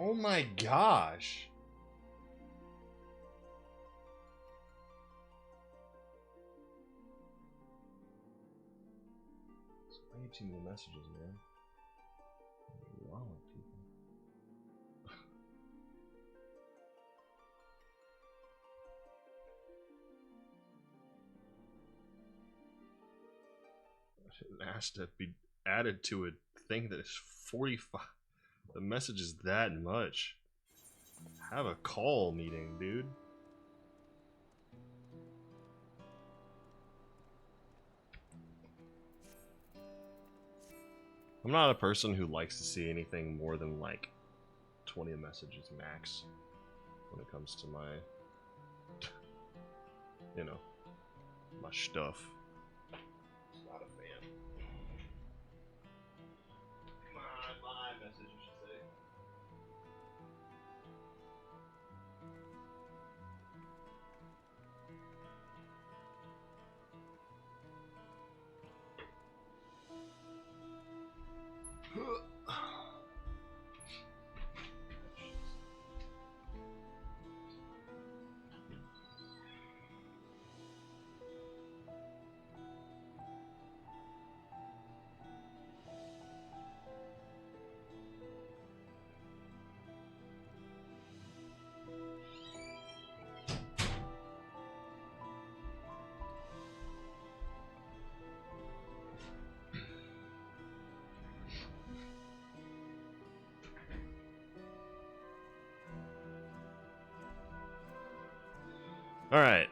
Oh my gosh. It's way too many messages, man. What's wrong with people? I shouldn't ask to be added to a thing that is 45. The message is that much. Have a call meeting, dude. I'm not a person who likes to see anything more than like 20 messages max when it comes to my, you know, my stuff. Not a fan. My message, you should say. Alright.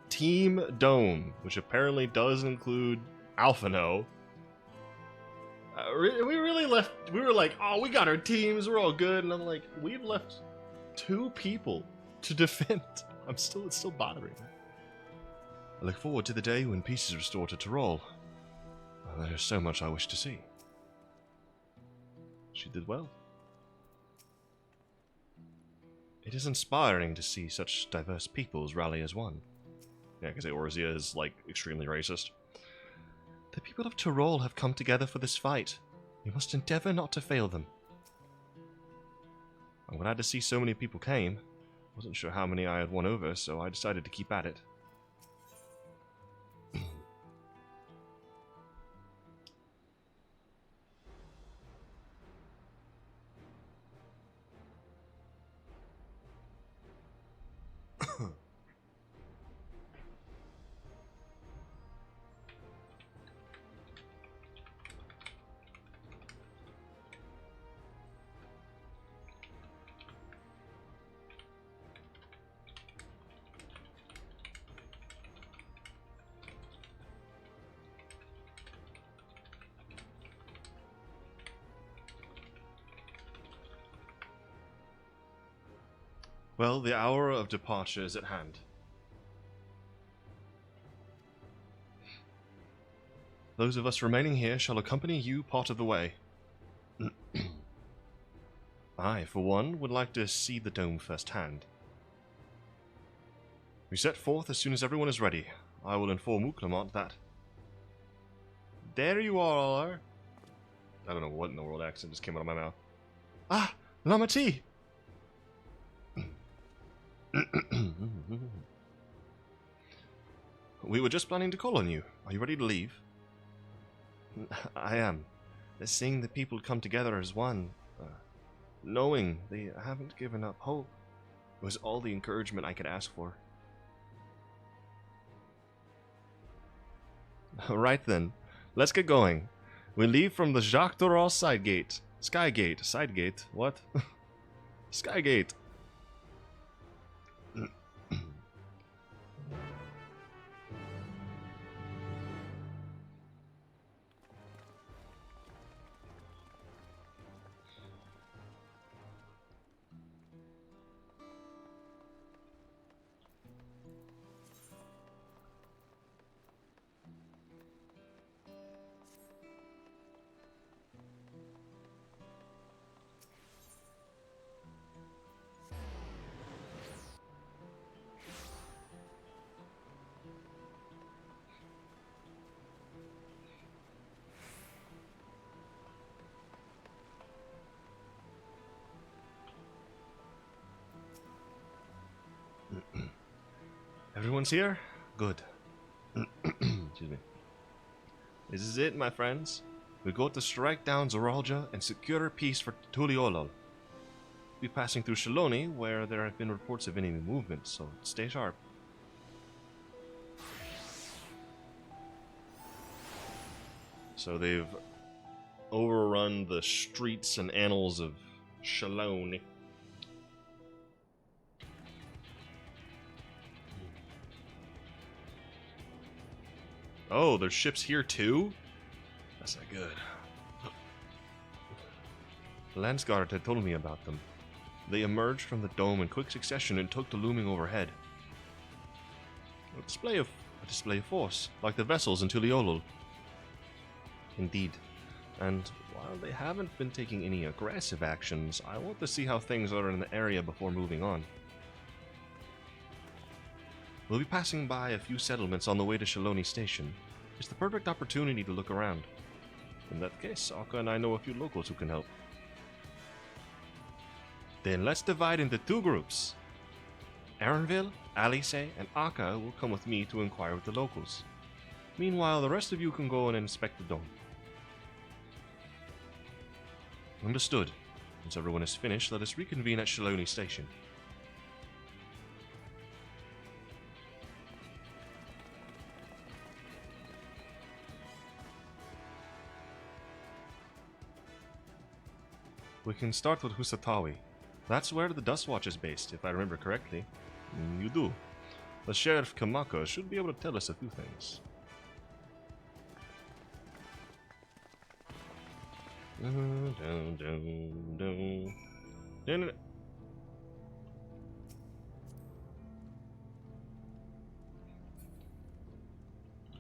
Team Dome, which apparently does include Alphano. We really left. We were like, oh, we got our teams, we're all good. And I'm like, we've left 2 people to defend. It's still bothering me. I look forward to the day when peace is restored to Tyrol. There's so much I wish to see. She did well. It is inspiring to see such diverse peoples rally as one. Yeah, because Eorzea is, like, extremely racist. The people of Tyrol have come together for this fight. We must endeavor not to fail them. I'm glad to see so many people came. Wasn't sure how many I had won over, so I decided to keep at it. Well, the hour of departure is at hand. Those of us remaining here shall accompany you part of the way. I, for one, would like to see the dome firsthand. We set forth as soon as everyone is ready. I will inform Uclamont that... There you all are! I don't know what in the world accent just came out of my mouth. Ah! Lamati! We were just planning to call on you. Are you ready to leave? I am. Seeing the people come together as one, knowing they haven't given up hope, was all the encouragement I could ask for. Right then, let's get going. We leave from the Jacques Doral side gate. Sky gate. Side gate. What? Sky gate. Everyone's here? Good. Excuse me. This is it, my friends. We go to strike down Zoralja and secure peace for Tuliolol. We'll be passing through Shaloni, where there have been reports of enemy movement, so stay sharp. So they've overrun the streets and annals of Shaloni. Oh, there's ships here too? That's not good. Landsguard had told me about them. They emerged from the dome in quick succession and took to looming overhead. A display of force, like the vessels in Tuliolol. Indeed. And while they haven't been taking any aggressive actions, I want to see how things are in the area before moving on. We'll be passing by a few settlements on the way to Shaloni Station. It's the perfect opportunity to look around. In that case, Akka and I know a few locals who can help. Then let's divide into two groups. Aranville, Alice, and Akka will come with me to inquire with the locals. Meanwhile, the rest of you can go and inspect the dome. Understood. Once everyone is finished, let us reconvene at Shaloni Station. We can start with Husatawi. That's where the Dust Watch is based, if I remember correctly. You do. The Sheriff Kamako should be able to tell us a few things.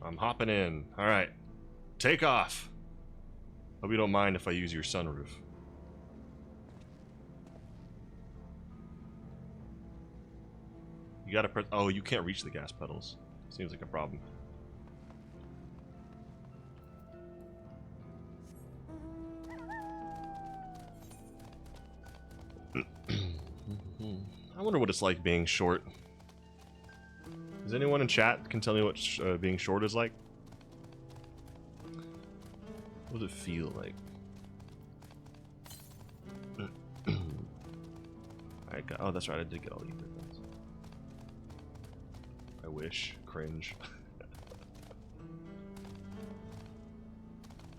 I'm hopping in. Alright. Take off. Hope you don't mind if I use your sunroof. You gotta press. Oh, you can't reach the gas pedals. Seems like a problem. I wonder what it's like being short. Does anyone in chat can tell me what being short is like? What does it feel like? Oh, that's right. I did get all the ether things. I wish. Cringe.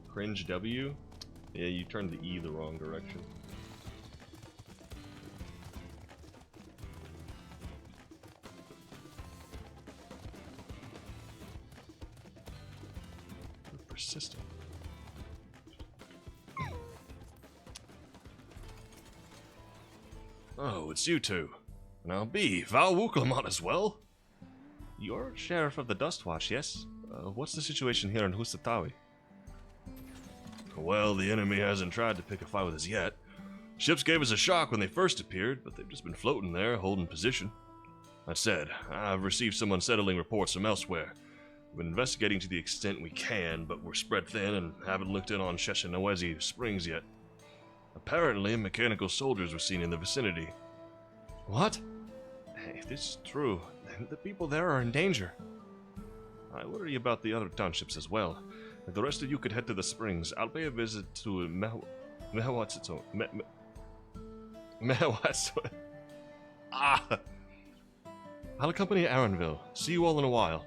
Cringe W? Yeah, you turned the E the wrong direction. Persistent. Oh, it's you two. Now B, Val Wukelmon as well? You're Sheriff of the Dust Watch, yes? What's the situation here in Husatawi? Well, the enemy hasn't tried to pick a fight with us yet. Ships gave us a shock when they first appeared, but they've just been floating there, holding position. That said, I've received some unsettling reports from elsewhere. We've been investigating to the extent we can, but we're spread thin and haven't looked in on Sheshinawezi Springs yet. Apparently, mechanical soldiers were seen in the vicinity. What? If this is true, then the people there are in danger. I worry about the other townships as well. If the rest of you could head to the springs, I'll pay a visit to Mehawatsuto. Mehawatsuto. Ah! I'll accompany Aranville. See you all in a while.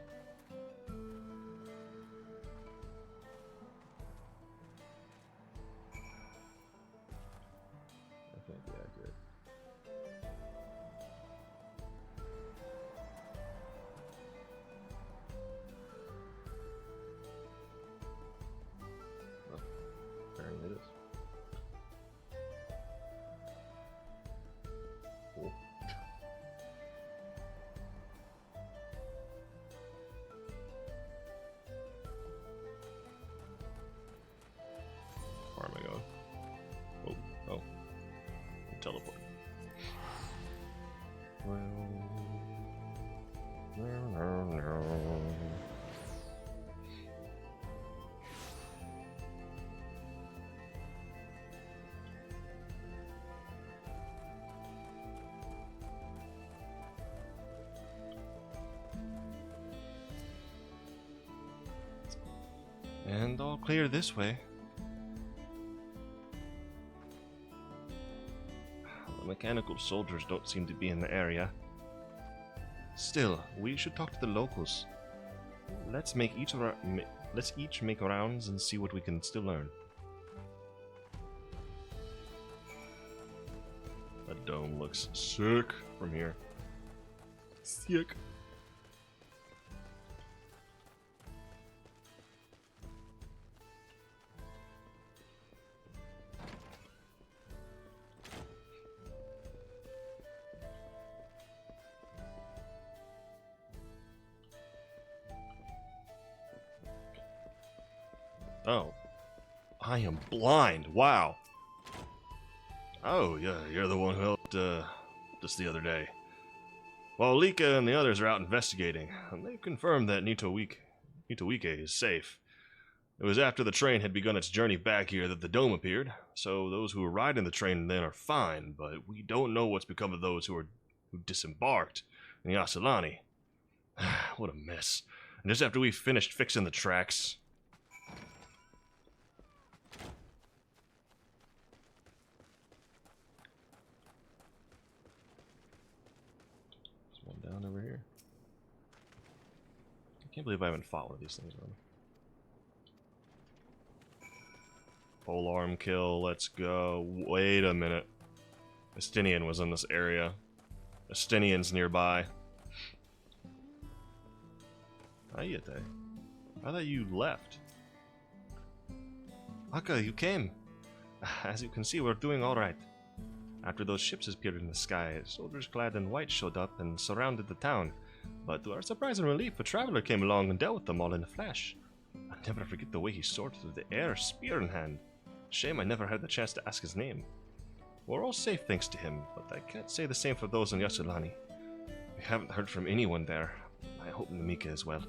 And all clear this way. The mechanical soldiers don't seem to be in the area. Still, we should talk to the locals. Let's each make rounds and see what we can still learn. That dome looks sick from here. Sick. Oh. I am blind. Wow. Oh, yeah, you're the one who helped, just the other day. Well, Lika and the others are out investigating, and they've confirmed that Nitoike is safe. It was after the train had begun its journey back here that the dome appeared, so those who were riding the train then are fine, but we don't know what's become of those who disembarked in the Asalani. What a mess. And just after we finished fixing the tracks... Down over here. I can't believe I haven't fought one of these things already. Polearm kill, let's go. Wait a minute. Estinian was in this area. Estinian's nearby. Ayate. I thought you left. Aka, you came. As you can see, we're doing alright. After those ships appeared in the sky, soldiers clad in white showed up and surrounded the town. But to our surprise and relief, a traveler came along and dealt with them all in a flash. I'll never forget the way he soared through the air, spear in hand. Shame I never had the chance to ask his name. We're all safe thanks to him, but I can't say the same for those in Yasulani. We haven't heard from anyone there. I hope Namika as well.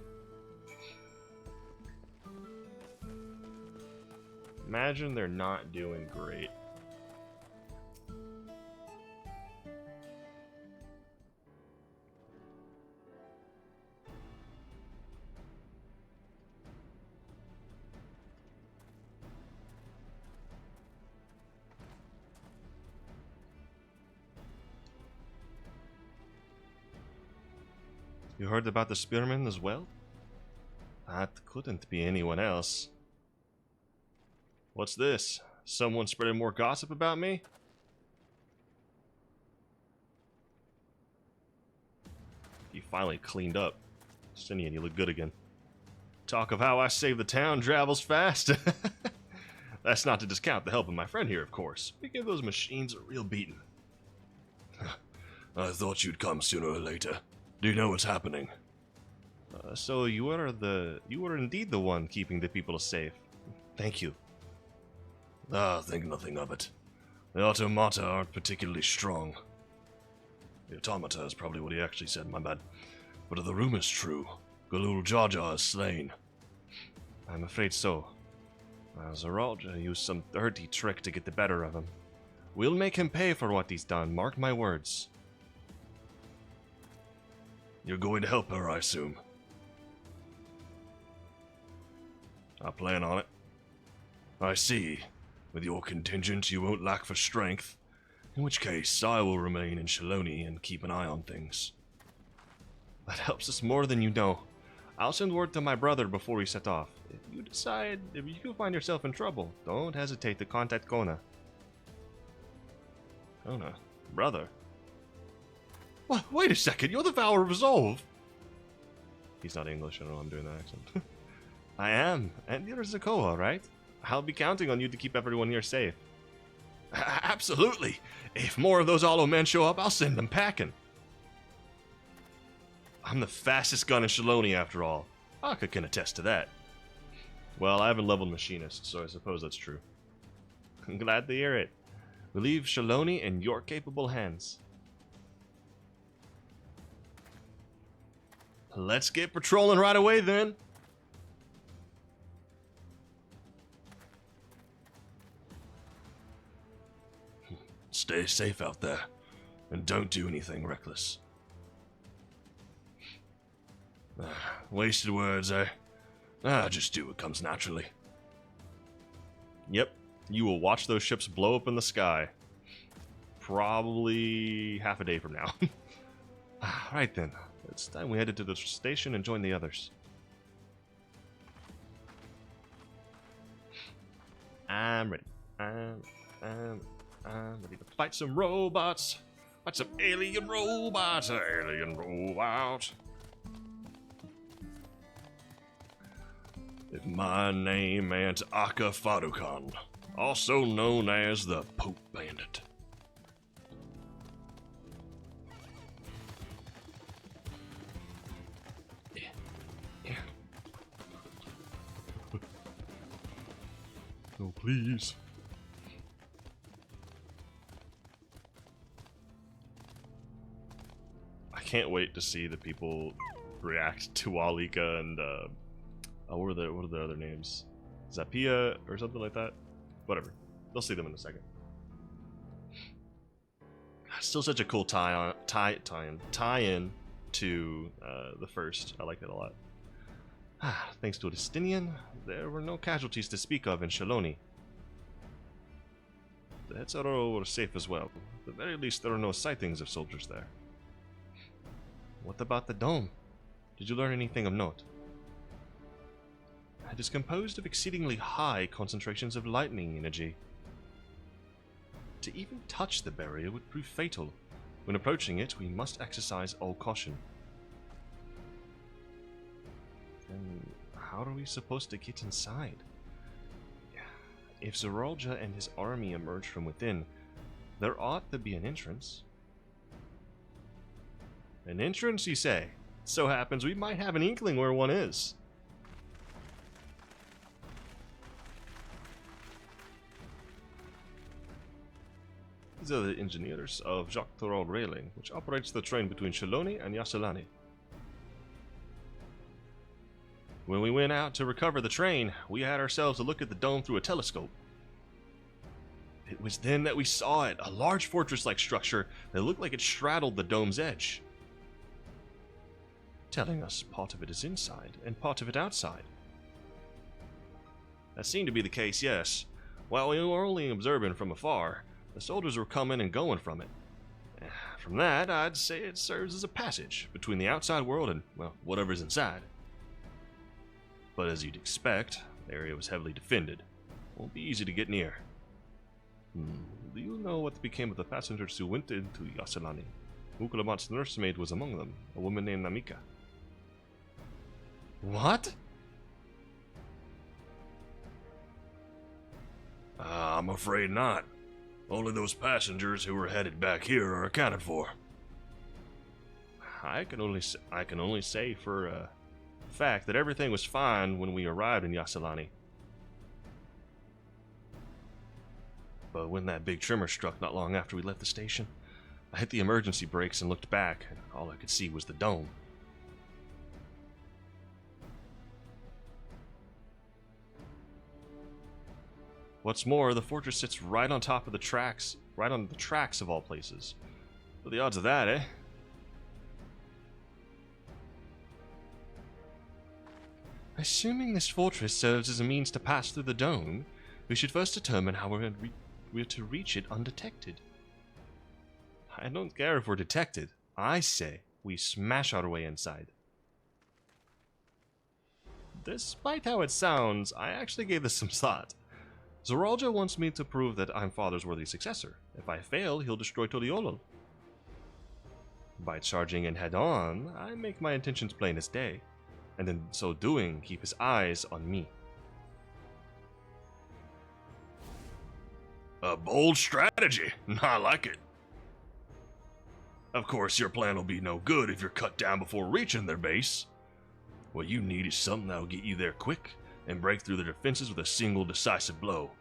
Imagine they're not doing great. You heard about the spearmen as well? That couldn't be anyone else. What's this? Someone spreading more gossip about me? You finally cleaned up. Stinian, you look good again. Talk of how I saved the town travels fast. That's not to discount the help of my friend here, of course. We gave those machines a real beating. I thought you'd come sooner or later. Do you know what's happening? So you were indeed the one keeping the people safe. Thank you. Think nothing of it. The automata aren't particularly strong. The automata is probably what he actually said, my bad. But if the rumor's true, Galul Jaja is slain. I'm afraid so. Zeralja used some dirty trick to get the better of him. We'll make him pay for what he's done, mark my words. You're going to help her, I assume. I plan on it. I see. With your contingent, you won't lack for strength. In which case, I will remain in Shaloni and keep an eye on things. That helps us more than you know. I'll send word to my brother before we set off. If you find yourself in trouble, don't hesitate to contact Kona. Kona? Brother? What? Wait a second, you're the Vow of Resolve! He's not English, I don't know I'm doing that accent. I am, and you're Zakoa, right? I'll be counting on you to keep everyone here safe. Absolutely! If more of those Alo men show up, I'll send them packing. I'm the fastest gun in Shaloni, after all. Aka can attest to that. Well, I haven't leveled Machinist, so I suppose that's true. I'm glad to hear it. We leave Shaloni in your capable hands. Let's get patrolling right away, then. Stay safe out there, and don't do anything reckless. Wasted words, eh? Just do what comes naturally. Yep, you will watch those ships blow up in the sky. Probably half a day from now. Alright then, it's time we headed to the station and join the others. I'm ready. I'm ready to fight some robots. Fight some alien robots. Alien robot. If my name ain't Aka Fadukan, also known as the Poop Bandit. No, please. I can't wait to see the people react to Walika and what are the other names? Zapia or something like that? Whatever. They'll see them in a second. Still such a cool tie-in to the first. I like it a lot. Thanks to Destinian, there were no casualties to speak of in Shaloni. The Hetero were safe as well. At the very least, there are no sightings of soldiers there. What about the dome? Did you learn anything of note? It is composed of exceedingly high concentrations of lightning energy. To even touch the barrier would prove fatal. When approaching it, we must exercise all caution. And how are we supposed to get inside? If Zoralja and his army emerge from within, there ought to be an entrance. An entrance, you say? So happens we might have an inkling where one is. These are the engineers of Jacques Toral Railing, which operates the train between Shaloni and Yasalani. When we went out to recover the train, we had ourselves a look at the dome through a telescope. It was then that we saw it, a large fortress-like structure that looked like it straddled the dome's edge. Telling us part of it is inside and part of it outside. That seemed to be the case, yes. While we were only observing from afar, the soldiers were coming and going from it. From that, I'd say it serves as a passage between the outside world and, well, whatever's inside. But as you'd expect, the area was heavily defended. Won't be easy to get near. Do you know what became of the passengers who went into Yasalani? Mukulamat's nursemaid was among them, a woman named Namika. What? I'm afraid not. Only those passengers who were headed back here are accounted for. I can only say for a fact that everything was fine when we arrived in Yasalani. But when that big tremor struck not long after we left the station, I hit the emergency brakes and looked back, and all I could see was the dome. What's more, the fortress sits right on top of the tracks, right on the tracks of all places. What are the odds of that, eh? Assuming this fortress serves as a means to pass through the dome, we should first determine how we're to reach it undetected. I don't care if we're detected. I say we smash our way inside. Despite how it sounds, I actually gave this some thought. Zoralja wants me to prove that I'm Father's worthy successor. If I fail, he'll destroy Toliolo. By charging in head-on, I make my intentions plain as day, and in so doing, keep his eyes on me. A bold strategy. I like it. Of course, your plan will be no good if you're cut down before reaching their base. What you need is something that'll get you there quick and break through their defenses with a single decisive blow.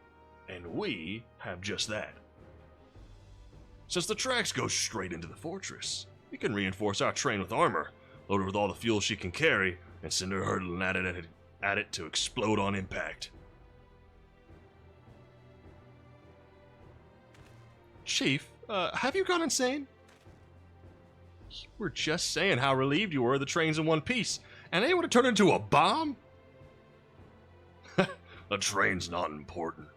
And we have just that. Since the tracks go straight into the fortress, we can reinforce our train with armor, load her with all the fuel she can carry, and send her hurtling at it to explode on impact. Chief, have you gone insane? You were just saying how relieved you were the train's in one piece, and they would have turned into a bomb? A train's not important.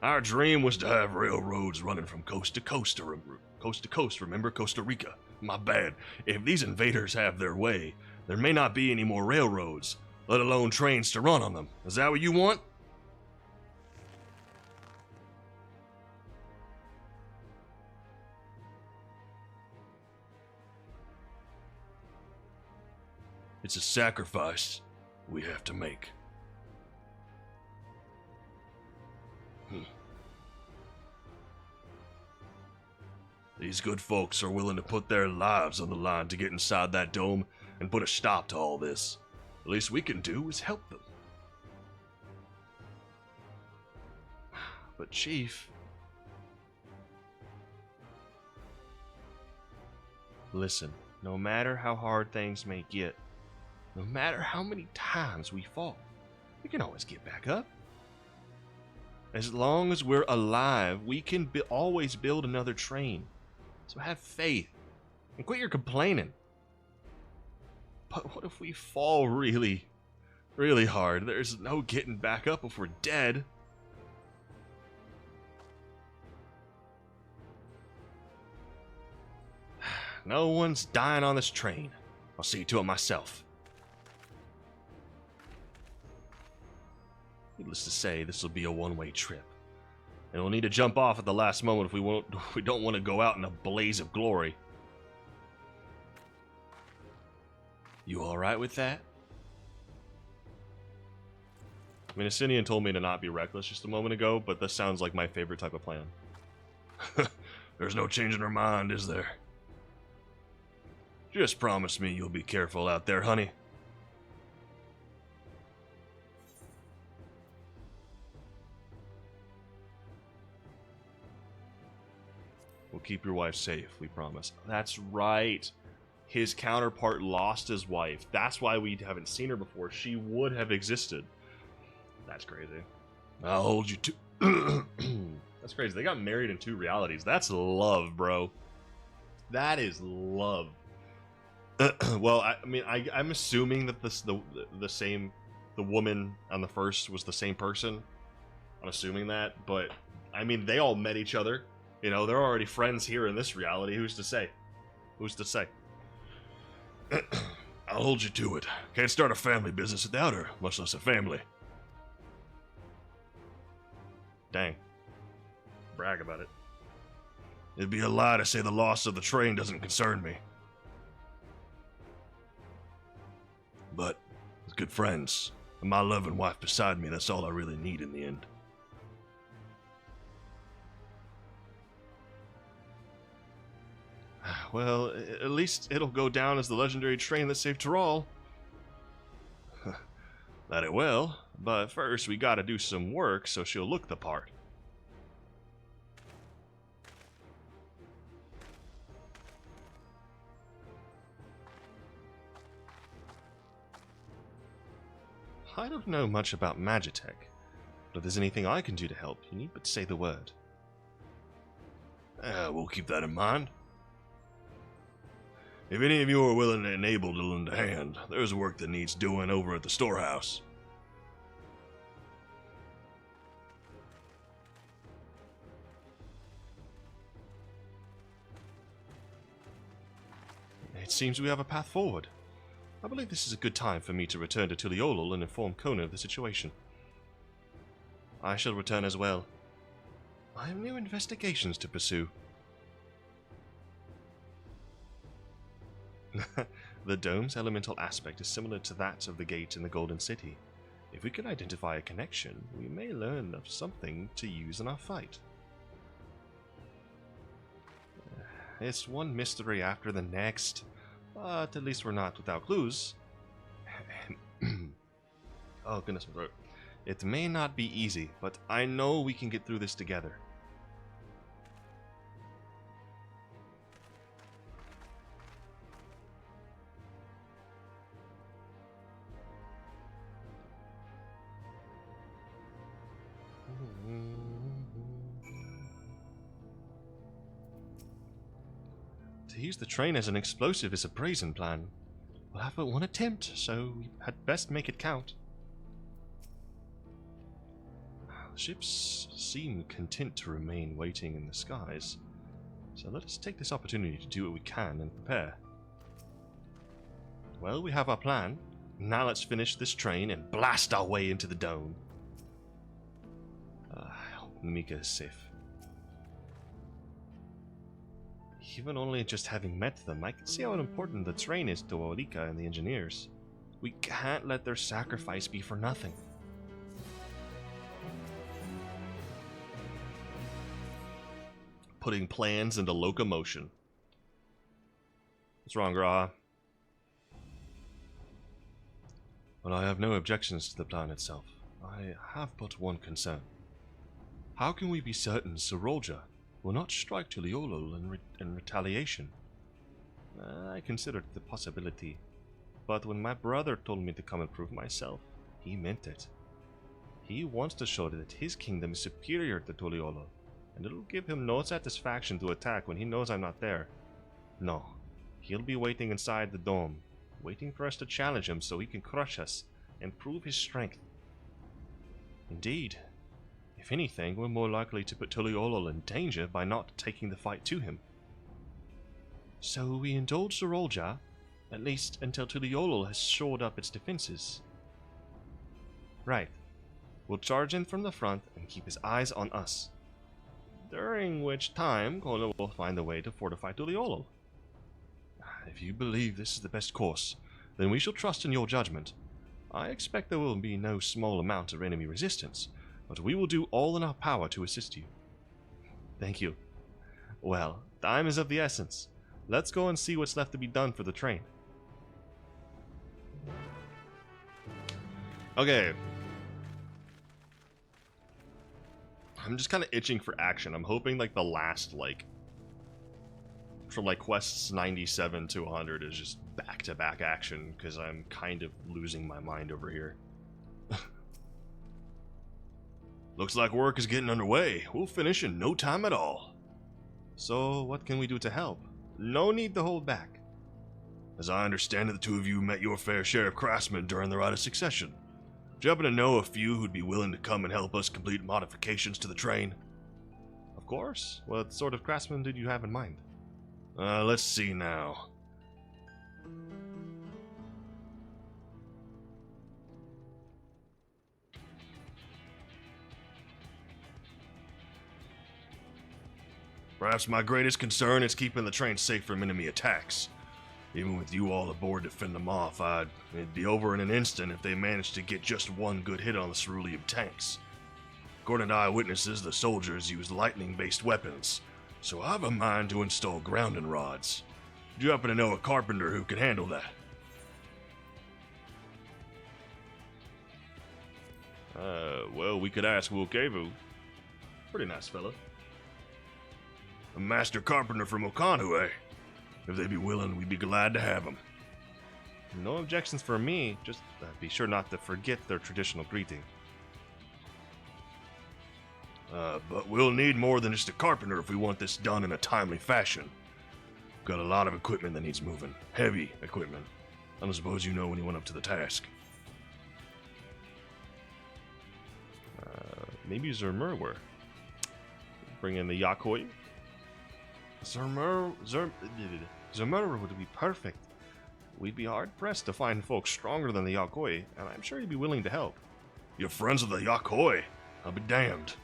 Our dream was to have railroads running from coast to coast, remember? Costa Rica. My bad. If these invaders have their way, there may not be any more railroads, let alone trains to run on them. Is that what you want? It's a sacrifice we have to make. These good folks are willing to put their lives on the line to get inside that dome and put a stop to all this. The least we can do is help them. But Chief... Listen, no matter how hard things may get, no matter how many times we fall, we can always get back up. As long as we're alive, we can always build another train. So have faith and quit your complaining. But what if we fall really, really hard? There's no getting back up if we're dead. No one's dying on this train. I'll see to it myself. Needless to say, this will be a one-way trip. And we'll need to jump off at the last moment if we don't want to go out in a blaze of glory. You alright with that? I mean, Asinian told me to not be reckless just a moment ago, but this sounds like my favorite type of plan. There's no changing her mind, is there? Just promise me you'll be careful out there, honey. We'll keep your wife safe, we promise. That's right. His counterpart lost his wife. That's why we haven't seen her before. She would have existed. That's crazy. I'll hold you to... That's crazy. They got married in 2 realities. That's love, bro. That is love. Well, I mean, I'm assuming that the woman on the first was the same person. I'm assuming that, but I mean, they all met each other. You know, they're already friends here in this reality. Who's to say? Who's to say? I'll hold you to it. Can't start a family business without her, much less a family. Dang. Brag about it. It'd be a lie to say the loss of the train doesn't concern me. But, as good friends, and my loving wife beside me, that's all I really need in the end. Well, at least it'll go down as the legendary train that saved Tyrol. That it will, but first we gotta do some work so she'll look the part. I don't know much about Magitech, but if there's anything I can do to help, you need but say the word. We'll keep that in mind. If any of you are willing and able to lend a hand, there's work that needs doing over at the storehouse. It seems we have a path forward. I believe this is a good time for me to return to Tuliolul and inform Kona of the situation. I shall return as well. I have new investigations to pursue. The dome's elemental aspect is similar to that of the gate in the Golden City. If we can identify a connection, we may learn of something to use in our fight. It's one mystery after the next, but at least we're not without clues. Oh goodness, my throat. It may not be easy, but I know we can get through this together. To use the train as an explosive is a brazen plan. We'll have but one attempt, so we had best make it count. ships seem content to remain waiting in the skies, so let us take this opportunity to do what we can and prepare. Well, we have our plan. Now let's finish this train and blast our way into the dome. I hope Mika is safe. Even only just having met them, I can see how important the train is to Orika and the engineers. We can't let their sacrifice be for nothing. Putting plans into locomotion. What's wrong, Graha? Well, I have no objections to the plan itself. I have but one concern. How can we be certain Sorolja will not strike Tuliolo in retaliation? I considered the possibility, but when my brother told me to come and prove myself, he meant it. He wants to show that his kingdom is superior to Tuliolo, and it'll give him no satisfaction to attack when he knows I'm not there. No, he'll be waiting inside the dome, waiting for us to challenge him so he can crush us and prove his strength. Indeed, if anything, we're more likely to put Tuliolo in danger by not taking the fight to him. So we indulge Sorolja, at least until Tuliolo has shored up its defenses. Right. We'll charge in from the front and keep his eyes on us. During which time, Kola will find a way to fortify Tuliolo. If you believe this is the best course, then we shall trust in your judgment. I expect there will be no small amount of enemy resistance, but we will do all in our power to assist you. Thank you. Well, time is of the essence. Let's go and see what's left to be done for the train. Okay. I'm just kind of itching for action. I'm hoping like the last from like quests 97 to 100 is just back-to-back action, because I'm kind of losing my mind over here. Looks like work is getting underway. We'll finish in no time at all. So, what can we do to help? No need to hold back. As I understand it, the two of you met your fair share of craftsmen during the Rite of Succession. Do you happen to know a few who'd be willing to come and help us complete modifications to the train? Of course. What sort of craftsmen did you have in mind? Let's see now. Perhaps my greatest concern is keeping the train safe from enemy attacks. Even with you all aboard to fend them off, it'd be over in an instant if they managed to get just one good hit on the cerulean tanks. According to eyewitnesses, the soldiers used lightning-based weapons, so I have a mind to install grounding rods. Do you happen to know a carpenter who can handle that? Well, we could ask Wilkevu. Pretty nice fella. A master carpenter from Okanu, eh? If they'd be willing, we'd be glad to have them. No objections for me, just be sure not to forget their traditional greeting. But we'll need more than just a carpenter if we want this done in a timely fashion. Got a lot of equipment that needs moving. Heavy equipment. I don't suppose you know anyone up to the task. Maybe Zermurwer. Bring in the Yakoi. Zermurwer would be perfect. We'd be hard-pressed to find folks stronger than the Yakoi, and I'm sure he'd be willing to help. You're friends with the Yakoi? I'll be damned.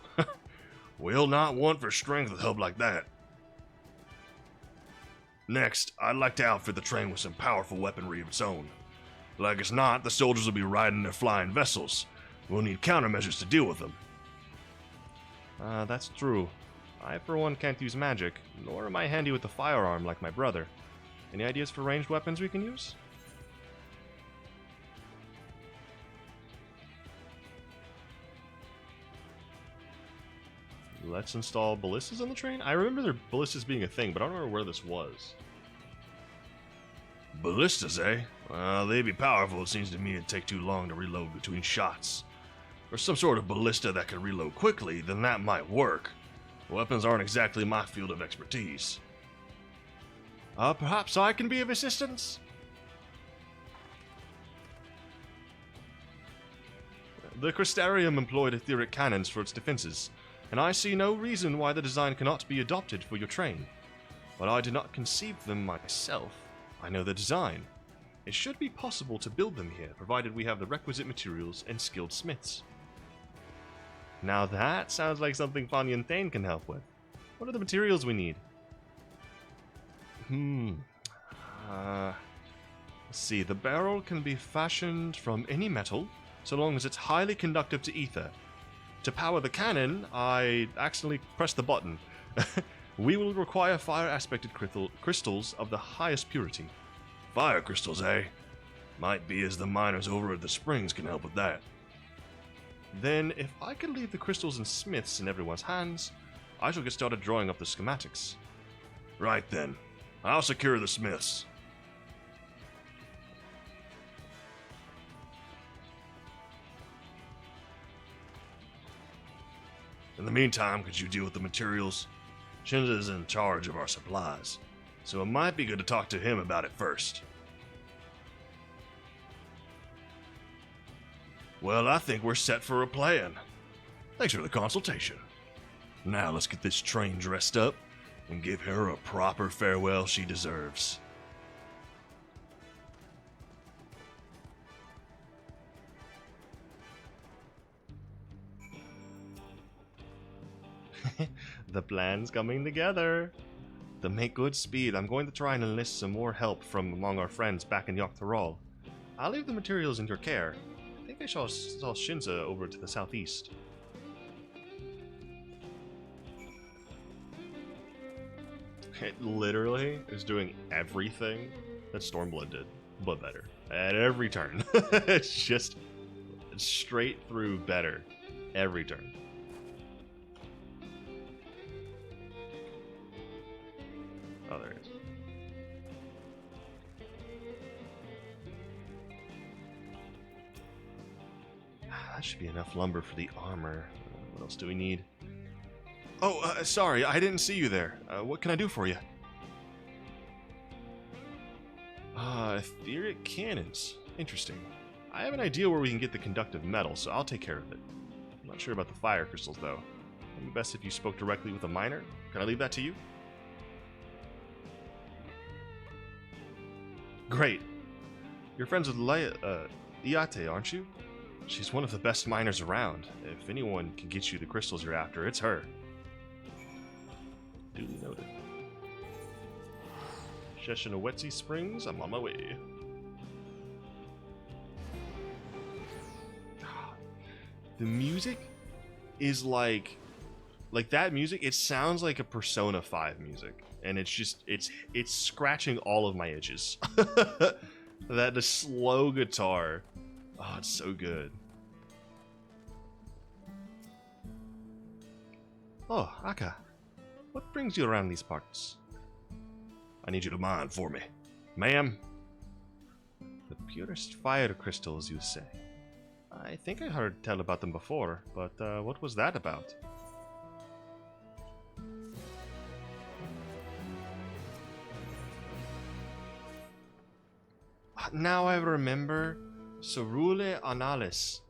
We'll not want for strength with help like that. Next, I'd like to outfit the train with some powerful weaponry of its own. Like as not, the soldiers will be riding their flying vessels. We'll need countermeasures to deal with them. That's true. I, for one, can't use magic, nor am I handy with the firearm like my brother. Any ideas for ranged weapons we can use? Let's install ballistas on the train? I remember there ballistas being a thing, but I don't remember where this was. Ballistas, eh? Well, they'd be powerful. It seems to me it'd take too long to reload between shots. Or some sort of ballista that can reload quickly, then that might work. Weapons aren't exactly my field of expertise. Perhaps I can be of assistance? The Crystarium employed etheric cannons for its defenses, and I see no reason why the design cannot be adopted for your train. But I did not conceive them myself. I know the design. It should be possible to build them here, provided we have the requisite materials and skilled smiths. Now that sounds like something Fontaine can help with. What are the materials we need? Let's see, the barrel can be fashioned from any metal, so long as it's highly conductive to ether. To power the cannon, I accidentally pressed the button. We will require fire-aspected crystals of the highest purity. Fire crystals, eh? Might be as the miners over at the springs can help with that. Then, if I can leave the crystals and smiths in everyone's hands, I shall get started drawing up the schematics. Right then. I'll secure the smiths. In the meantime, could you deal with the materials? Shinza's in charge of our supplies, so it might be good to talk to him about it first. Well, I think we're set for a plan. Thanks for the consultation. Now let's get this train dressed up and give her a proper farewell she deserves. The plan's coming together. To make good speed, I'm going to try and enlist some more help from among our friends back in Yogg-Thorol. I'll leave the materials in your care. I think I saw Shinza over to the southeast. It literally is doing everything that Stormblood did, but better. At every turn. It's just straight through better. Every turn. Oh, there it is. That should be enough lumber for the armor. What else do we need? Oh, sorry, I didn't see you there. What can I do for you? Etheric cannons. Interesting. I have an idea where we can get the conductive metal, so I'll take care of it. I'm not sure about the fire crystals, though. It'd be best if you spoke directly with a miner. Can I leave that to you? Great. You're friends with Iate, aren't you? She's one of the best miners around. If anyone can get you the crystals you're after, it's her. Duly noted. Sheshinawetsi Springs, I'm on my way. The music is like that music, it sounds like a Persona 5 music. And it's just, it's scratching all of my itches. The slow guitar. Oh, it's so good. Oh, Aka. What brings you around these parts? I need you to mine for me. Ma'am? The purest fire crystals, you say? I think I heard tell about them before, but what was that about? Now I remember. Cerule Analis.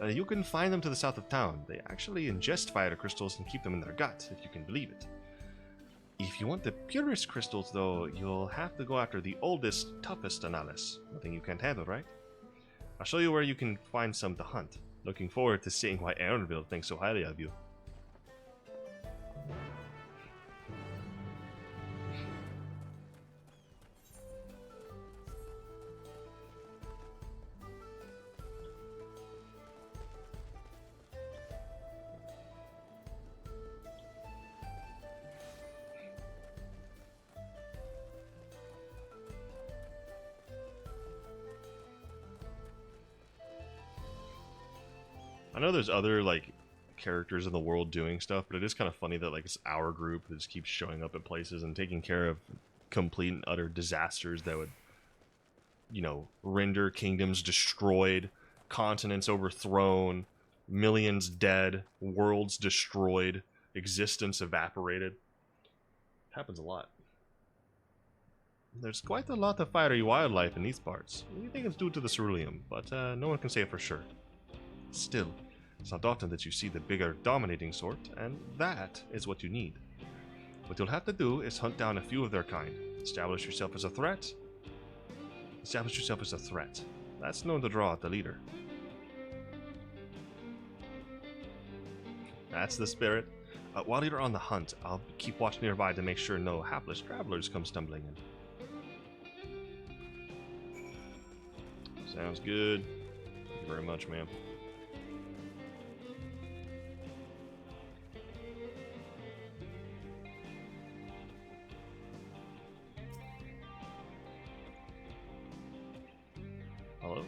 You can find them to the south of town. They actually ingest fire crystals and keep them in their gut, if you can believe it. If you want the purest crystals, though, you'll have to go after the oldest, toughest Analis. Nothing you can't handle, right? I'll show you where you can find some to hunt. Looking forward to seeing why Aaronville thinks so highly of you. I know there's other, like, characters in the world doing stuff, but it is kind of funny that, like, it's our group that just keeps showing up at places and taking care of complete and utter disasters that would, you know, render kingdoms destroyed, continents overthrown, millions dead, worlds destroyed, existence evaporated. It happens a lot. There's quite a lot of fiery wildlife in these parts. We think it's due to the ceruleum, but no one can say it for sure. Still, it's not often that you see the bigger, dominating sort, and that is what you need. What you'll have to do is hunt down a few of their kind. Establish yourself as a threat. That's known to draw out the leader. That's the spirit. While you're on the hunt, I'll keep watch nearby to make sure no hapless travelers come stumbling in. Sounds good. Thank you very much, ma'am. Hello?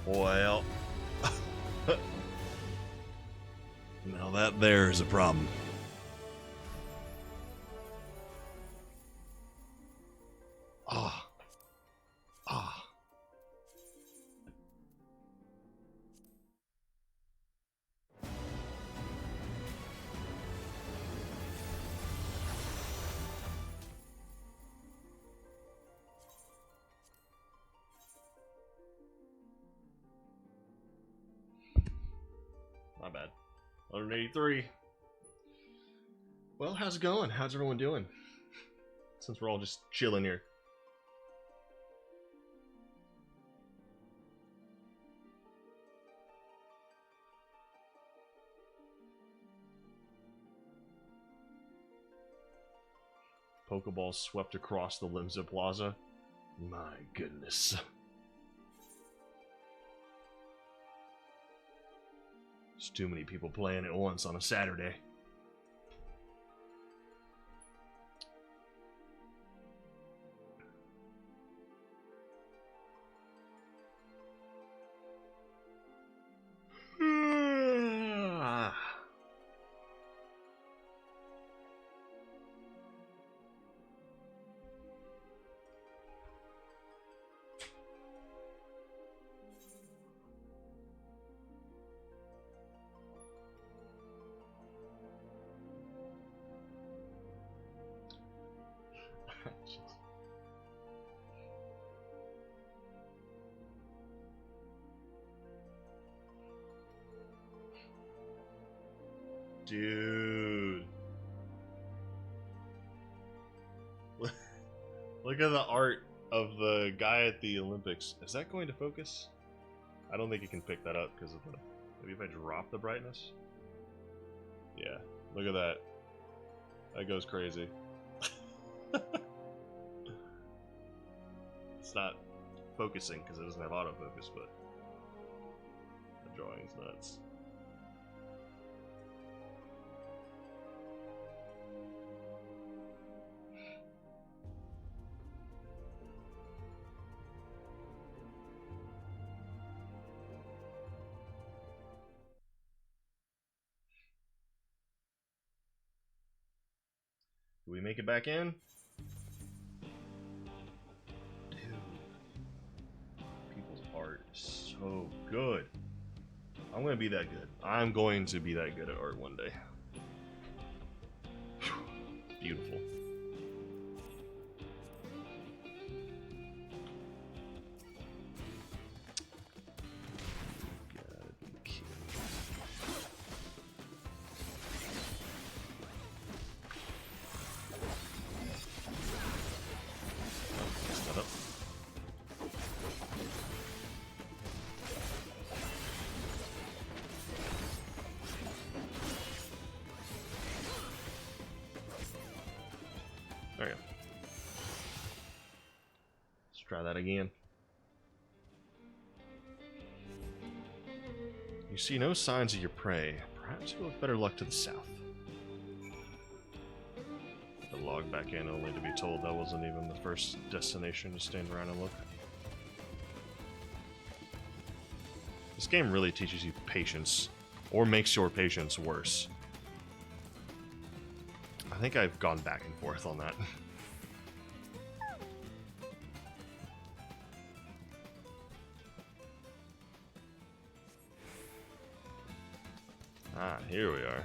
Well, Now that there is a problem. ah. My bad. 183. Well, how's it going? How's everyone doing? Since we're all just chilling here. Pokeball swept across the limbs of Plaza. My goodness. There's too many people playing at once on a Saturday. Dude. Look at the art of the guy at the Olympics. Is that going to focus? I don't think you can pick that up because of the... Maybe if I drop the brightness? Yeah, look at that. That goes crazy. It's not focusing because it doesn't have autofocus, but the drawing's nuts. Do we make it back in? Dude. People's art is so good. I'm gonna be that good. I'm going to be that good at art one day. Beautiful. There you go. Let's try that again. You see no signs of your prey. Perhaps you'll have better luck to the south. To log back in only to be told that wasn't even the first destination to stand around and look. This game really teaches you patience, or makes your patience worse. I think I've gone back and forth on that. Ah, here we are.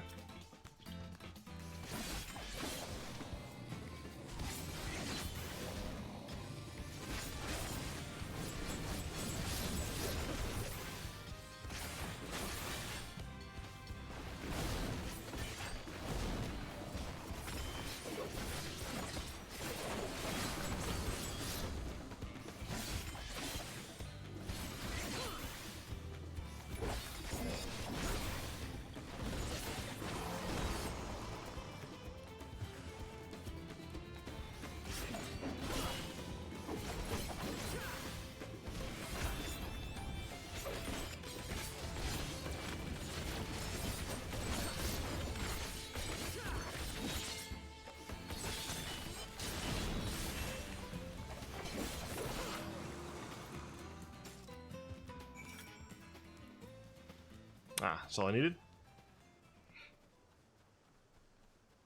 Ah, that's all I needed?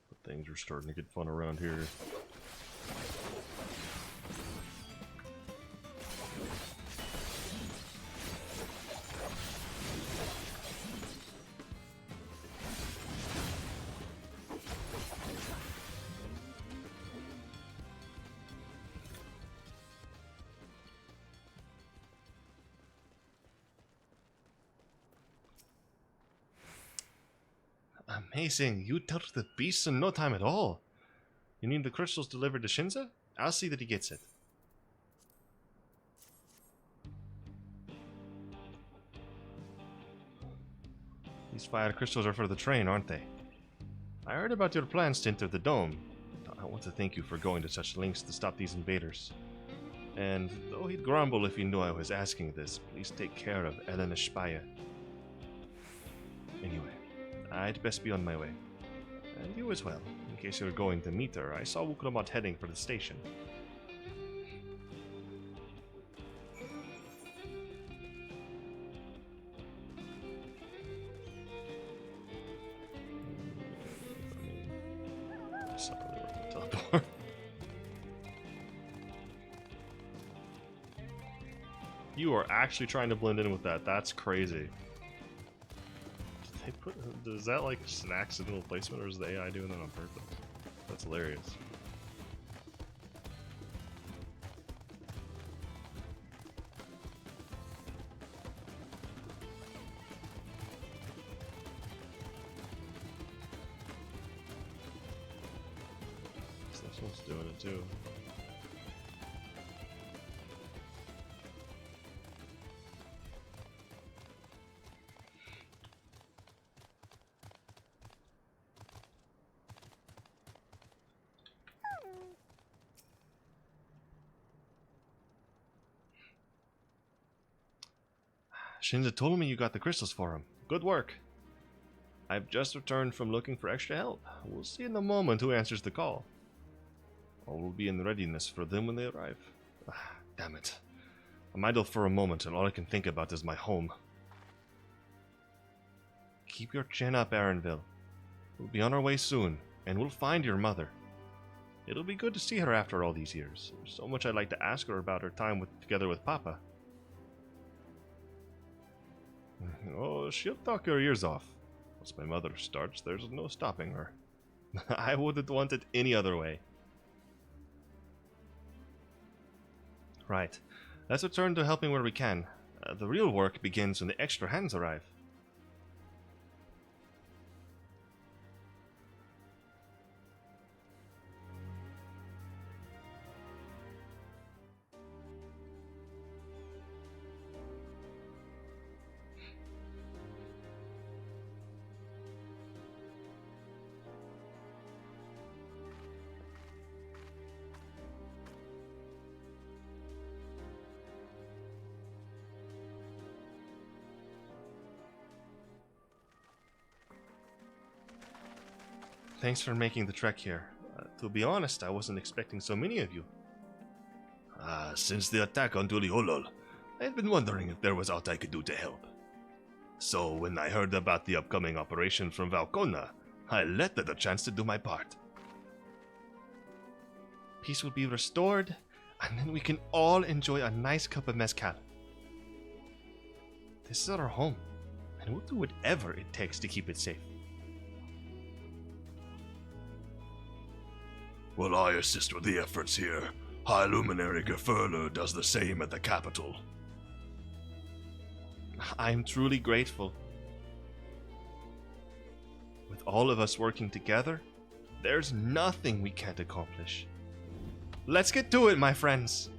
But things are starting to get fun around here. Amazing, you touched the beast in no time at all. You need the crystals delivered to Shinza? I'll see that he gets it. These fire crystals are for the train, aren't they? I heard about your plans to enter the dome. I want to thank you for going to such lengths to stop these invaders. And though he'd grumble if he knew I was asking this, please take care of Elena Speyer. Anyway, I'd best be on my way. And you as well, in case you're going to meet her. I saw Wukramat heading for the station. You are actually trying to blend in with that. That's crazy. Did they put, is that like just an accidental placement, or is the AI doing that on purpose? That's hilarious. This one's doing it too. Shinza told me you got the crystals for him. Good work. I've just returned from looking for extra help. We'll see in a moment who answers the call. All will be in readiness for them when they arrive. Ah, damn it. I'm idle for a moment and all I can think about is my home. Keep your chin up, Aaronville. We'll be on our way soon, and we'll find your mother. It'll be good to see her after all these years. There's so much I'd like to ask her about her time together with Papa. Oh, she'll talk your ears off. Once my mother starts, there's no stopping her. I wouldn't want it any other way. Right. Let's return to helping where we can. The real work begins when the extra hands arrive. Thanks for making the trek here. To be honest, I wasn't expecting so many of you. Since the attack on Tuliholol, I had been wondering if there was aught I could do to help. So when I heard about the upcoming operation from Valcona, I leapt at the chance to do my part. Peace will be restored, and then we can all enjoy a nice cup of mezcal. This is our home, and we'll do whatever it takes to keep it safe. Well, I assist with the efforts here. High Luminary Gefurler does the same at the capital. I'm truly grateful. With all of us working together, there's nothing we can't accomplish. Let's get to it, my friends.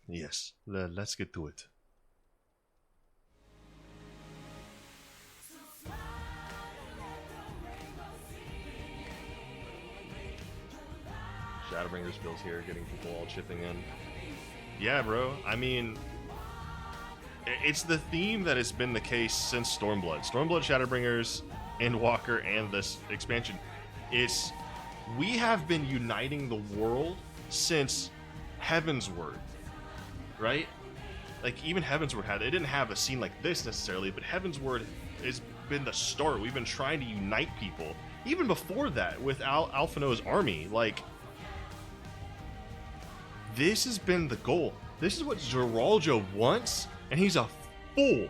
Yes, let's get to it. Shadowbringer's bills here, getting people all chipping in. Yeah, bro. I mean, it's the theme that has been the case since Stormblood. Stormblood, Shadowbringers, Endwalker, and this expansion. We have been uniting the world since Heavensward, right? Like, even Heavensward it didn't have a scene like this necessarily, but Heavensward has been the start. We've been trying to unite people. Even before that, with Alphino's army, like, this has been the goal. This is what Geraldo wants, and he's a fool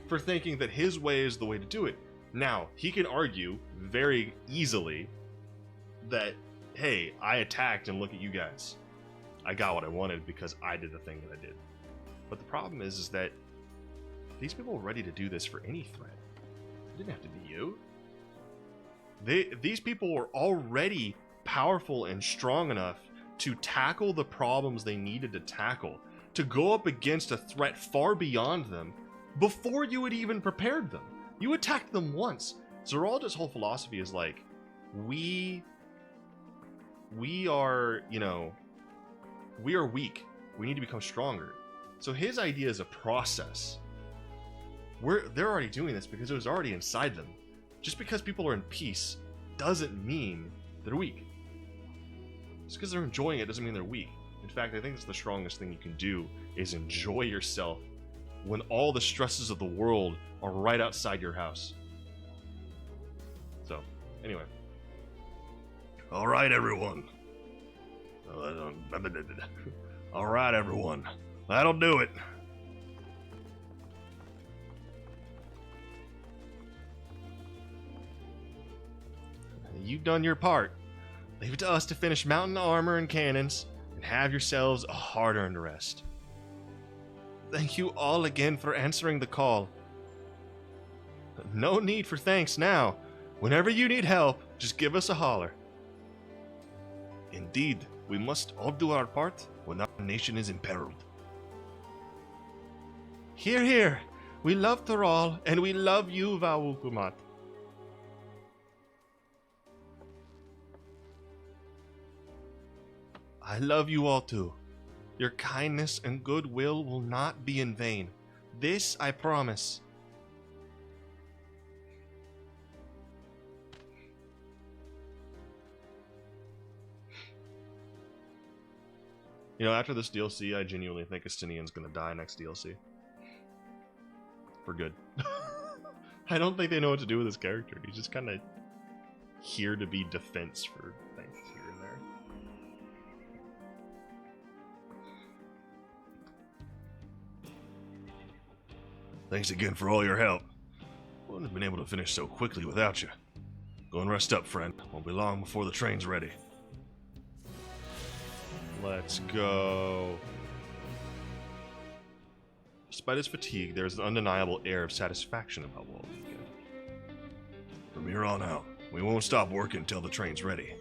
for thinking that his way is the way to do it. Now, he can argue very easily that, hey, I attacked and look at you guys. I got what I wanted because I did the thing that I did. But the problem is that these people were ready to do this for any threat. It didn't have to be you. These people were already powerful and strong enough to tackle the problems they needed to tackle, to go up against a threat far beyond them before you had even prepared them. You attacked them once. Geraldo's whole philosophy is like, we are, we are weak. We need to become stronger. So his idea is a process. They're already doing this because it was already inside them. Just because people are in peace doesn't mean they're weak. Just because they're enjoying it doesn't mean they're weak. In fact, I think it's the strongest thing you can do is enjoy yourself when all the stresses of the world are right outside your house. So, anyway. All right, everyone. All right, everyone. That'll do it. You've done your part. Leave it to us to finish mounting armor and cannons and have yourselves a hard-earned rest. Thank you all again for answering the call. No need for thanks now. Whenever you need help, just give us a holler. Indeed, we must all do our part when our nation is imperiled. Hear, hear. We love Thrall, and we love you, Vaukumat. I love you all too. Your kindness and goodwill will not be in vain. This I promise. After this DLC, I genuinely think Estinian's gonna die next DLC. For good. I don't think they know what to do with his character. He's just kind of here to be defense for things here and there. Thanks again for all your help. Wouldn't have been able to finish so quickly without you. Go and rest up, friend. Won't be long before the train's ready. Let's go. Despite his fatigue, there is an undeniable air of satisfaction about World Weekend. From here on out, we won't stop working until the train's ready.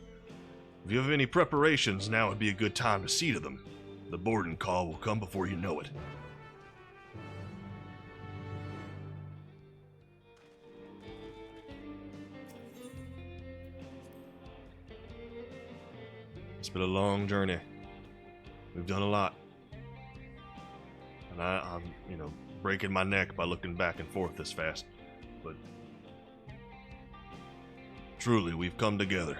If you have any preparations, now would be a good time to see to them. The boarding call will come before you know it. It's been a long journey. We've done a lot. And I'm, breaking my neck by looking back and forth this fast. But truly, we've come together.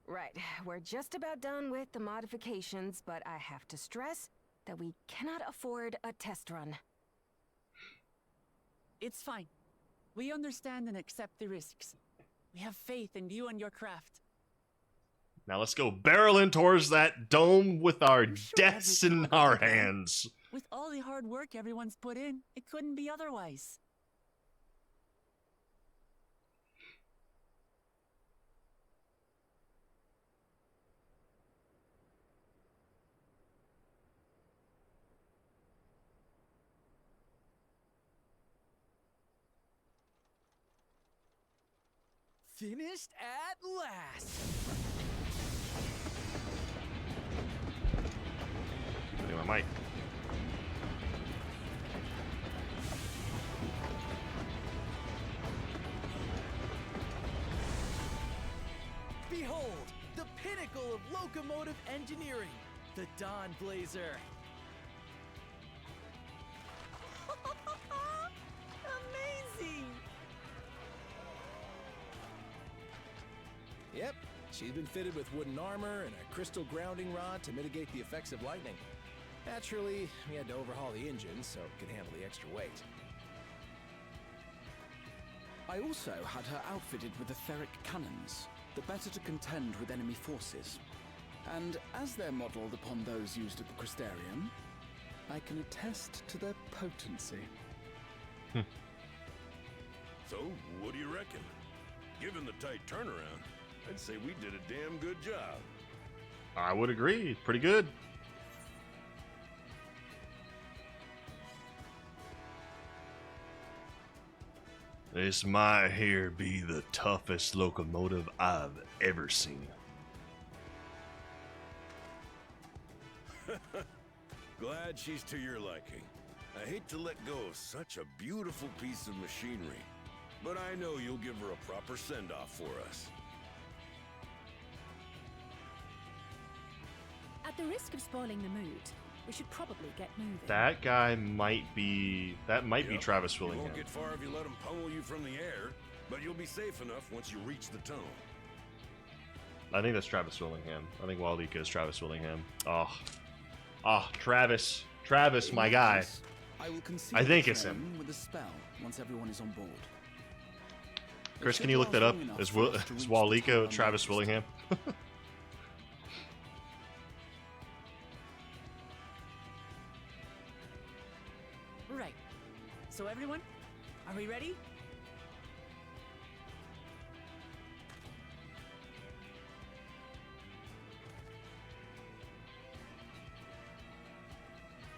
Right, we're just about done with the modifications, but I have to stress that we cannot afford a test run. It's fine. We understand and accept the risks. We have faith in you and your craft. Now let's go barreling towards that dome with our I'm sure deaths everything in will our go well. hands. With all the hard work everyone's put in, it couldn't be otherwise. Finished at last! Anyway, Mike. Behold, the pinnacle of locomotive engineering, the Dawn Blazer. Amazing! Yep, she's been fitted with wooden armor and a crystal grounding rod to mitigate the effects of lightning. Naturally, we had to overhaul the engine so it could handle the extra weight. I also had her outfitted with etheric cannons, the better to contend with enemy forces. And as they're modelled upon those used at the Crystarium, I can attest to their potency. So, what do you reckon? Given the tight turnaround, I'd say we did a damn good job. I would agree. Pretty good. This might here be the toughest locomotive I've ever seen. Glad she's to your liking. I hate to let go of such a beautiful piece of machinery, but I know you'll give her a proper send-off for us. At the risk of spoiling the mood, we should probably get moving. That guy might be... That might be Yep, Travis You Willingham. won't get far if you let them pummel you from the air, but you'll be safe enough once you reach the tunnel. I think that's Travis Willingham. I think Waldika is Travis Willingham. Oh, Travis. Travis, my guy. I will conceal I think the it's him. train with a spell once everyone is on board. Chris, It can should you look that last up? long enough Is, for us to reach the Walika tunnel Travis next. Willingham? Right. So everyone, are we ready?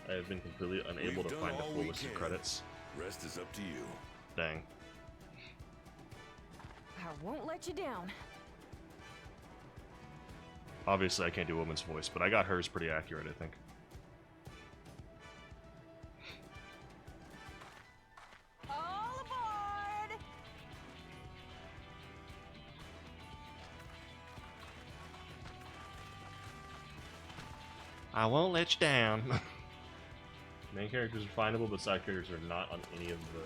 I have been completely unable We've to done find a all full we list of can. credits. Rest is up to you. Dang. I won't let you down. Obviously, I can't do a woman's voice, but I got hers pretty accurate, I think. All aboard! I won't let you down. Main characters are findable, but side characters are not on any of the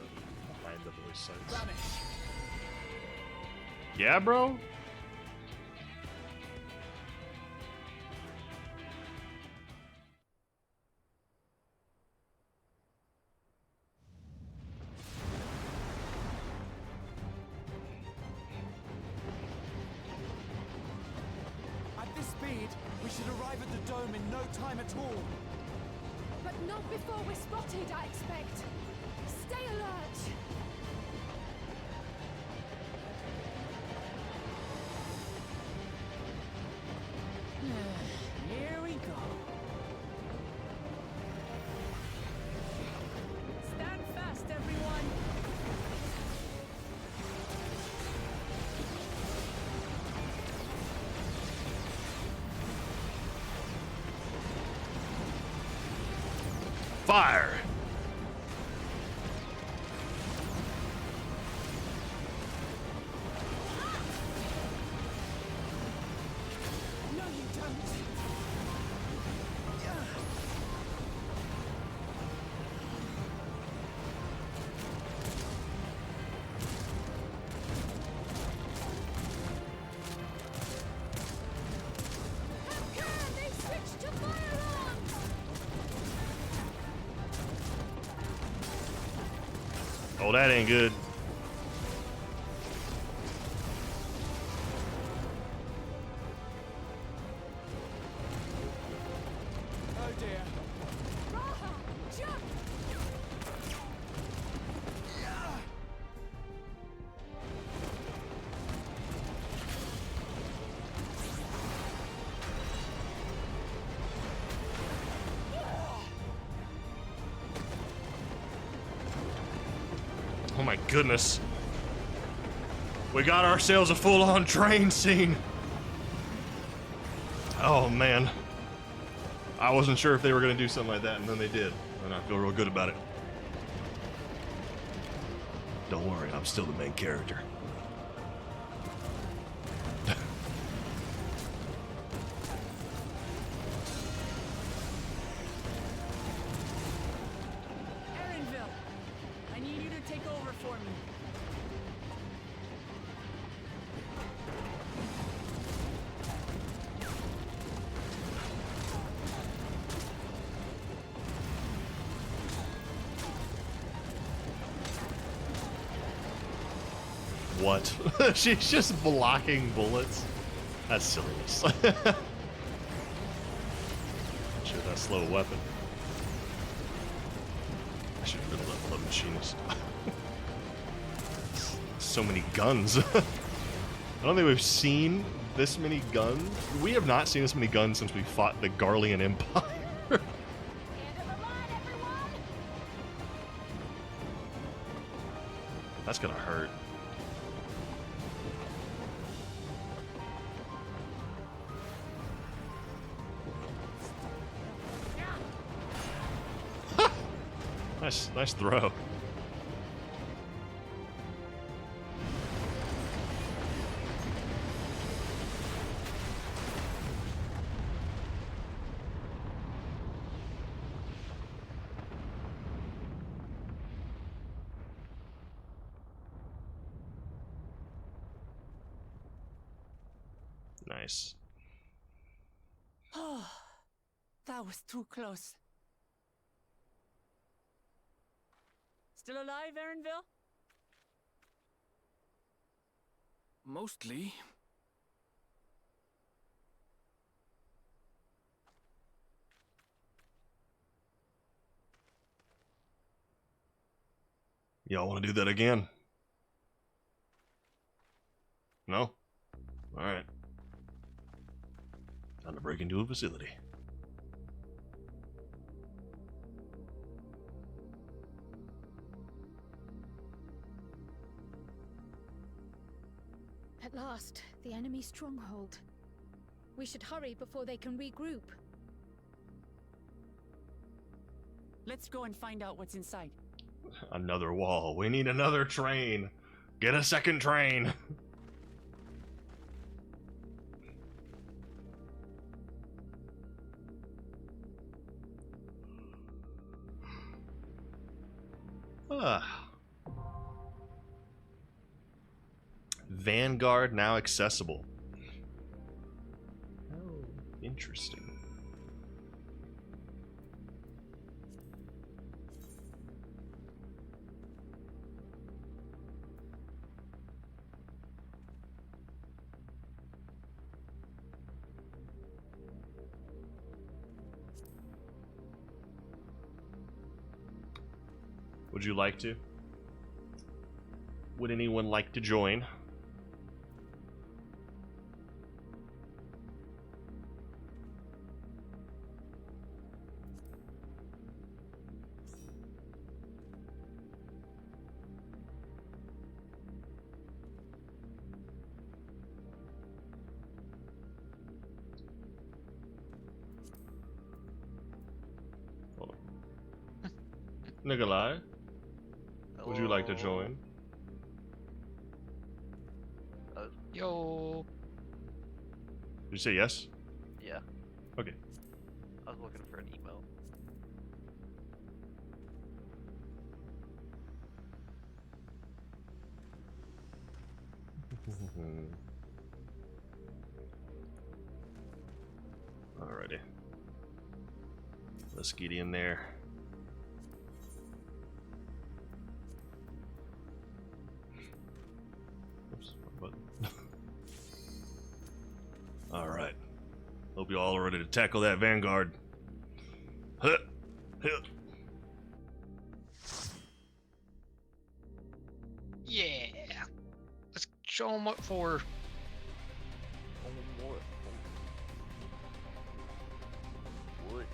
behind the voice sites. Yeah, bro? At this speed, we should arrive at the dome in no time at all. But not before we're spotted, I expect. Stay alert! Here we go. Stand fast, everyone. Fire! No, you don't. Capcan, they've switched to firearms! Oh, that ain't good. Oh dear. Raha, jump! Oh my goodness. We got ourselves a full-on train scene. Oh man. I wasn't sure if they were going to do something like that, and then they did. And I feel real good about it. Don't worry, I'm still the main character. Erinville, I need you to take over for me. What? She's just blocking bullets? That's silliness. Sure, that slow weapon. I should really love machinists. So many guns. I don't think we've seen this many guns. We have not seen this many guns since we fought the Garlean Empire. End of the line, everyone! That's gonna hurt. Nice throw. Nice. Oh, that was too close. Still alive, Erinville? Mostly. Y'all want to do that again? No? Alright. Time to break into a facility. At last, the enemy stronghold. We should hurry before they can regroup. Let's go and find out what's inside. Another wall. We need another train. Get a second train. Vanguard now accessible. Oh, interesting. Would you like to? Would anyone like to join? Nikolai, would you like to join? Yo. Did you say yes? Yeah. Okay. I was looking for an email. Alrighty. Let's get in there. but All right. Hope you all are ready to tackle that Vanguard. Huh. Huh. Yeah. Let's show them what for. What? What?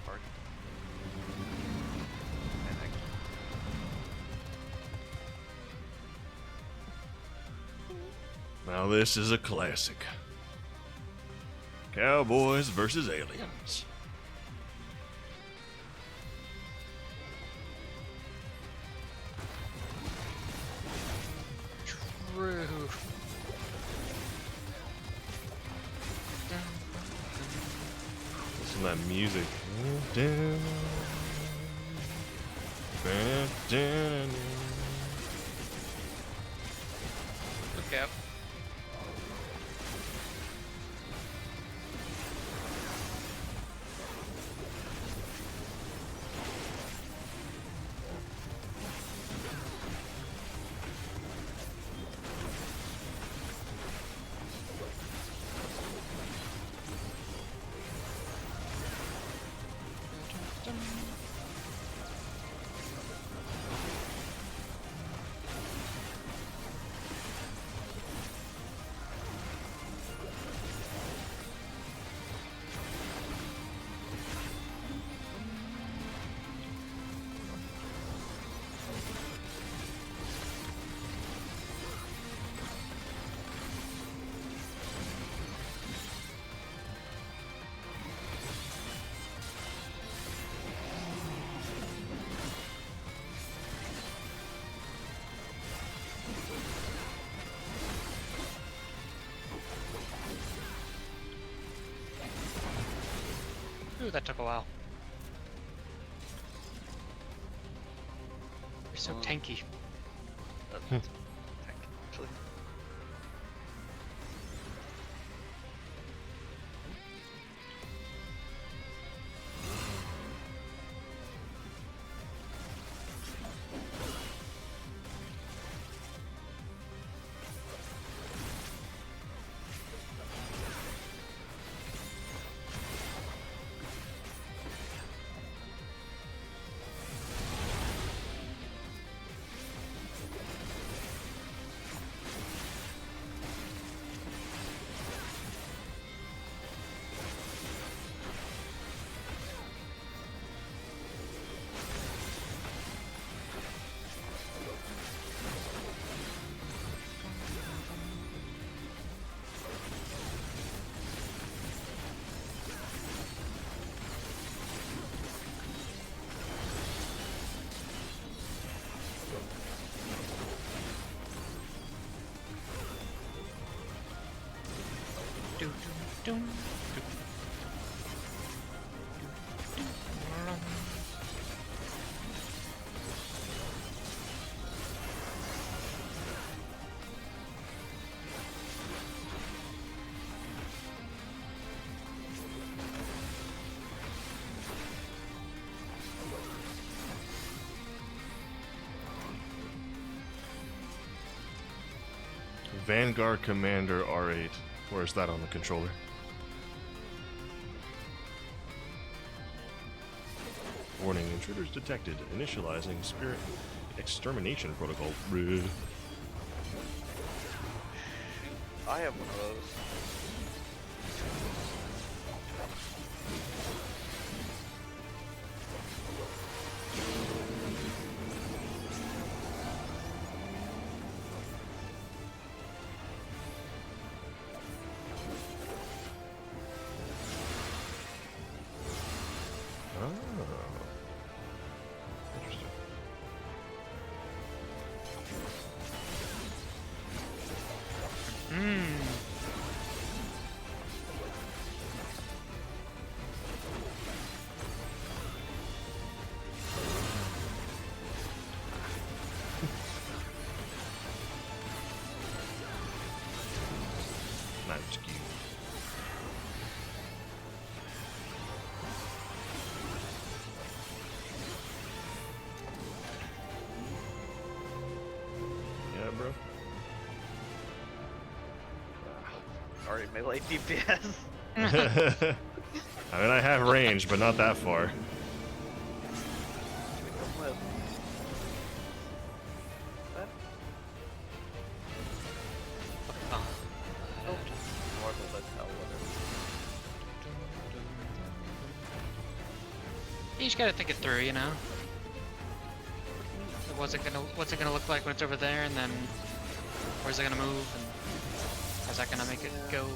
Park. Now this is a classic. Cowboys versus aliens. True. listen to that music. Look out. Ooh, that took a while. You're so tanky. Tank, actually. Vanguard Commander R8. Where's that on the controller? Warning, intruders detected. Initializing Spirit Extermination Protocol. Rude. I have one of those. Interesting. Not skewed. Sorry, melee DPS. I mean, I have range, but not that far. You just gotta think it through, you know. What's it gonna look like when it's over there, and then where's it gonna move, and how's that gonna make it go?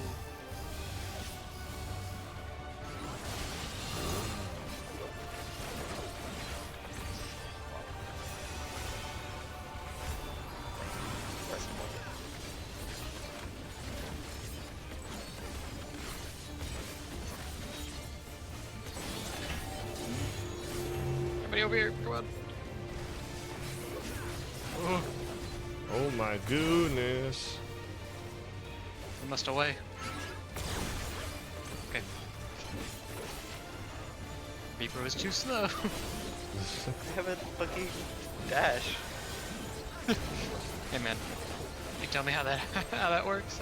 Everybody over here, come on. Oh my goodness. We must away. Okay. Reaper was too slow. I have a fucking dash. Hey man, you tell me how that how that works.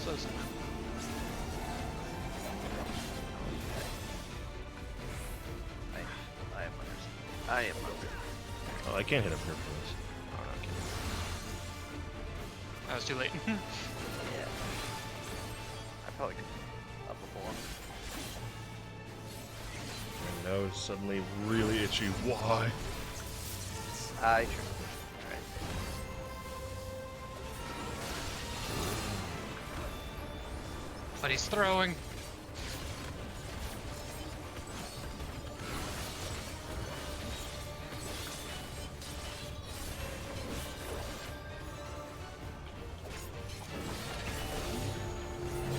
So slow. I am under. Oh, I can't hit him here for this. Oh, no, I can't. I was too late. Yeah. I probably could up before. My nose suddenly really itchy. Why? I true. Alright. But he's throwing.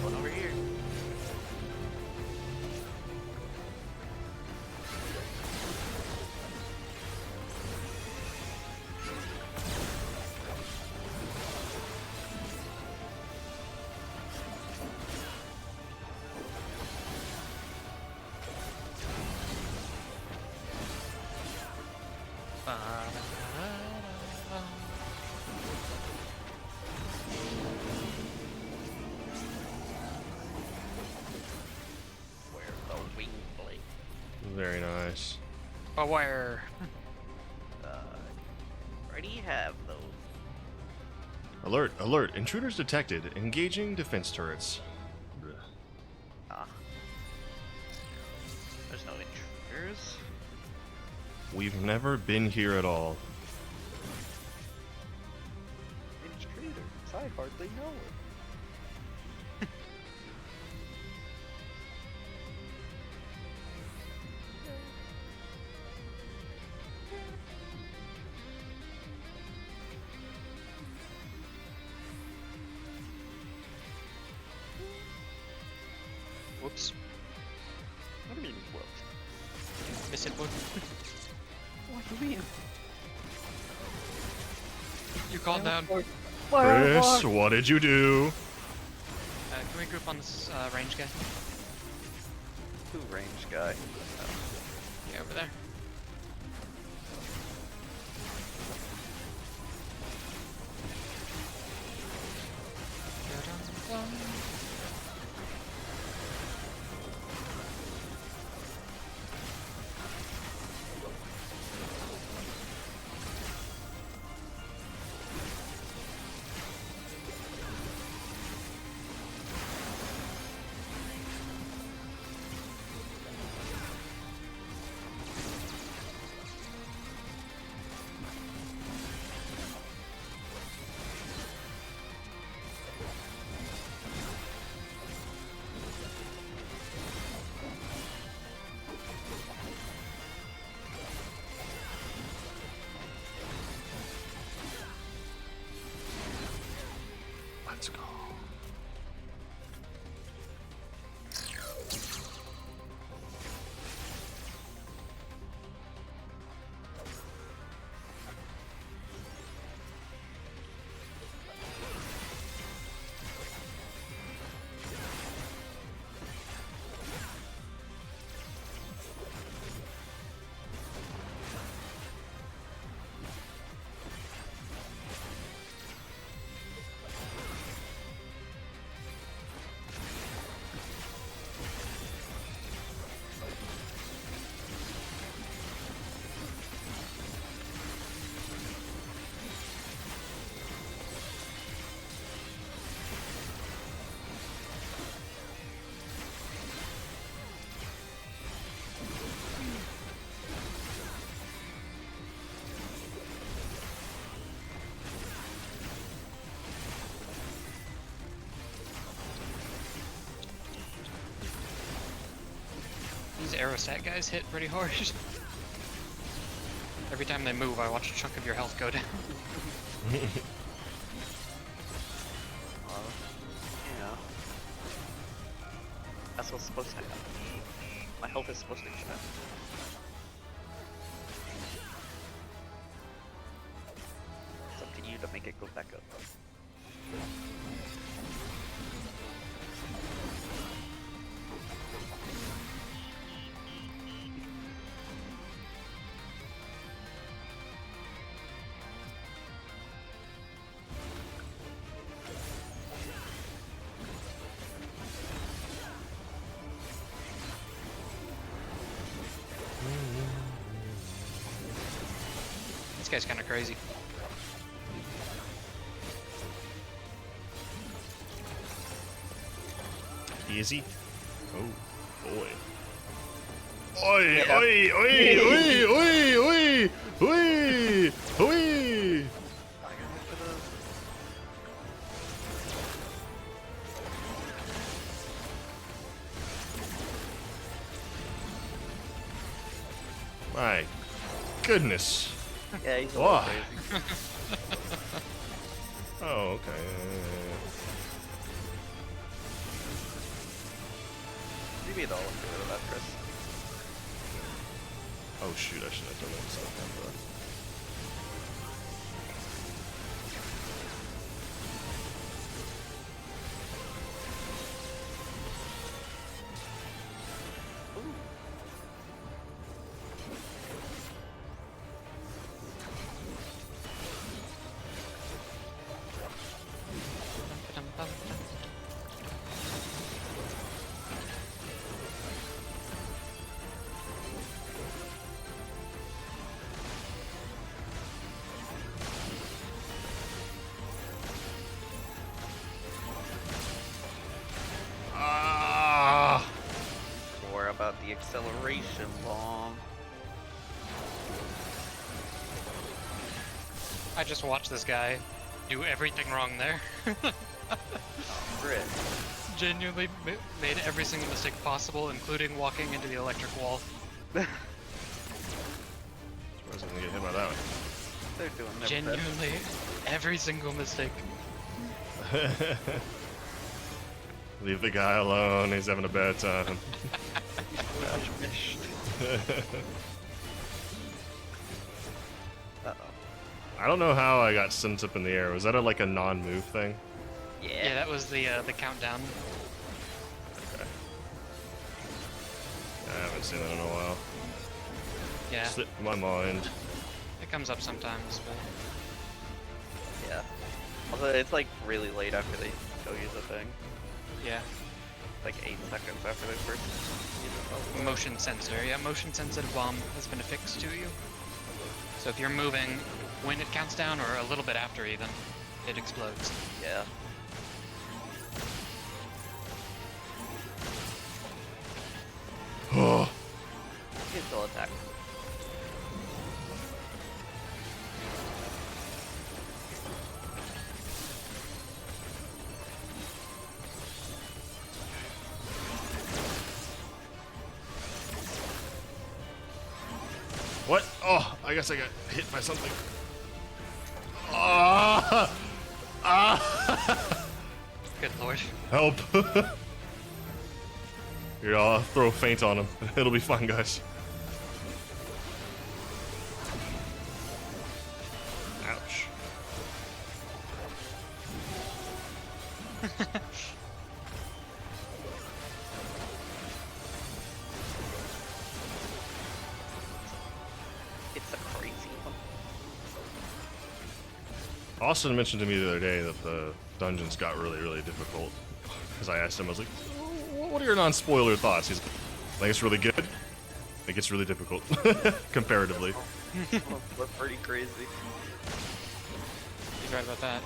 One over here. Where's the wing blade? Very nice. A wire. Already have those. Alert, alert. Intruders detected. Engaging defense turrets. Ugh. Ah. There's no intruders. We've never been here at all. Intruders? I hardly know it. Whoops. What do you mean, whoops? Miss it, boy. What do you mean? You calm down. Chris, what did you do? Can we group on this range guy? Who range guy? Yeah, over there. these aerostat guys hit pretty hard. Every time they move, I watch a chunk of your health go down. Well, yeah. That's what's supposed to happen. My health is supposed to go down. It's up to you to make it go back up. This guy's kind of crazy. Easy. Oh boy. Oi, oi, oi, oi, oi, oi, oi, oi. My goodness. Yeah, he's a little Oh. crazy. Oh, okay. You beat all of that, Chris. Oh shoot, I should have done that something. More about the acceleration bomb. I just watched this guy do everything wrong there. Grit. Genuinely made every single mistake possible, including walking into the electric wall. Surprised I didn't get hit by that one. They're doing their Genuinely every single mistake. Leave the guy alone, he's having a bad time. Uh-oh. I don't know how I got sent up in the air. Was that like a non-move thing? Yeah, that was the countdown. Okay. I haven't seen that in a while. Yeah, Slipped my mind. it comes up sometimes, but Yeah. Although it's like really late after they show you the thing. yeah. Like 8 seconds after they first use it. Motion sensor. Yeah, motion sensitive bomb has been affixed to you. So if you're moving when it counts down or a little bit after even, it explodes. Yeah. Oh, You can still attack. what? Oh, I guess I got hit by something. Ah! Ah! Good lord. Help! Here, I'll throw a feint on him. It'll be fine, guys. Ouch. It's a crazy one. Austin mentioned to me the other day that the dungeons got really, really difficult. Because I asked him, I was like, what are your non-spoiler thoughts? He's like, I think it's really good. I think it's really difficult, comparatively. That's pretty crazy. He's right about that.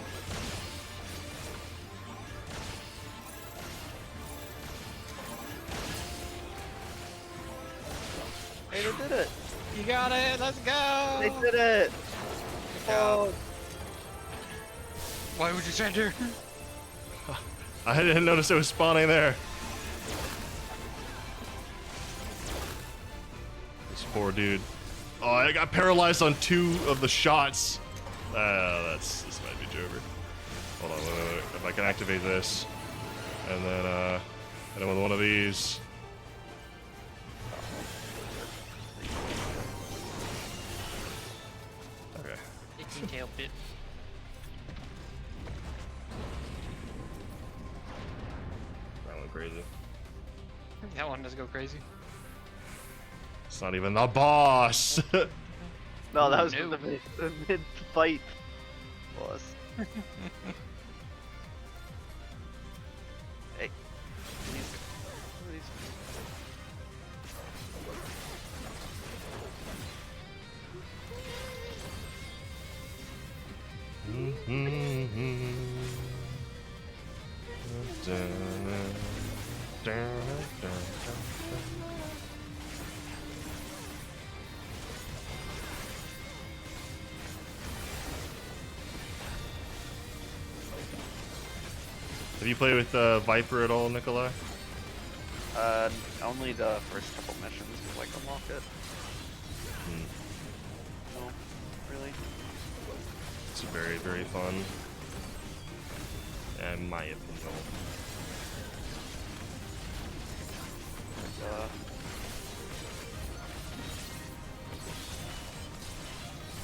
Hey, they did it! You got it. Let's go. They did it! Oh, Why would you surrender? I didn't notice it was spawning there. This poor dude. Oh, I got paralyzed on 2 of the shots. This might be Jover. Hold on, wait. If I can activate this, and then hit him with one of these. Okay. 18 tail bit. That went crazy. That one does go crazy. It's not even the boss. No, that was No. the mid-fight boss. Hey. These- Have you played with Viper at all, Nikolai? Only the first couple missions to like unlock it. No, really. It's very, very fun. In my opinion.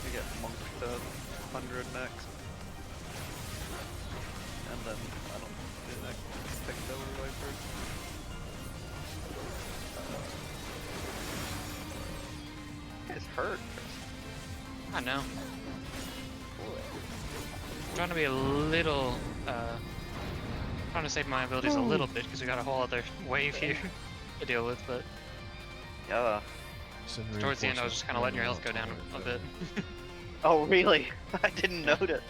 We get Monk to 100 next. And then, I don't do next. Pick the Viper. It's hurt. I know. I'm trying to be a little, trying to save my abilities a little bit because we got a whole other wave here to deal with, but Yeah. towards the end I was just kind of letting your health go down a bit. Oh, really? I didn't notice.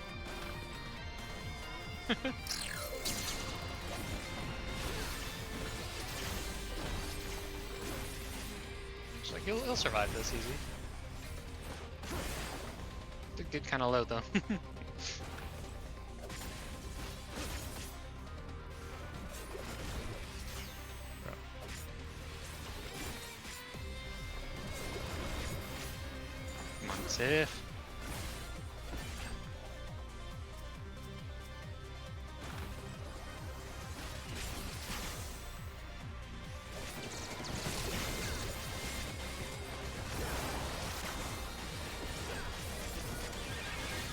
It's like, he'll survive this easy. Did get kind of low though. Come on, safe.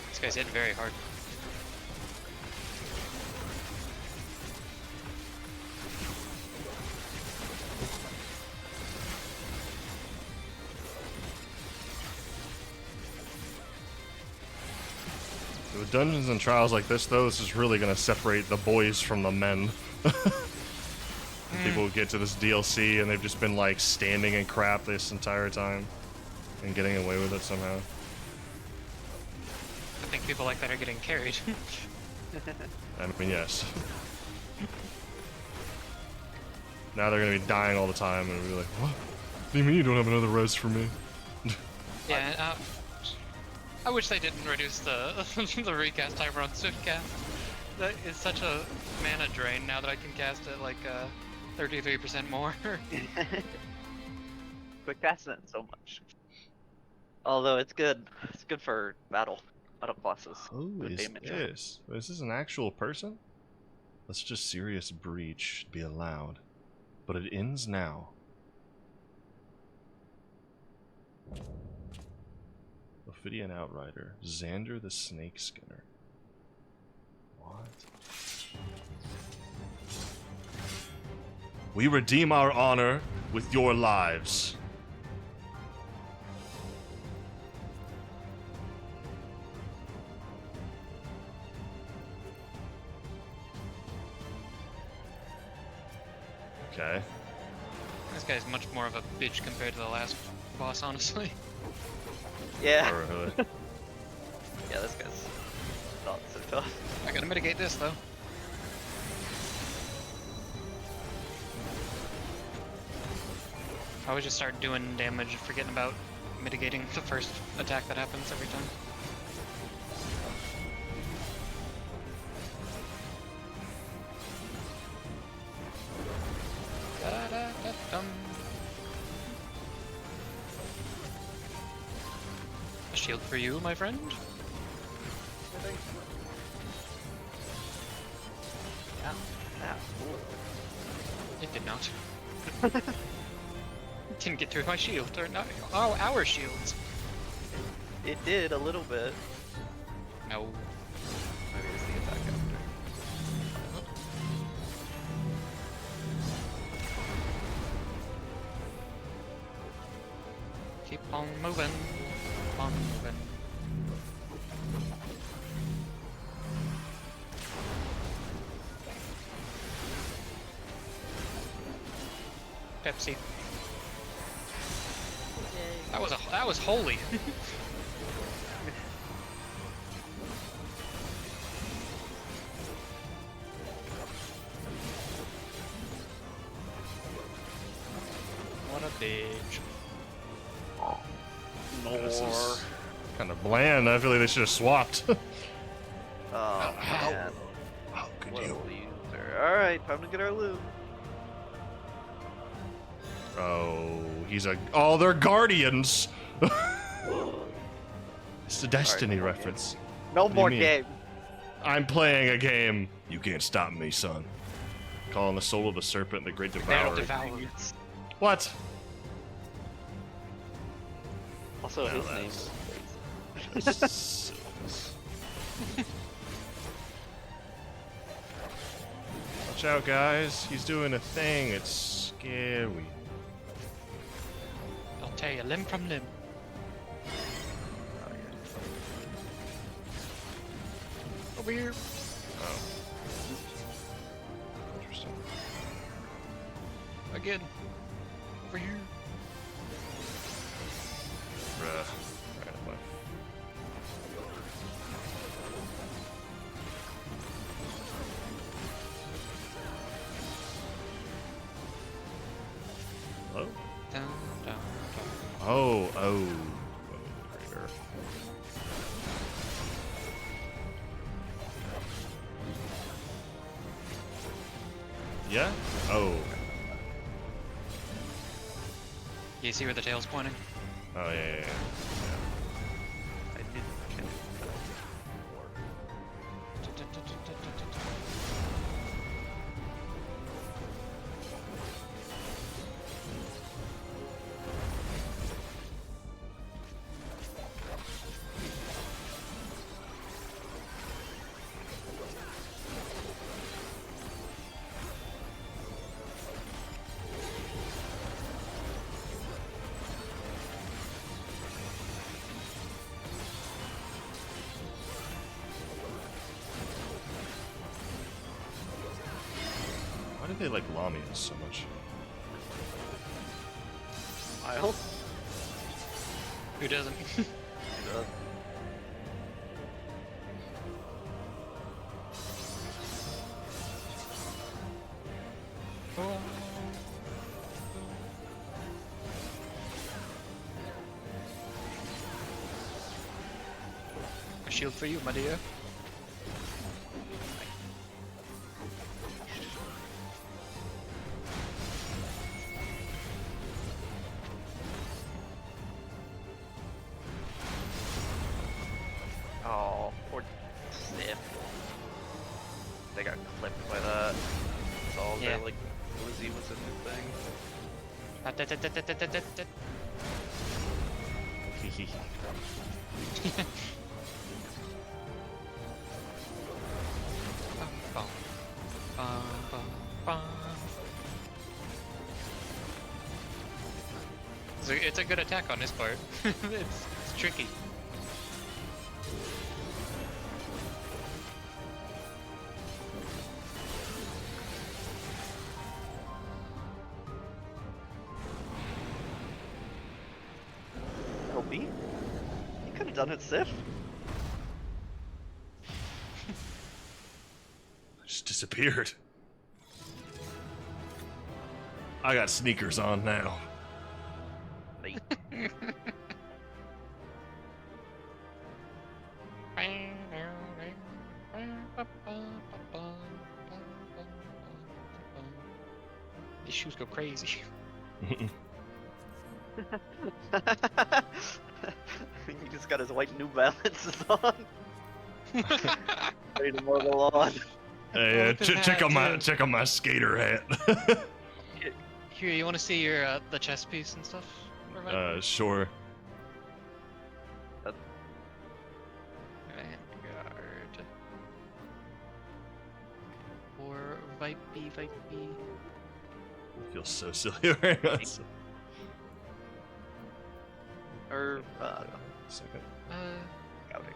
This guy's hitting very hard. With dungeons and trials like this, though, this is really going to separate the boys from the men. People get to this DLC and they've just been like standing in crap this entire time and getting away with it somehow. I think people like that are getting carried. I mean, yes. Now they're going to be dying all the time and we'll be like, what? What do you mean you don't have another res for me? Yeah, I wish they didn't reduce the the recast timer on Swiftcast. That is such a mana drain now that I can cast it like 33% more. Quit casting it so much. Although it's good. It's good for battle classes. Who Good is damage on it. this? Is this an actual person? Let's just serious breach should be allowed. But it ends now. Ophidian Outrider. Xander the Snake Skinner. What? We redeem our honor with your lives. Okay. This guy's much more of a bitch compared to the last boss, honestly. Yeah. Really. Yeah, this guy's not so tough. I gotta mitigate this though. I always just start doing damage, forgetting about mitigating the first attack that happens every time. Da-da-da-dum. shield for you, my friend. Ow. Ow. Ooh. It did not. Didn't get through my shield, or not. Oh, our shields. It did a little bit. No. Maybe it's the attack after. Keep on moving. Keep on moving. Pepsi. That was holy. What a bitch. This is kind of bland. I feel like they should have swapped. Oh man. How could What a you? loser. Alright, time to get our loot. Oh, he's a. Oh, they're guardians. It's a Destiny more reference. No What do you more mean? game. I'm playing a game. You can't stop me, son. Calling the soul of the serpent the great That'll devourer. devour. What? Also, Well, his name that's- is Watch out, guys. He's doing a thing. It's scary. I'll tell you, limb from limb. Over here. Oh. Interesting. Again. Over here. Bruh. Alright, well. Hello? Down, down, down. Oh. Greater. Yeah? Oh. You see where the tail's pointing? Oh, yeah. I did kill him. Why do they like Lamias so much? Miles? Who doesn't? He does. A shield for you, my dear. Oh, poor Sif. They got clipped by that. It's all Yeah. their, like, Lizzie was a new thing. Bum, bum, bum, bum. It's a good attack on this part. it's tricky. Kobe? You could have done it, Sif. Just disappeared. I got sneakers on now. Like, These shoes go crazy. He just got his white New Balances on. Ready to mow the lawn. Hey, like this check out hat, too. check out my skater hat. Here, you want to see your the chess piece and stuff? Sure. Vanguard. Or Vipey. I feel so silly right now. Or, Second. Scouting.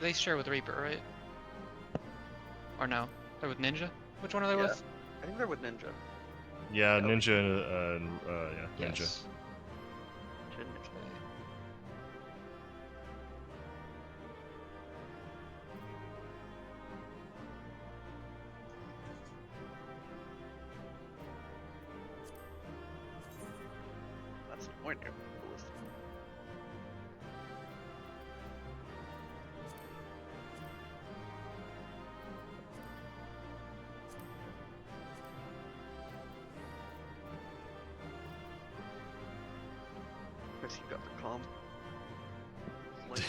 They share with Reaper, right? Or no? They're with Ninja? Which one are they with? I think they're with Ninja. Yeah, Ninja and yeah, Ninja. Yes. That's the point here. Guess you got the calm. Likely.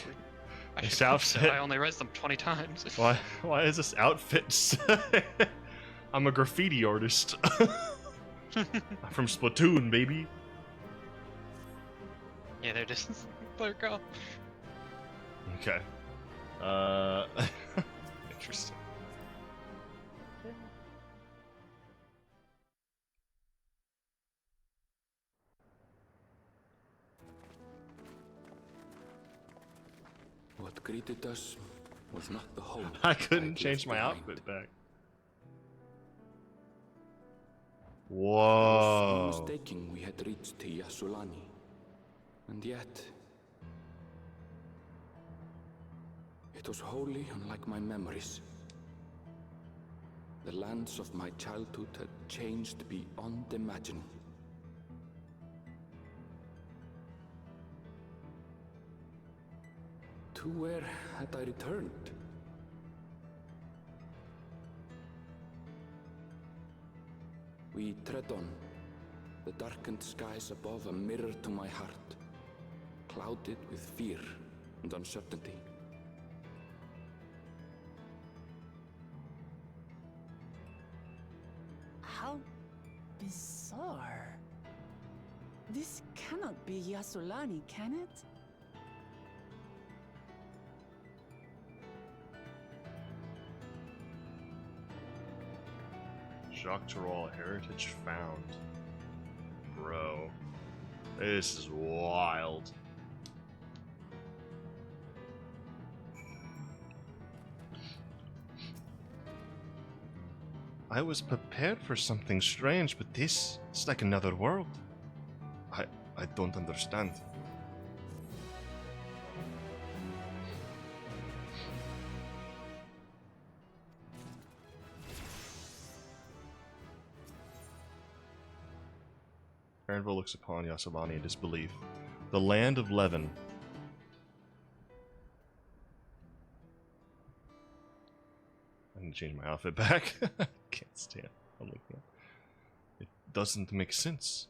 This outfit. I only read them 20 times. Why is this outfit? I'm a graffiti artist. I'm from Splatoon, baby. Yeah, they're just player call. Okay. Interesting. What greeted us was not the home. I couldn't I'd change left my behind. outfit back. There was no Whoa. mistaking we had reached Yasulani. And yet, it was wholly unlike my memories. The lands of my childhood had changed beyond imagining. To where had I returned? We tread on, the darkened skies above a mirror to my heart, clouded with fear and uncertainty. How bizarre. This cannot be Yasulani, can it? Doctoral heritage found. Bro. This is wild. I was prepared for something strange, but it's like another world. I don't understand. Aaronville looks upon Yasulani in disbelief. The land of Levin. I'm gonna change my outfit back. Can't stand public. It doesn't make sense.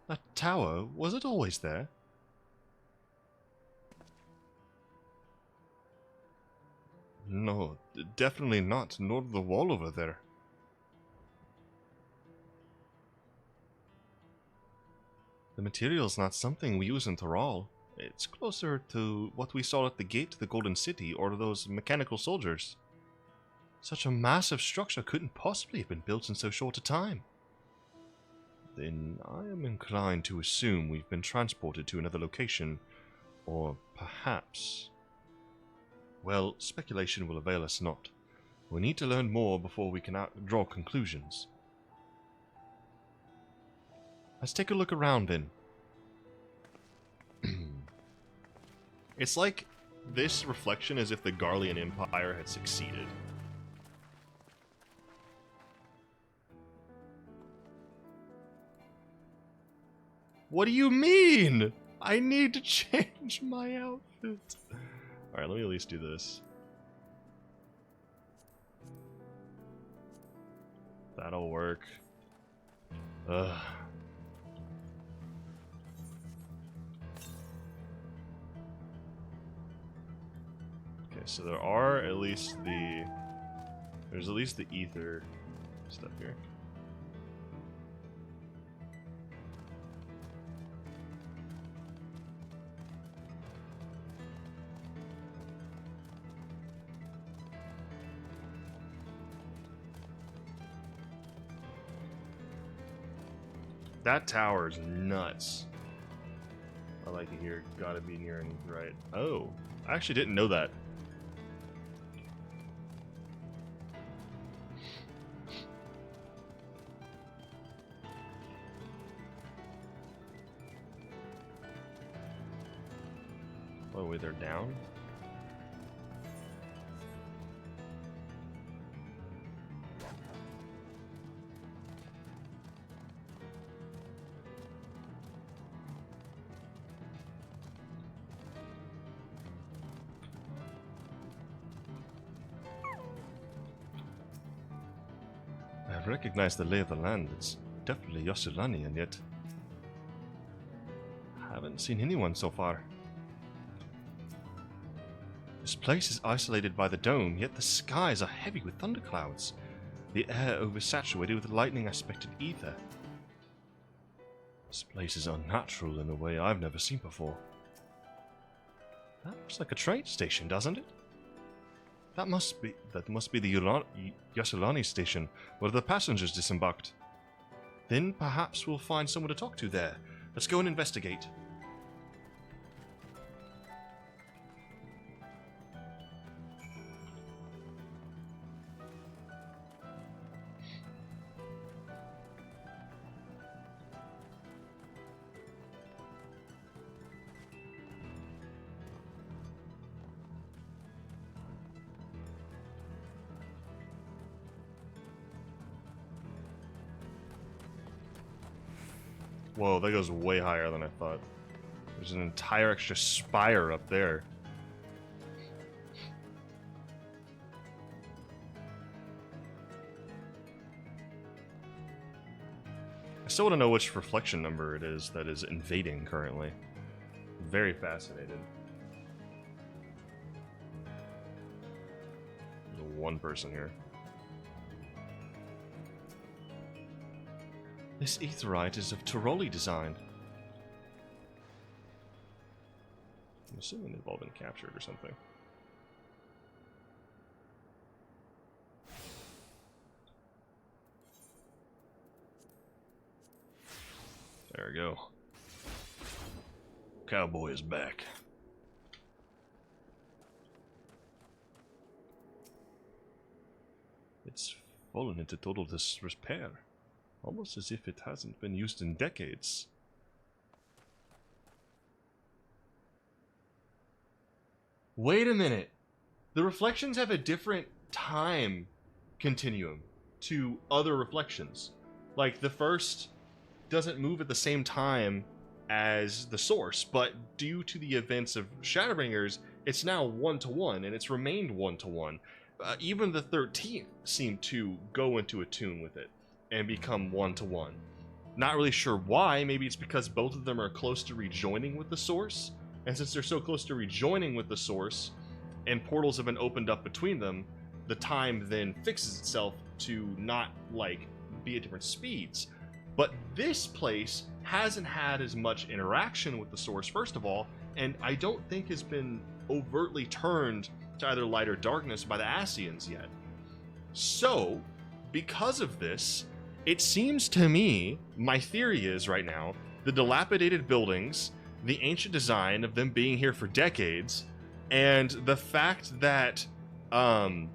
That tower, was it always there? No, definitely not, nor the wall over there. The material's not something we use in Taral. It's closer to what we saw at the gate to the Golden City, or those mechanical soldiers. Such a massive structure couldn't possibly have been built in so short a time. Then I am inclined to assume we've been transported to another location, or perhaps... Well, speculation will avail us not. We need to learn more before we can draw conclusions. Let's take a look around then. It's like this reflection as if the Garlean Empire had succeeded. What do you mean? I need to change my outfit. Alright, let me at least do this. That'll work. Ugh. Okay, so there are at least the... There's at least the ether stuff here. That tower is nuts. I like it here. Gotta be near and right. Oh, I actually didn't know that. Oh, wait, they're down? I recognize the lay of the land. It's definitely Yosulani, and yet haven't seen anyone so far. This place is isolated by the dome, yet the skies are heavy with thunderclouds. The air oversaturated with lightning-aspected ether. This place is unnatural in a way I've never seen before. That looks like a train station, doesn't it? That must be the Yosulani station where the passengers disembarked. Then perhaps we'll find someone to talk to there. Let's go and investigate. Whoa, that goes way higher than I thought. There's an entire extra spire up there. I still want to know which reflection number it is that is invading currently. Very fascinated. There's one person here. This aetheryte is of Tiroli design. I'm assuming they've all been captured or something. There we go. Cowboy is back. It's fallen into total disrepair. Almost as if it hasn't been used in decades. Wait a minute. The reflections have a different time continuum to other reflections. Like, the first doesn't move at the same time as the source, but due to the events of Shadowbringers, it's now 1-to-1, and it's remained 1-to-1. Even the 13th seemed to go into a tune with it and become 1-to-1. Not really sure why. Maybe it's because both of them are close to rejoining with the source, and since they're so close to rejoining with the source, and portals have been opened up between them, the time then fixes itself to not, like, be at different speeds. But this place hasn't had as much interaction with the source, first of all, and I don't think has been overtly turned to either light or darkness by the Ascians yet. So, because of this, it seems to me, my theory is right now, the dilapidated buildings, the ancient design of them being here for decades, and the fact that that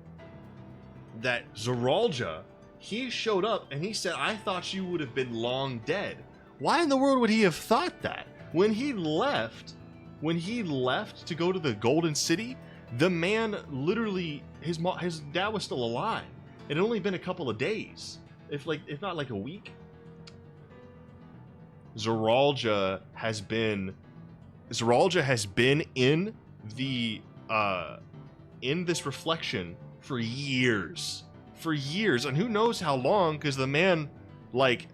Zeralja, he showed up and he said, I thought you would have been long dead. Why in the world would he have thought that? When he left to go to the Golden City, the man literally, his dad was still alive. It had only been a couple of days. If not like a week. Zeralja has been in the in this reflection for years. And who knows how long, because the man like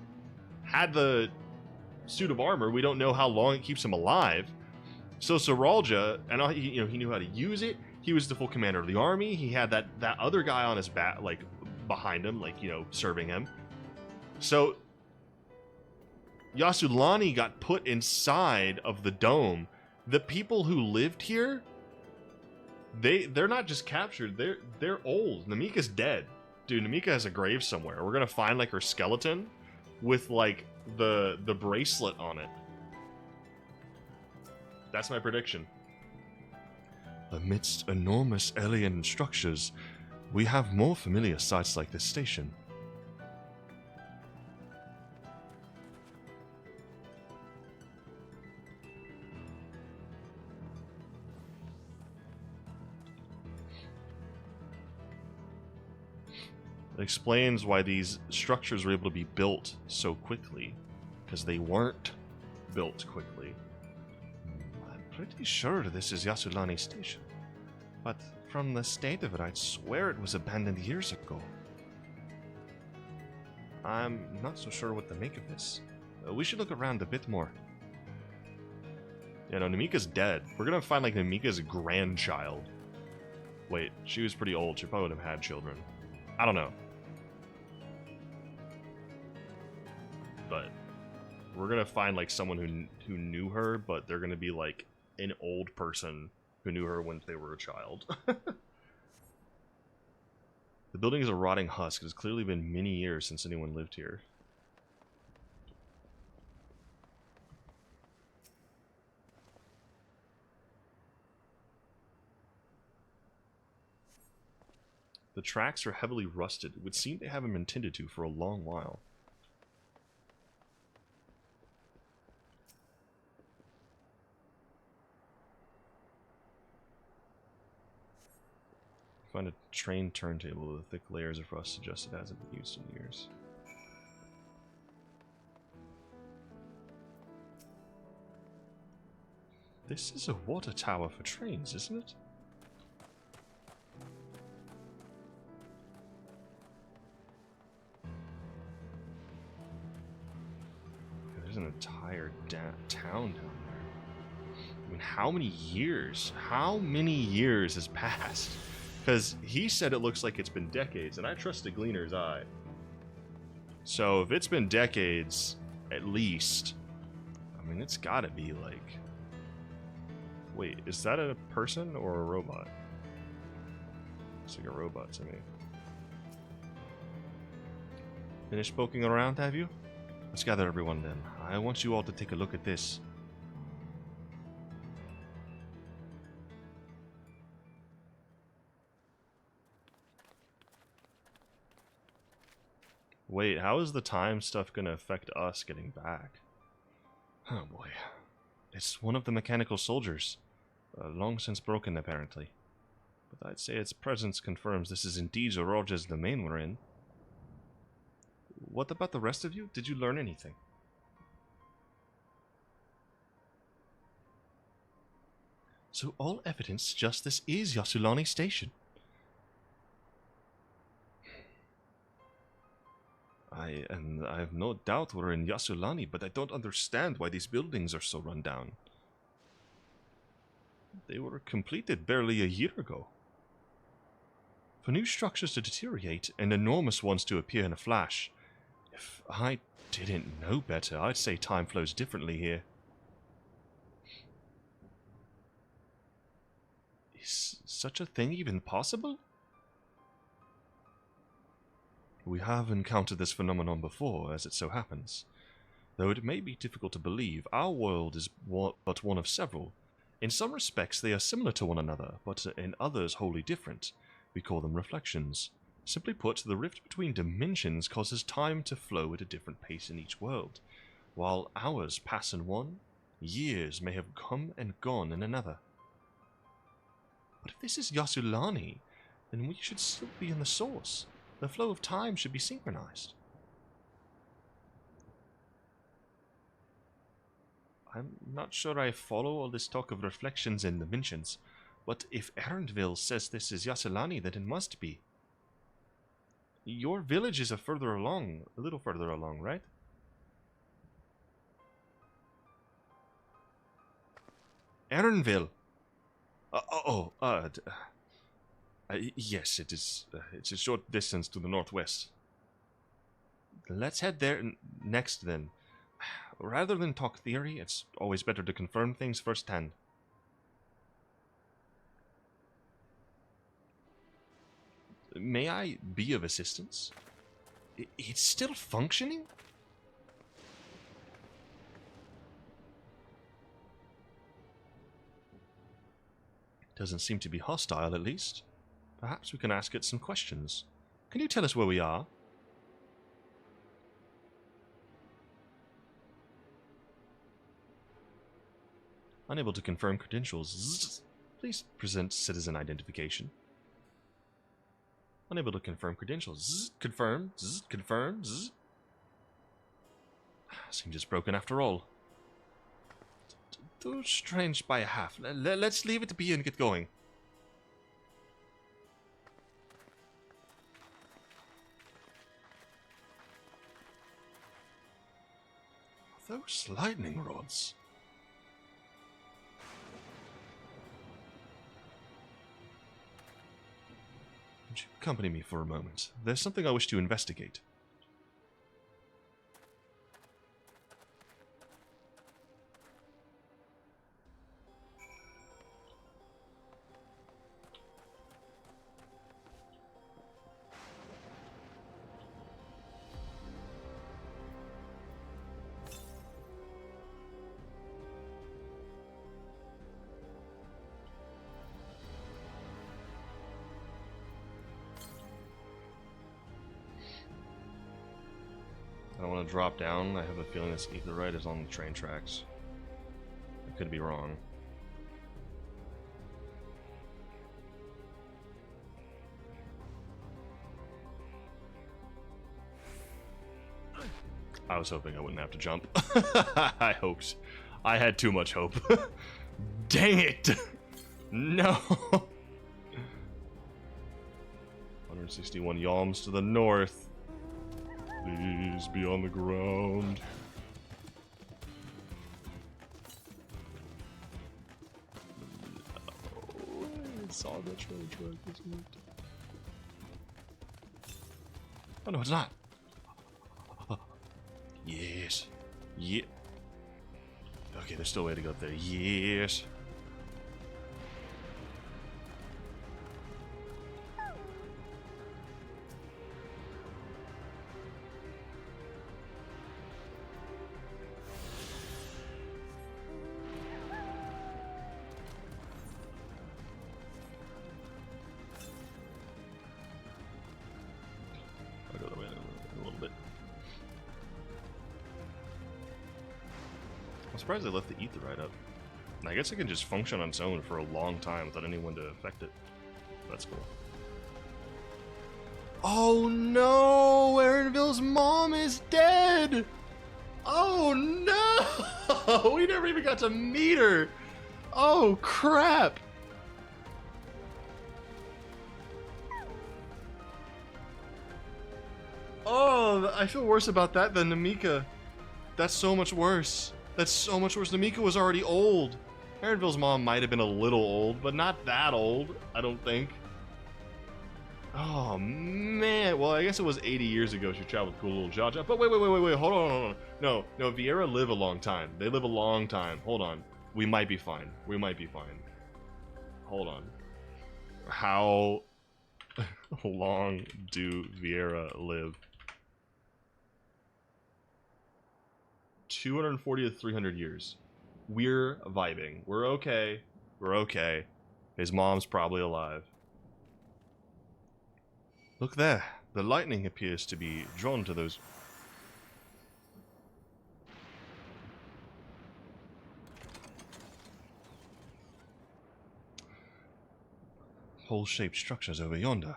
had the suit of armor. We don't know how long it keeps him alive. So Zeralja, and he knew how to use it. He was the full commander of the army. He had that other guy on his back, like, behind him, like, you know, serving him. So Yasuilani got put inside of the dome. The people who lived here, they're not just captured, they're old. Namika's dead. Dude, Namika has a grave somewhere. We're gonna find like her skeleton with like the bracelet on it. That's my prediction. Amidst enormous alien structures, we have more familiar sights like this station. It explains why these structures were able to be built so quickly, because they weren't built quickly. I'm pretty sure this is Yasuilani Station, but from the state of it, I'd swear it was abandoned years ago. I'm not so sure what to make of this. We should look around a bit more. Yeah, no, Namika's dead. We're gonna find, like, Namika's grandchild. Wait, she was pretty old. She probably would have had children. I don't know. But we're gonna find, like, someone who knew her, but they're gonna be, like, an old person who knew her when they were a child. The building is a rotting husk. It has clearly been many years since anyone lived here. The tracks are heavily rusted. It would seem they haven't been tended to for a long while. Find a train turntable with thick layers of rust suggested it hasn't been used in years. This is a water tower for trains, isn't it? There's an entire town down there. I mean, how many years? How many years has passed? Because he said it looks like it's been decades, and I trust the Gleaner's eye. So if it's been decades, at least, I mean, it's gotta be like... Wait, is that a person or a robot? Looks like a robot to me. Finished poking around, have you? Let's gather everyone then. I want you all to take a look at this. Wait, how is the time stuff gonna affect us getting back? Oh boy. It's one of the mechanical soldiers. Long since broken, apparently. But I'd say its presence confirms this is indeed Zoroj's domain we're in. What about the rest of you? Did you learn anything? So all evidence suggests this is Yasuilani Station. I have no doubt we're in Yasuilani, but I don't understand why these buildings are so run down. They were completed barely a year ago. For new structures to deteriorate and enormous ones to appear in a flash, if I didn't know better, I'd say time flows differently here. Is such a thing even possible? We have encountered this phenomenon before, as it so happens. Though it may be difficult to believe, our world is but one of several. In some respects they are similar to one another, but in others wholly different. We call them reflections. Simply put, the rift between dimensions causes time to flow at a different pace in each world. While hours pass in one, years may have come and gone in another. But if this is Yasuilani, then we should still be in the source. The flow of time should be synchronized. I'm not sure I follow all this talk of reflections and dimensions, but if LvL says this is Yasuilani, then it must be. Your village is a little further along, right? LvL. Yes, it is. It's a short distance to the northwest. Let's head there next, then. Rather than talk theory, it's always better to confirm things firsthand. May I be of assistance? It's still functioning? Doesn't seem to be hostile, at least. Perhaps we can ask it some questions. Can you tell us where we are? Unable to confirm credentials. Please present citizen identification. Unable to confirm credentials. Confirm. Confirm. Seems it's broken after all. Too strange by a half. Let's leave it be and get going. Those lightning rods. Would you accompany me for a moment? There's something I wish to investigate. I don't want to drop down. I have a feeling this etherite is on the train tracks. I could be wrong. I was hoping I wouldn't have to jump. I hoped. I had too much hope. Dang it! No! 161 yalms to the north. Please be on the ground. No, I saw that train track was moved. Oh no, it's not. Yes. Yeah. Okay, there's still a way to go up there. Yes. I'm surprised they left the etherite up. I guess it can just function on its own for a long time without anyone to affect it. That's cool. Oh no! Aaronville's mom is dead! Oh no! We never even got to meet her! Oh crap! Oh, I feel worse about that than Namika. That's so much worse. That's so much worse. Namika was already old. Aaronville's mom might have been a little old, but not that old, I don't think. Oh, man. Well, I guess it was 80 years ago she traveled with cool little Jaja. But wait. Hold on. No, Vieira live a long time. They live a long time. Hold on. We might be fine. Hold on. How long do Vieira live? 240 to 300 years. We're vibing. We're okay. His mom's probably alive. Look there. The lightning appears to be drawn to those. Hole-shaped structures over yonder.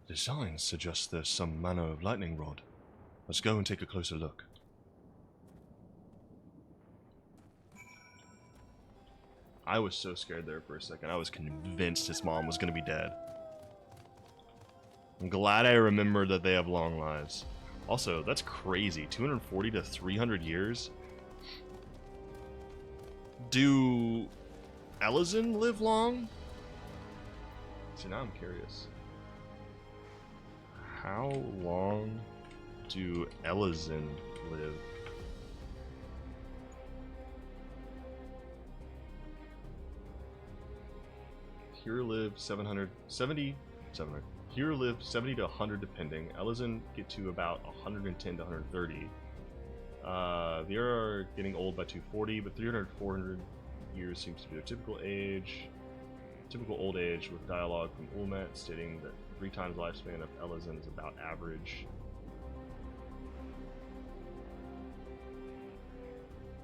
Designs suggest there's some manner of lightning rod. Let's go and take a closer look. I was so scared there for a second. I was convinced his mom was going to be dead. I'm glad I remembered that they have long lives. Also, that's crazy. 240 to 300 years? Do Elizin live long? So now I'm curious. How long do Ellison live? Here live 770. Here live 70 to 100 depending. Ellison get to about 110 to 130. They are getting old by 240, but 300 400 years seems to be their typical age. Typical old age, with dialogue from Ulmet stating that 3 times lifespan of Ellison is about average.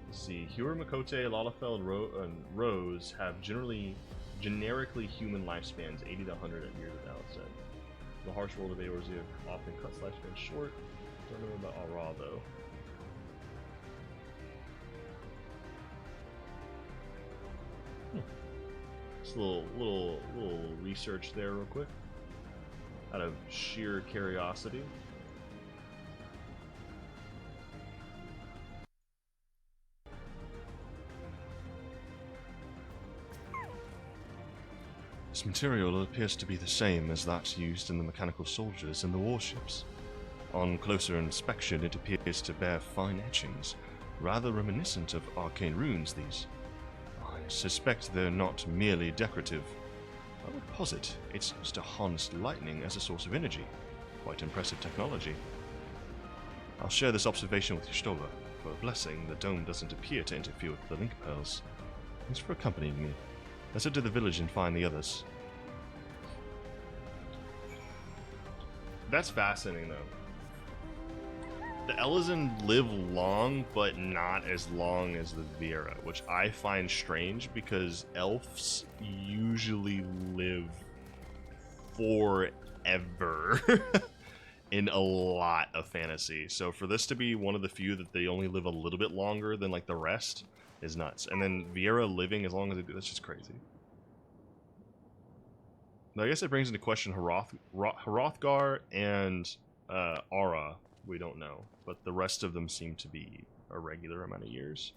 Let's see, Hura, Makote, Lalafell, and Rose have generically human lifespans, 80 to 100 years at outset. The harsh world of Eorzea often cuts lifespan short. Don't know about Aura though. Just a little research there real quick, out of sheer curiosity. This material appears to be the same as that used in the mechanical soldiers in the warships. On closer inspection, it appears to bear fine etchings, rather reminiscent of arcane runes, these. I suspect they're not merely decorative. I would posit it's used to harness lightning as a source of energy. Quite impressive technology. I'll share this observation with Y'shtola. For a blessing, the dome doesn't appear to interfere with the link pearls. Thanks for accompanying me. Let's head to the village and find the others. That's fascinating, though. The Ellison live long, but not as long as the Viera, which I find strange because elves usually live forever in a lot of fantasy. So for this to be one of the few that they only live a little bit longer than like the rest is nuts. And then Viera living as long as they do, that's just crazy. Now, I guess it brings into question Hrothgar and Aura. We don't know, but the rest of them seem to be a regular amount of years.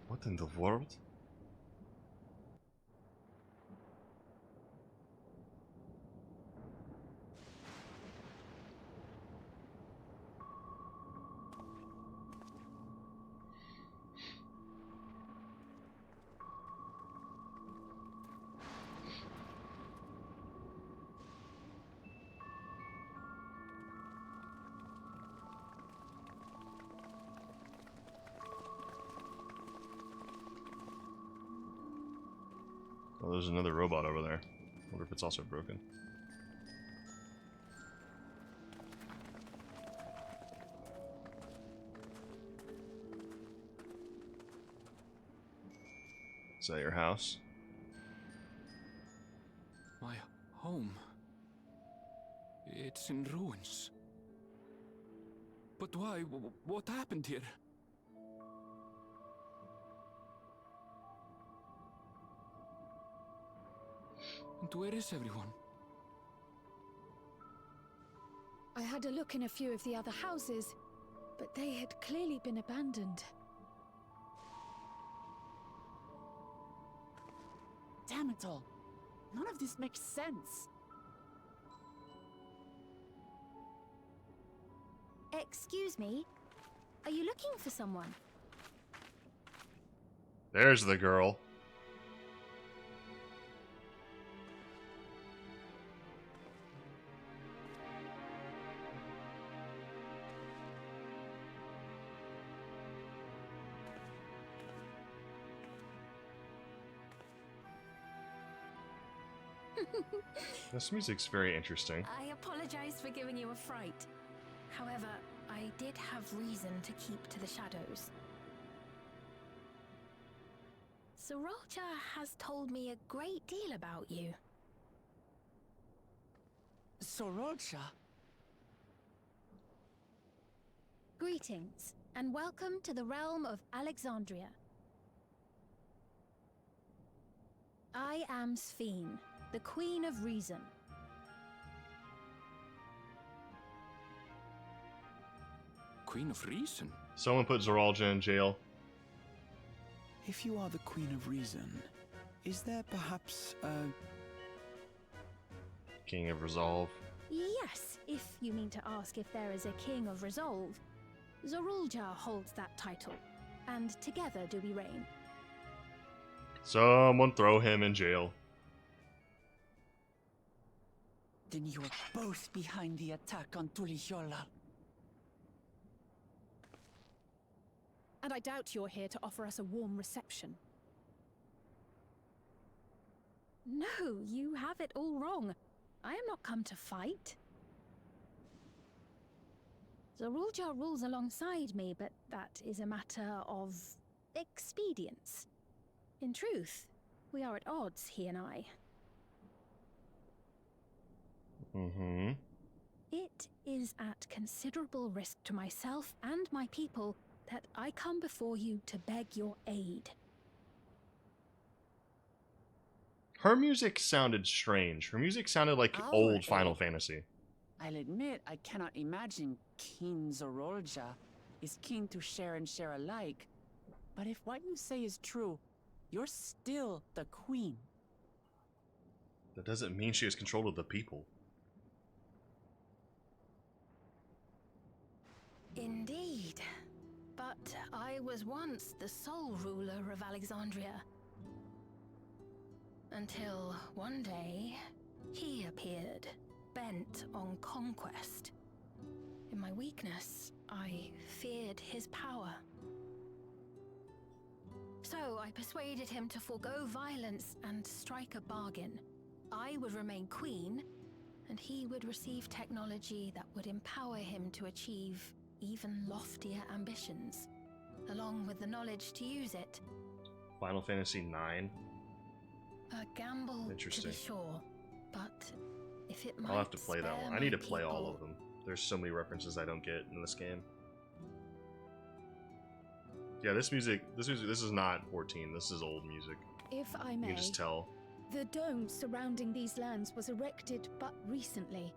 What in the world? Oh, there's another robot over there. Wonder if it's also broken. Is that your house? My home. It's in ruins. But why? What happened here? And where is everyone? I had a look in a few of the other houses, but they had clearly been abandoned. Damn it all. None of this makes sense. Excuse me? Are you looking for someone? There's the girl. This music's very interesting. I apologize for giving you a fright. However, I did have reason to keep to the shadows. Sriracha has told me a great deal about you. Sriracha? Greetings, and welcome to the realm of Alexandria. I am Sphene, the Queen of Reason. Queen of Reason? Someone put Zoralja in jail. If you are the Queen of Reason, is there perhaps a King of Resolve. Yes, if you mean to ask if there is a King of Resolve. Zorulja holds that title, and together do we reign. Someone throw him in jail. Then you are both behind the attack on Tuliyollal. And I doubt you're here to offer us a warm reception. No, you have it all wrong. I am not come to fight. Zorulja rules alongside me, but that is a matter of expedience. In truth, we are at odds, he and I. Mm-hmm. It is at considerable risk to myself and my people that I come before you to beg your aid. Her music sounded strange. Her music sounded like Our old aid? Final Fantasy. I'll admit I cannot imagine King Zorulja is keen to share and share alike. But if what you say is true, you're still the queen. That doesn't mean she has control of the people. Indeed. But I was once the sole ruler of Alexandria. Until one day, he appeared, bent on conquest. In my weakness, I feared his power. So I persuaded him to forego violence and strike a bargain. I would remain queen, and he would receive technology that would empower him to achieve even loftier ambitions, along with the knowledge to use it. Final Fantasy IX. A gamble, to be sure, but if it might I'll have to play that spare one. I need to my play all people- of them. There's so many references I don't get in this game. Yeah, this is not 14. This is old music. If I You may, can just tell. the dome surrounding these lands was erected but recently.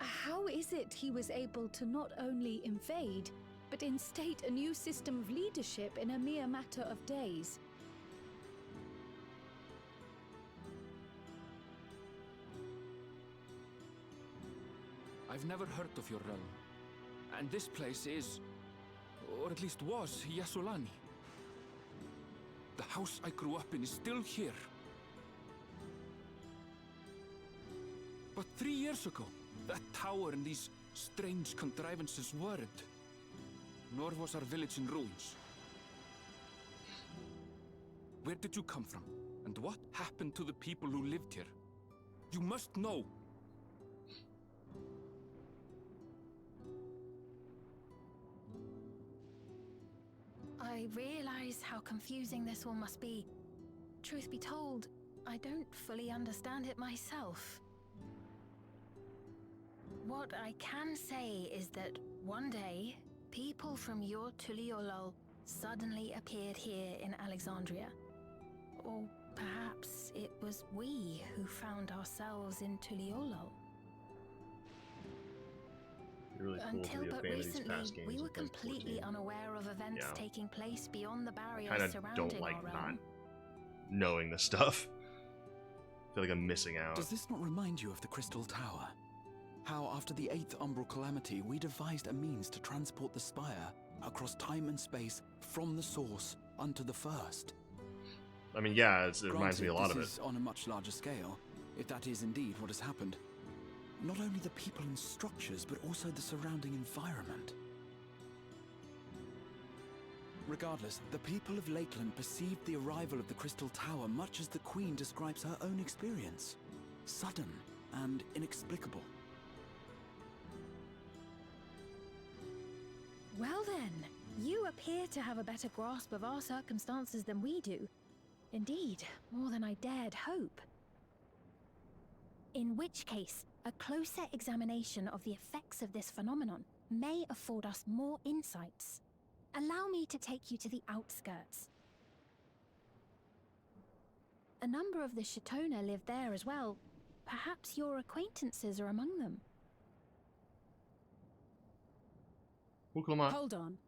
How is it he was able to not only invade, but instate a new system of leadership in a mere matter of days? I've never heard of your realm. And this place is, or at least was, Yasolani. The house I grew up in is still here. But 3 years ago, that tower and these strange contrivances weren't. Nor was our village in ruins. Where did you come from? And what happened to the people who lived here? You must know! I realize how confusing this all must be. Truth be told, I don't fully understand it myself. What I can say is that one day, people from your Tuliyollal suddenly appeared here in Alexandria. Or perhaps it was we who found ourselves in Tuliyollal. Really cool Until to be a but fan of these recently, past games. we were of Phase completely 14. unaware of events Yeah. taking place beyond the barriers Kind of surrounding don't like our realm. not knowing the stuff. I feel like I'm missing out. Does this not remind you of the Crystal Tower? How after the 8th Umbral Calamity, we devised a means to transport the Spire across time and space from the source unto the first. I mean, yeah, it reminds me a lot of This it. is on a much larger scale, if that is indeed what has happened. Not only the people and structures, but also the surrounding environment. Regardless, the people of Lakeland perceived the arrival of the Crystal Tower much as the Queen describes her own experience. Sudden and inexplicable. Well then, you appear to have a better grasp of our circumstances than we do. Indeed, more than I dared hope. In which case, a closer examination of the effects of this phenomenon may afford us more insights. Allow me to take you to the outskirts. A number of the Shatona live there as well. Perhaps your acquaintances are among them. Hold on.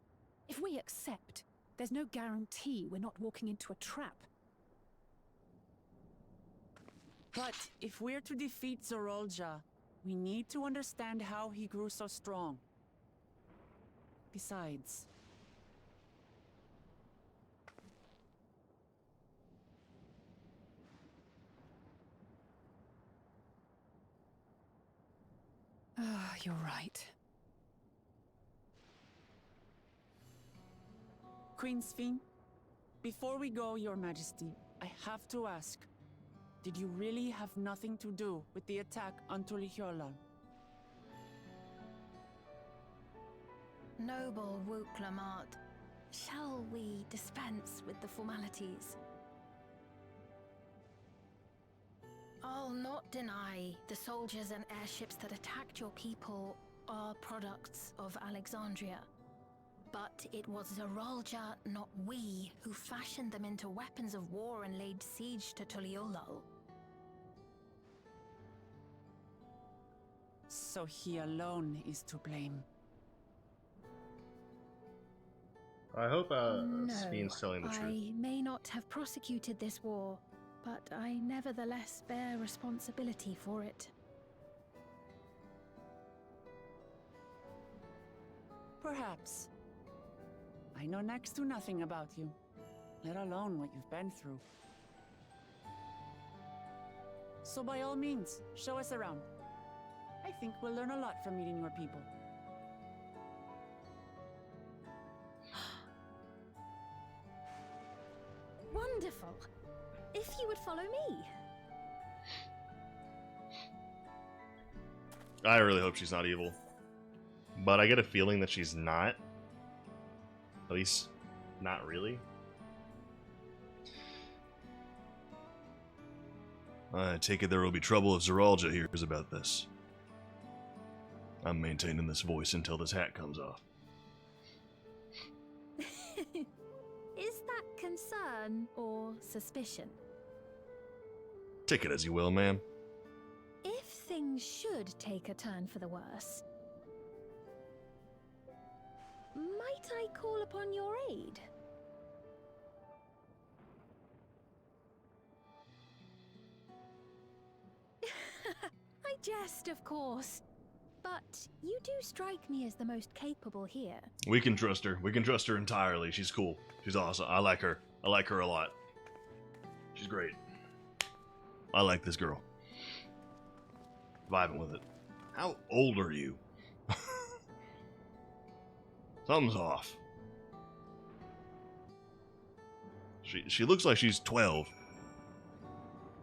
If we accept, there's no guarantee we're not walking into a trap. But if we're to defeat Zorolja, we need to understand how he grew so strong. Besides... You're right. Queen Sphene, before we go, Your Majesty, I have to ask, did you really have nothing to do with the attack on Tuliholol? Noble Wook Lamart, shall we dispense with the formalities? I'll not deny the soldiers and airships that attacked your people are products of Alexandria. But it was Zorolja, not we, who fashioned them into weapons of war and laid siege to Tuliholol. So he alone is to blame. I hope No, Sphene's telling the truth. I may not have prosecuted this war, but I nevertheless bear responsibility for it. Perhaps. I know next to nothing about you, let alone what you've been through. So by all means, show us around. I think we'll learn a lot from meeting your people. Wonderful. If you would follow me. I really hope she's not evil. But I get a feeling that she's not. At least, not really. I take it there will be trouble if Zorolja hears about this. I'm maintaining this voice until this hat comes off. Is that concern or suspicion? Take it as you will, ma'am. If things should take a turn for the worse, might I call upon your aid? I jest, of course. But you do strike me as the most capable here. We can trust her. We can trust her entirely. She's cool. She's awesome. I like her. I like her a lot. She's great. I like this girl. Vibing with it. How old are you? Something's off. She looks like she's 12.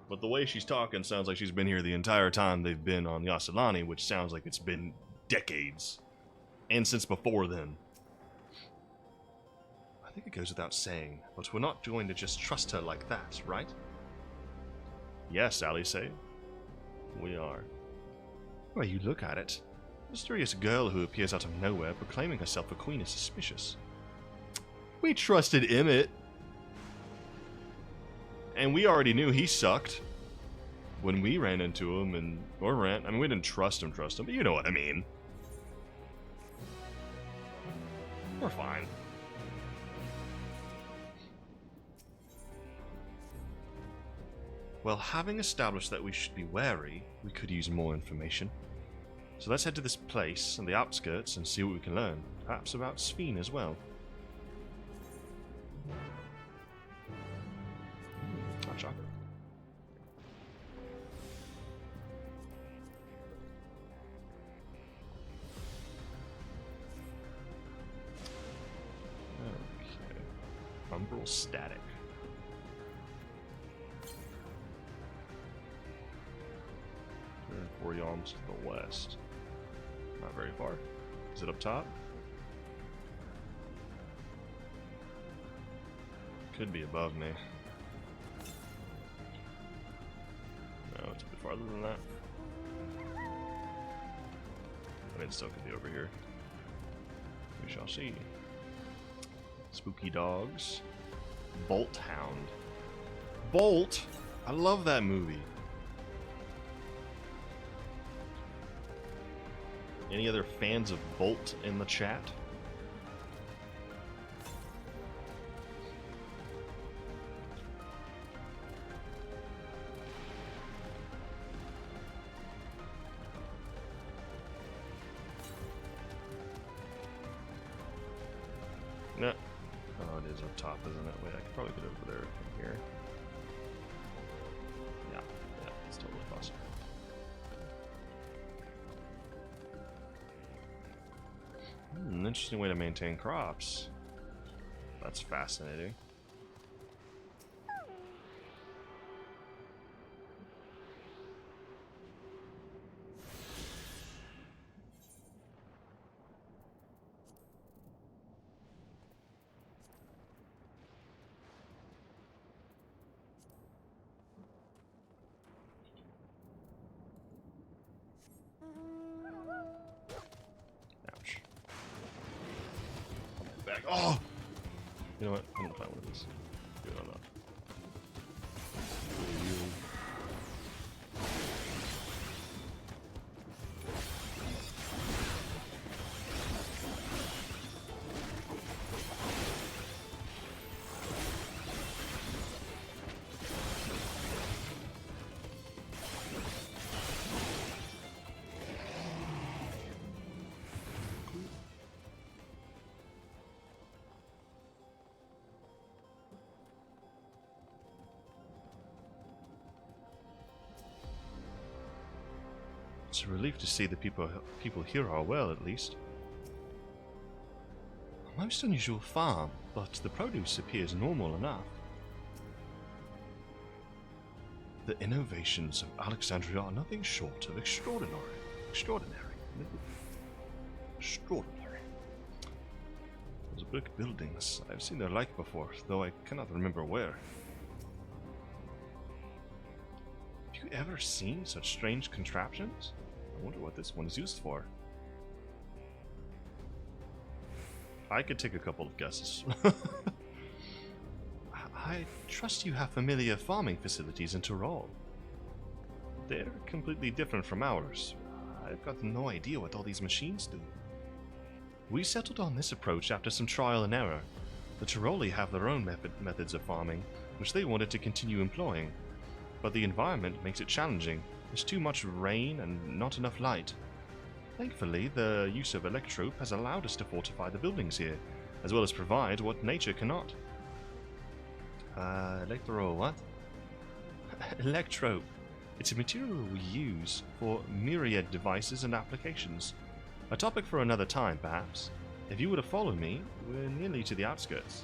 But the way she's talking sounds like she's been here the entire time they've been on Yasilani, which sounds like it's been decades. And since before then. I think it goes without saying, but we're not going to just trust her like that, right? Yes, Alisaie. We are. The way you look at it, a mysterious girl who appears out of nowhere proclaiming herself a queen is suspicious. We trusted Emmett. And we already knew he sucked when we ran into him, I mean, we didn't trust him, but you know what I mean. We're fine. Well, having established that we should be wary, we could use more information. So let's head to this place on the outskirts and see what we can learn. Perhaps about Sphene as well. Hot chocolate. Okay. Umbral static. There are 4 yalms to the west. Not very far. Is it up top? Could be above me. No, it's a bit farther than that. I mean, it still could be over here. We shall see. Spooky dogs. Bolt Hound. Bolt! I love that movie. Any other fans of Bolt in the chat? No. Oh, it is up top, isn't it? Wait, I could probably get over there from here. Yeah, it's totally possible. An interesting way to maintain crops. That's fascinating. Ouch. Back. Oh! You know what? I'm gonna find one of these. Good enough. It's a relief to see the people here are well, at least. A most unusual farm, but the produce appears normal enough. The innovations of Alexandria are nothing short of extraordinary. Extraordinary. Those brick buildings, I've seen their like before, though I cannot remember where. Have you ever seen such strange contraptions? I wonder what this one is used for. I could take a couple of guesses. I trust you have familiar farming facilities in Tyrol. They're completely different from ours. I've got no idea what all these machines do. We settled on this approach after some trial and error. The Tyroli have their own methods of farming, which they wanted to continue employing. But the environment makes it challenging. There's too much rain and not enough light. Thankfully, the use of electrope has allowed us to fortify the buildings here, as well as provide what nature cannot. What? Electrope. It's a material we use for myriad devices and applications. A topic for another time, perhaps. If you were to follow me, we're nearly to the outskirts.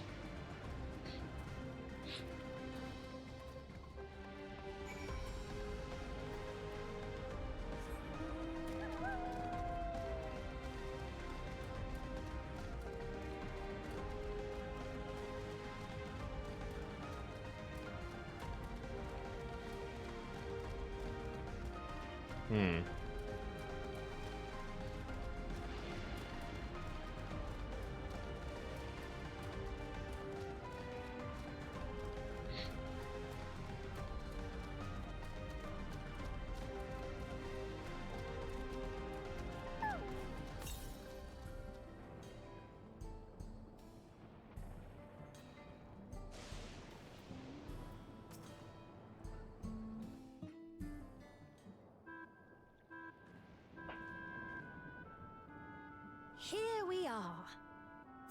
Here we are.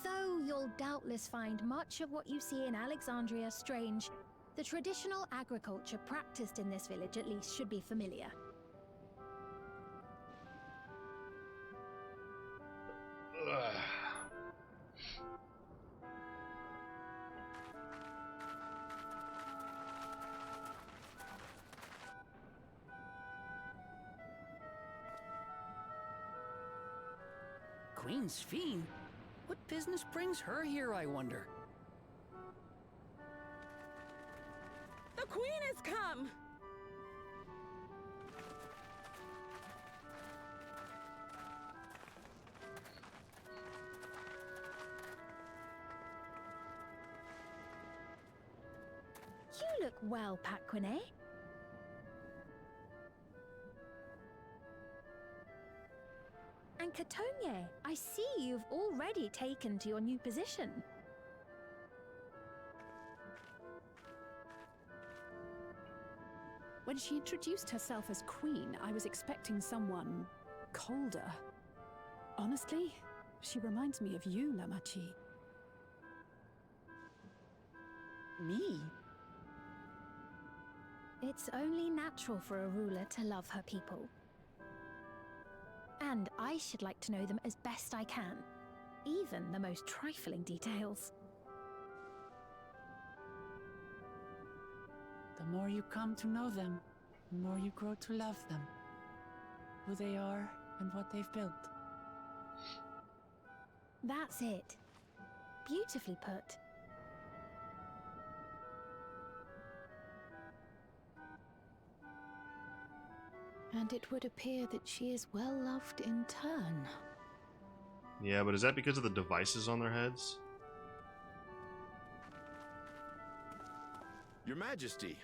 Though you'll doubtless find much of what you see in Alexandria strange, the traditional agriculture practiced in this village at least should be familiar. Queen's Fiend? What business brings her here, I wonder? The Queen has come! You look well, Paquine. And Catogne, I see you've already taken to your new position. When she introduced herself as Queen, I was expecting someone colder. Honestly, she reminds me of you, Lamachi. Me? It's only natural for a ruler to love her people. And I should like to know them as best I can, even the most trifling details. The more you come to know them, the more you grow to love them. Who they are and what they've built. That's it. Beautifully put. And it would appear that she is well loved in turn. Yeah, but is that because of the devices on their heads? Your Majesty,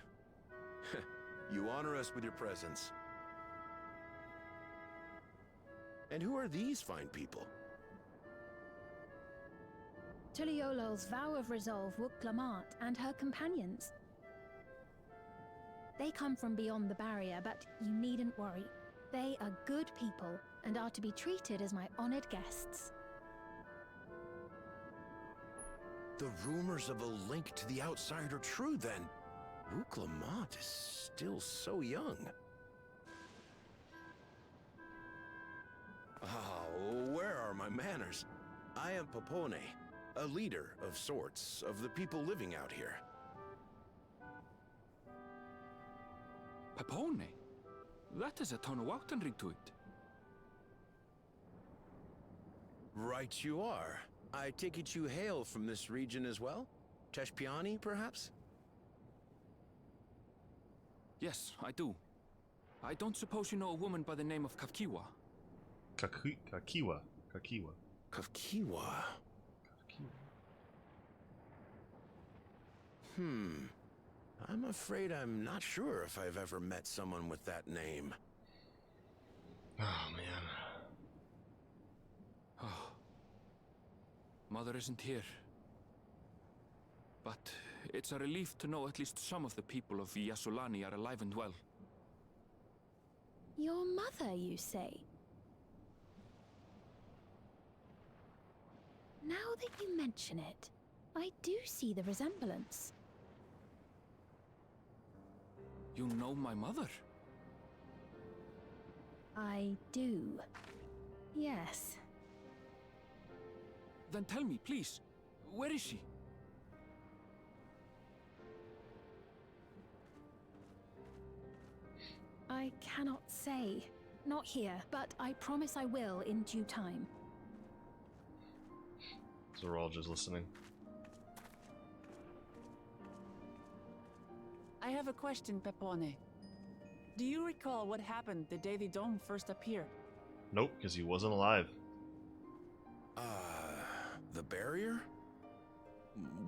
you honor us with your presence. And who are these fine people? Tuliolol's vow of resolve Wuk-Lamat and her companions. They come from beyond the barrier, but you needn't worry. They are good people and are to be treated as my honored guests. The rumors of a link to the outside are true, then. Wuk-Lamat is still so young. Oh, where are my manners? I am Popone, a leader of sorts of the people living out here. Papone? That is a Tonawautan ring to it. Right you are. I take it you hail from this region as well? Teshpiani, perhaps? Yes, I do. I don't suppose you know a woman by the name of Kafkiwa? Kakiwa. Kafkiwa. I'm afraid I'm not sure if I've ever met someone with that name. Oh, man. Oh. Mother isn't here. But it's a relief to know at least some of the people of Yasulani are alive and well. Your mother, you say? Now that you mention it, I do see the resemblance. You know my mother? I do. Yes. Then tell me, please, where is she? I cannot say. Not here, but I promise I will in due time. So we're all just listening. I have a question, Pepone. Do you recall what happened the day the Dawn first appeared? Nope, because he wasn't alive. The barrier?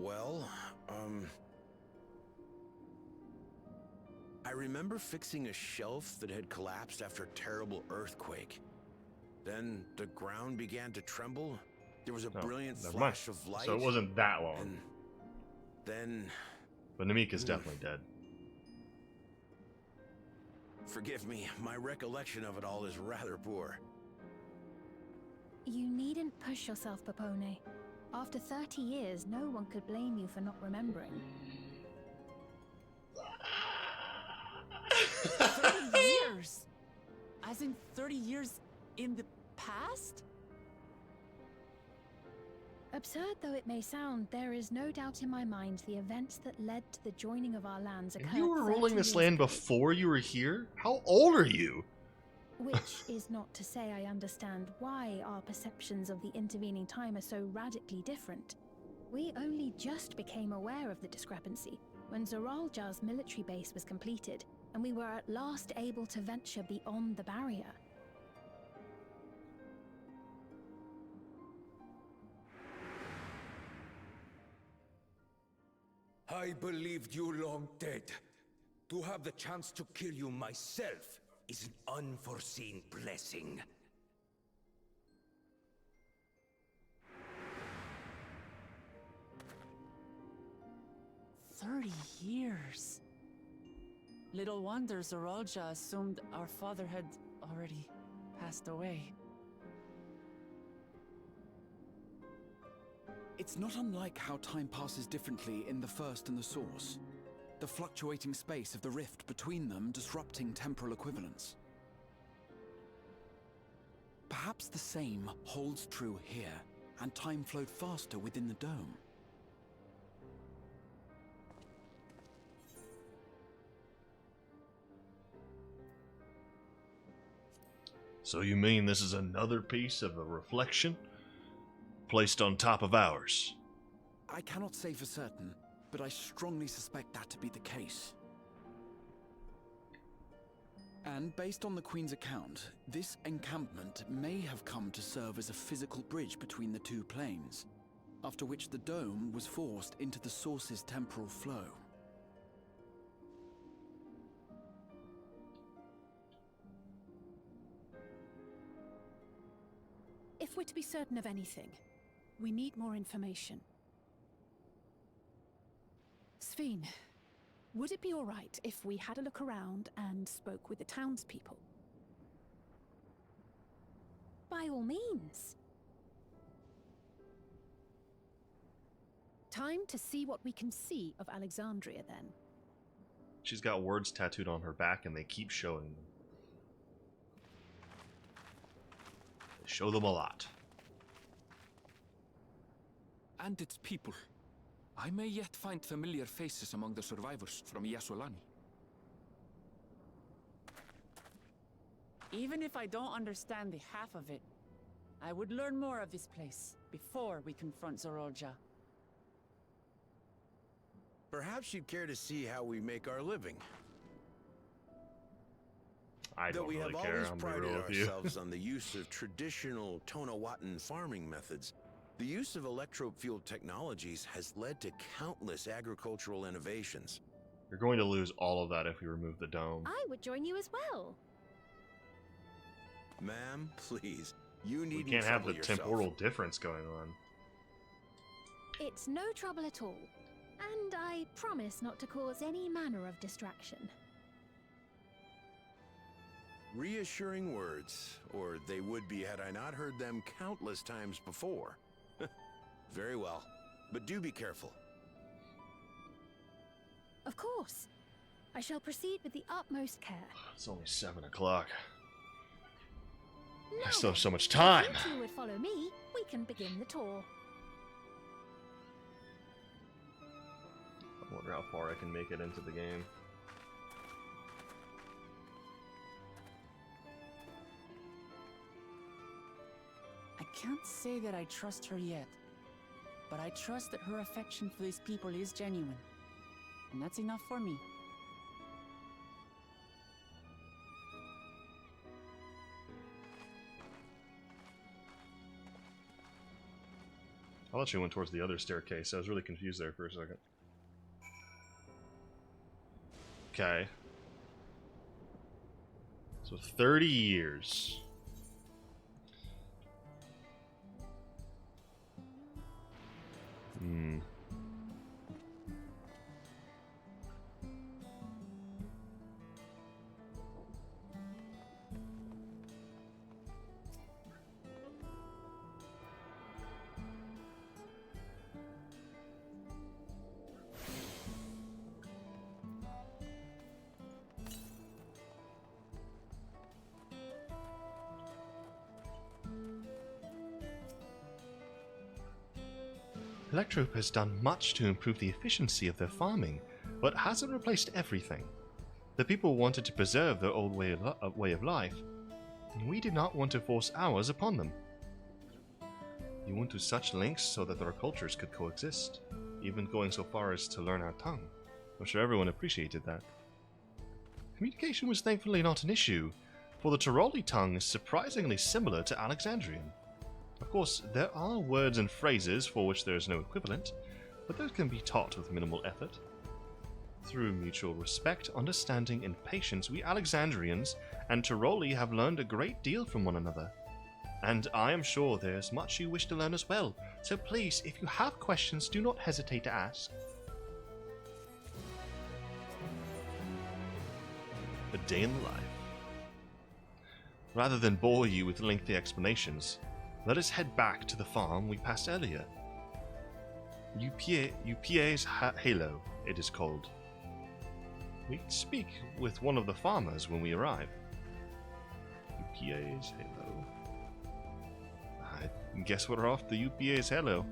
Well, I remember fixing a shelf that had collapsed after a terrible earthquake. Then the ground began to tremble. There was a brilliant flash of light. So it wasn't that long. And then... But Namika's definitely dead. Forgive me, my recollection of it all is rather poor. You needn't push yourself, Popone. After 30 years, no one could blame you for not remembering. 30 years? As in 30 years in the past? Absurd though it may sound, there is no doubt in my mind the events that led to the joining of our lands occurred. And you were ruling 30 this years land ago. before you were here? How old are you? Which is not to say I understand why our perceptions of the intervening time are so radically different. We only just became aware of the discrepancy when Zoralja's military base was completed, and we were at last able to venture beyond the barrier. I believed you long dead. To have the chance to kill you myself is an unforeseen blessing. "30 years. Little wonder Zoralja assumed our father had already passed away. It's not unlike how time passes differently in the First and the Source. The fluctuating space of the rift between them disrupting temporal equivalence. Perhaps the same holds true here, and time flowed faster within the dome. So you mean this is another piece of a reflection placed on top of ours? I cannot say for certain, but I strongly suspect that to be the case. And based on the Queen's account, this encampment may have come to serve as a physical bridge between the two planes, after which the dome was forced into the Source's temporal flow. If we're to be certain of anything, we need more information. Sveen, would it be all right if we had a look around and spoke with the townspeople? By all means. Time to see what we can see of Alexandria, then. She's got words tattooed on her back, and they keep showing them. They show them a lot. And its people. I may yet find familiar faces among the survivors from Yasolani. Even if I don't understand the half of it, I would learn more of this place before we confront Zorolja. Perhaps you'd care to see how we make our living. I don't really care. I'm gonna roll with you. Though we have always prided ourselves on the use of traditional Tonawatan farming methods, the use of electro-fueled technologies has led to countless agricultural innovations. You're going to lose all of that if we remove the dome. I would join you as well. Ma'am, please, you needn't We can't have the trouble temporal yourself. difference going on. It's no trouble at all. And I promise not to cause any manner of distraction. Reassuring words, or they would be had I not heard them countless times before. Very well, but do be careful. Of course. I shall proceed with the utmost care. It's only 7 o'clock. Now I still have so much if time. you two would follow me, we can begin the tour. I wonder how far I can make it into the game. I can't say that I trust her yet, but I trust that her affection for these people is genuine. And that's enough for me. I thought she went towards the other staircase. I was really confused there for a second. Okay. So 30 years. Hmm. Electrope has done much to improve the efficiency of their farming, but hasn't replaced everything. The people wanted to preserve their old way of life, and we did not want to force ours upon them. You went to such lengths so that our cultures could coexist, even going so far as to learn our tongue. I'm sure everyone appreciated that. Communication was thankfully not an issue, for the Tiroli tongue is surprisingly similar to Alexandrian. Of course, there are words and phrases for which there is no equivalent, but those can be taught with minimal effort. Through mutual respect, understanding, and patience, we Alexandrians and Tiroli have learned a great deal from one another. And I am sure there is much you wish to learn as well, so please, if you have questions, do not hesitate to ask. A day in the life. Rather than bore you with lengthy explanations, let us head back to the farm we passed earlier. UPA's Halo, it is called. We can speak with one of the farmers when we arrive. UPA's Halo. I guess we're off to UPA's Halo.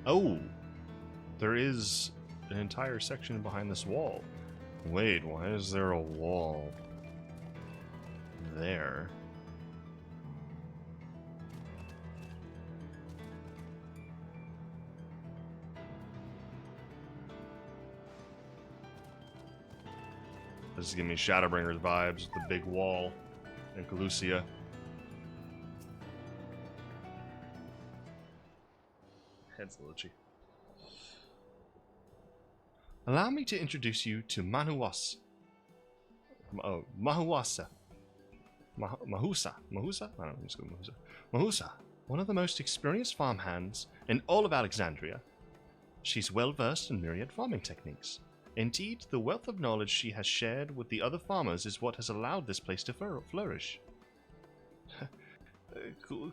Oh, there is an entire section behind this wall. Wait, why is there a wall there? This is giving me Shadowbringers vibes with the big wall and Calusia. Head's a little itchy. Allow me to introduce you to Mahusa. Mahusa. Mahusa? I don't know, I'm just going Mahusa. Mahusa, one of the most experienced farmhands in all of Alexandria. She's well versed in myriad farming techniques. Indeed, the wealth of knowledge she has shared with the other farmers is what has allowed this place to flourish.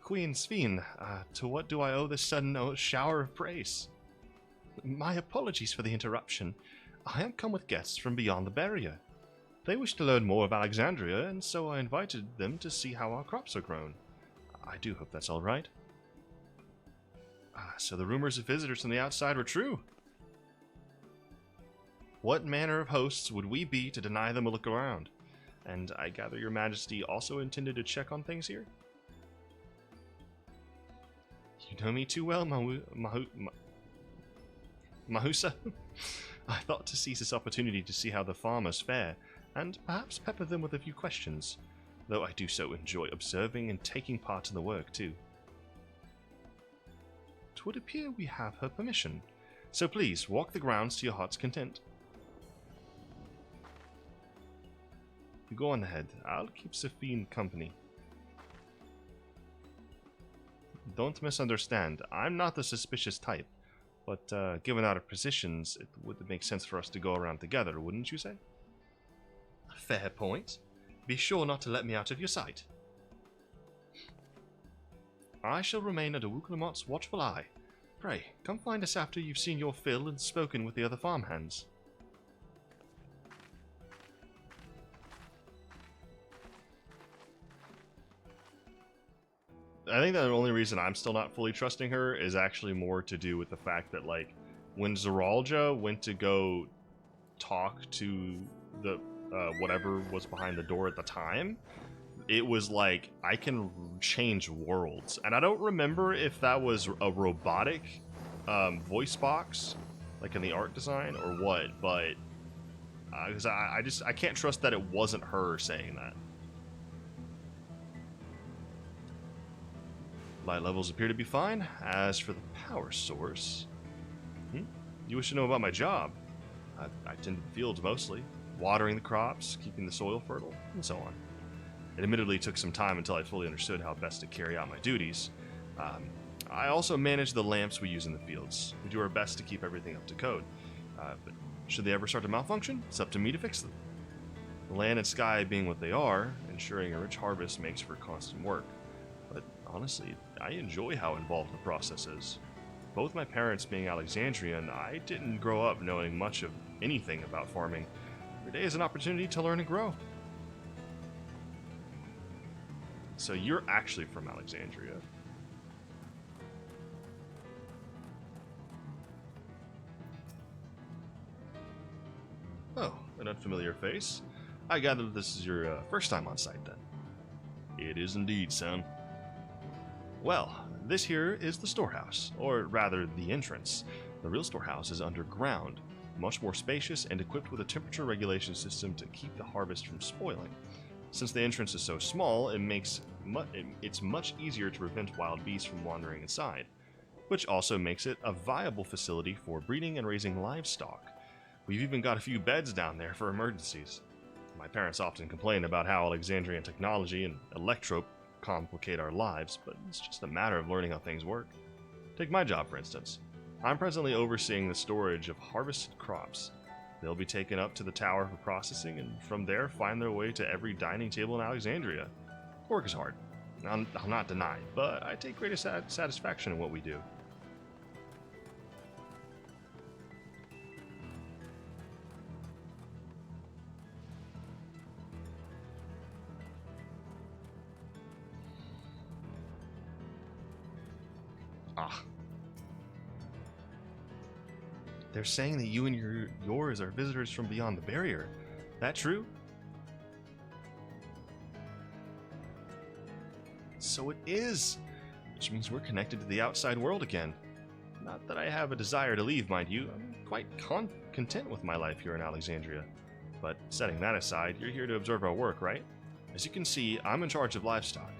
Queen Sphene, to what do I owe this sudden shower of praise? My apologies for the interruption. I have come with guests from beyond the barrier. They wish to learn more of Alexandria, and so I invited them to see how our crops are grown. I do hope that's all right. So the rumors of visitors from the outside were true. What manner of hosts would we be to deny them a look around? And I gather your majesty also intended to check on things here? You know me too well, Mahusa. I thought to seize this opportunity to see how the farmers fare, and perhaps pepper them with a few questions, though I do so enjoy observing and taking part in the work too. It would appear we have her permission, so please walk the grounds to your heart's content. You go on ahead. I'll keep Sphene company. Don't misunderstand. I'm not the suspicious type, but given our positions, it would make sense for us to go around together, wouldn't you say? Fair point. Be sure not to let me out of your sight. I shall remain under Wuklamot's watchful eye. Pray, come find us after you've seen your fill and spoken with the other farmhands. I think the only reason I'm still not fully trusting her is actually more to do with the fact that, like, when Zeralja went to go talk to the whatever was behind the door at the time, it was like, I can change worlds. And I don't remember if that was a robotic voice box, like in the art design, or what, but because I can't trust that it wasn't her saying that. Light levels appear to be fine. As for the power source... You wish to know about my job? I tend to the fields mostly, watering the crops, keeping the soil fertile, and so on. It admittedly took some time until I fully understood how best to carry out my duties. I also manage the lamps we use in the fields. We do our best to keep everything up to code. But should they ever start to malfunction, it's up to me to fix them. The land and sky being what they are, ensuring a rich harvest makes for constant work. But honestly, I enjoy how involved the process is. Both my parents being Alexandrian, I didn't grow up knowing much of anything about farming. Every day is an opportunity to learn and grow. So you're actually from Alexandria. an unfamiliar face. I gather this is your first time on site, then. It is indeed, son. Well, this here is the storehouse, or rather the entrance. The real storehouse is underground, much more spacious and equipped with a temperature regulation system to keep the harvest from spoiling. Since the entrance is so small, it's much easier to prevent wild beasts from wandering inside, which also makes it a viable facility for breeding and raising livestock. We've even got a few beds down there for emergencies. My parents often complain about how Alexandrian technology and electrope complicate our lives, but it's just a matter of learning how things work. Take my job, for instance. I'm presently overseeing the storage of harvested crops. They'll be taken up to the tower for processing, and from there find their way to every dining table in Alexandria. Work is hard, I'll not deny, but I take greatest satisfaction in what we do. They're saying that you and yours are visitors from beyond the barrier. That true? So it is, which means we're connected to the outside world again. Not that I have a desire to leave, mind you. I'm quite content with my life here in Alexandria. But setting that aside, you're here to observe our work, right? As you can see, I'm in charge of livestock.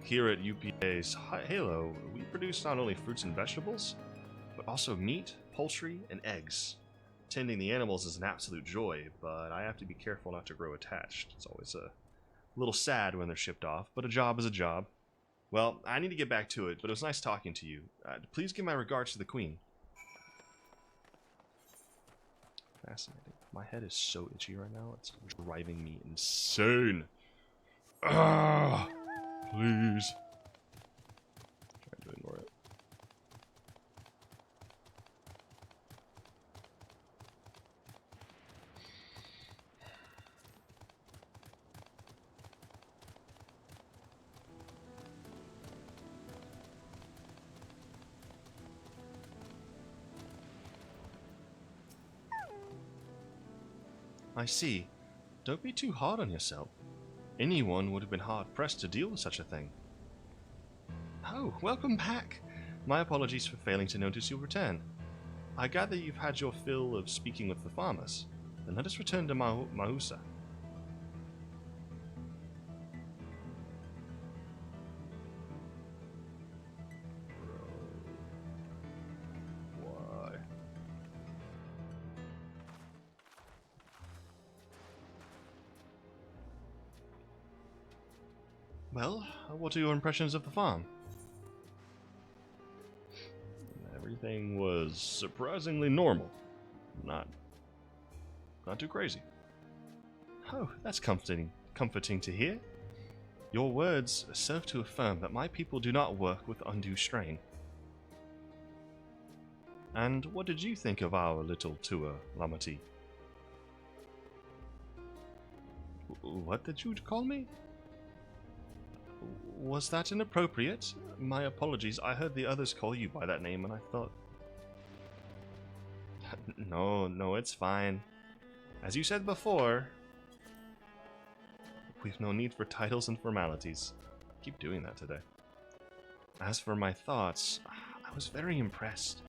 Here at UPA's Halo, we produce not only fruits and vegetables, but also meat, poultry, and eggs. Tending the animals is an absolute joy, but I have to be careful not to grow attached. It's always a little sad when they're shipped off, but a job is a job. Well, I need to get back to it, but it was nice talking to you. Please give my regards to the Queen. Fascinating. My head is so itchy right now, it's driving me insane. Ah, please. Trying to ignore it. I see. Don't be too hard on yourself. Anyone would have been hard-pressed to deal with such a thing. Oh, welcome back. My apologies for failing to notice your return. I gather you've had your fill of speaking with the farmers. Then let us return to Mahusa. Why? Well, what are your impressions of the farm? Everything was surprisingly normal. Not too crazy. Oh, that's comforting to hear. Your words serve to affirm that my people do not work with undue strain. And what did you think of our little tour, Lamati? What did you call me? Was that inappropriate? My apologies, I heard the others call you by that name and I thought... No, it's fine. As you said before, we've no need for titles and formalities. Keep doing that today. As for my thoughts, I was very impressed.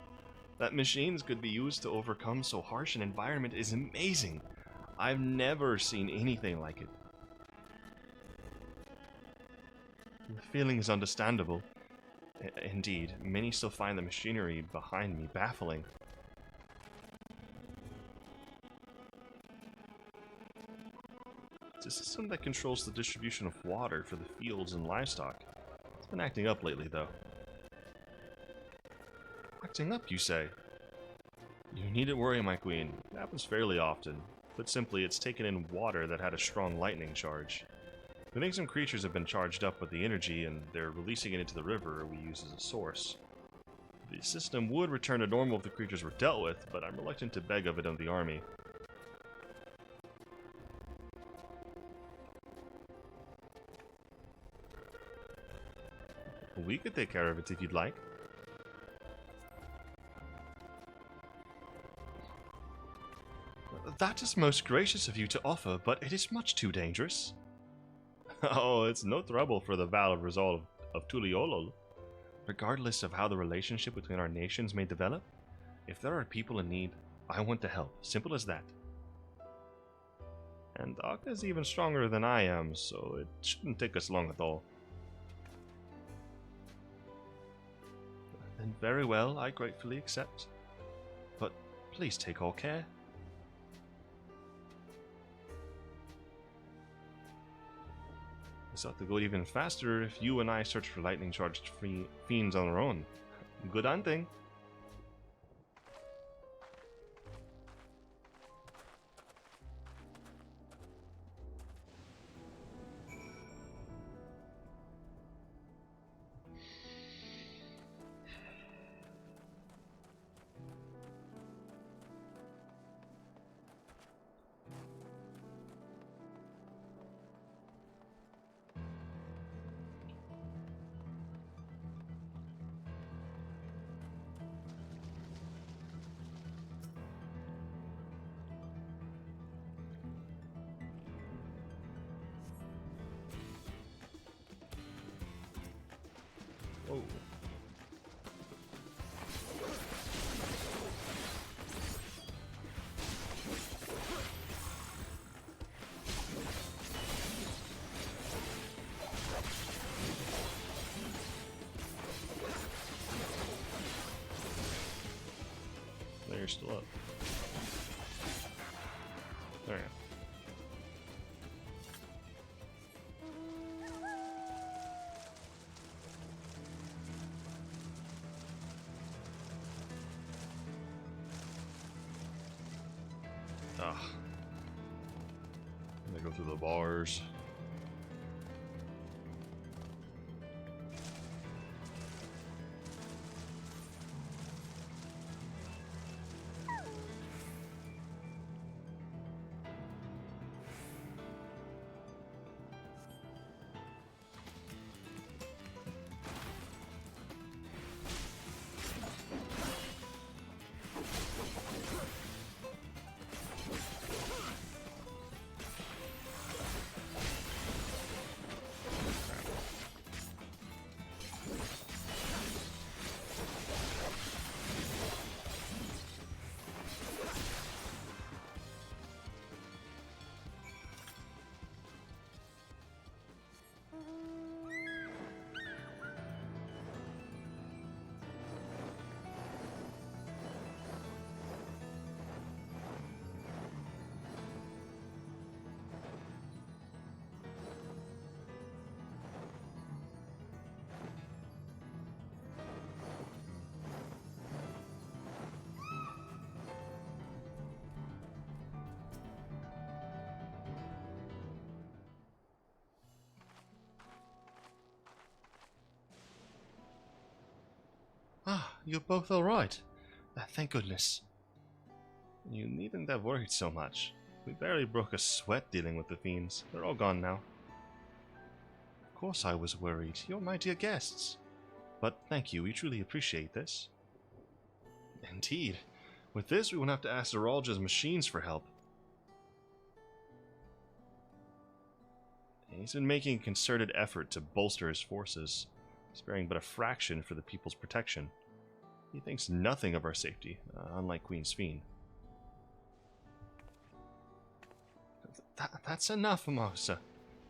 That machines could be used to overcome so harsh an environment is amazing. I've never seen anything like it. The feeling is understandable. Indeed, many still find the machinery behind me baffling. It's a system that controls the distribution of water for the fields and livestock. It's been acting up lately, though. Acting up, you say? You needn't worry, my queen. It happens fairly often. Put simply, it's taken in water that had a strong lightning charge. We think some creatures have been charged up with the energy and they're releasing it into the river we use as a source. The system would return to normal if the creatures were dealt with, but I'm reluctant to beg of it on the army. We could take care of it if you'd like. That is most gracious of you to offer, but it is much too dangerous. Oh, it's no trouble for the Val of Resolve of Tuliolol. Regardless of how the relationship between our nations may develop, if there are people in need, I want to help. Simple as that. And Akka is even stronger than I am, so it shouldn't take us long at all. Then very well, I gratefully accept. But please take all care. This ought to go even faster if you and I search for lightning-charged fiends on our own. Good hunting! Oh. You're still up. There you go. Ah. They go through the bars. Ah, you're both alright. Thank goodness. You needn't have worried so much. We barely broke a sweat dealing with the fiends. They're all gone now. Of course I was worried. You're my dear guests. But thank you, we truly appreciate this. Indeed. With this, we won't have to ask Zeralja's machines for help. He's been making a concerted effort to bolster his forces, sparing but a fraction for the people's protection. He thinks nothing of our safety, unlike Queen's Fiend. That's enough, Amasa.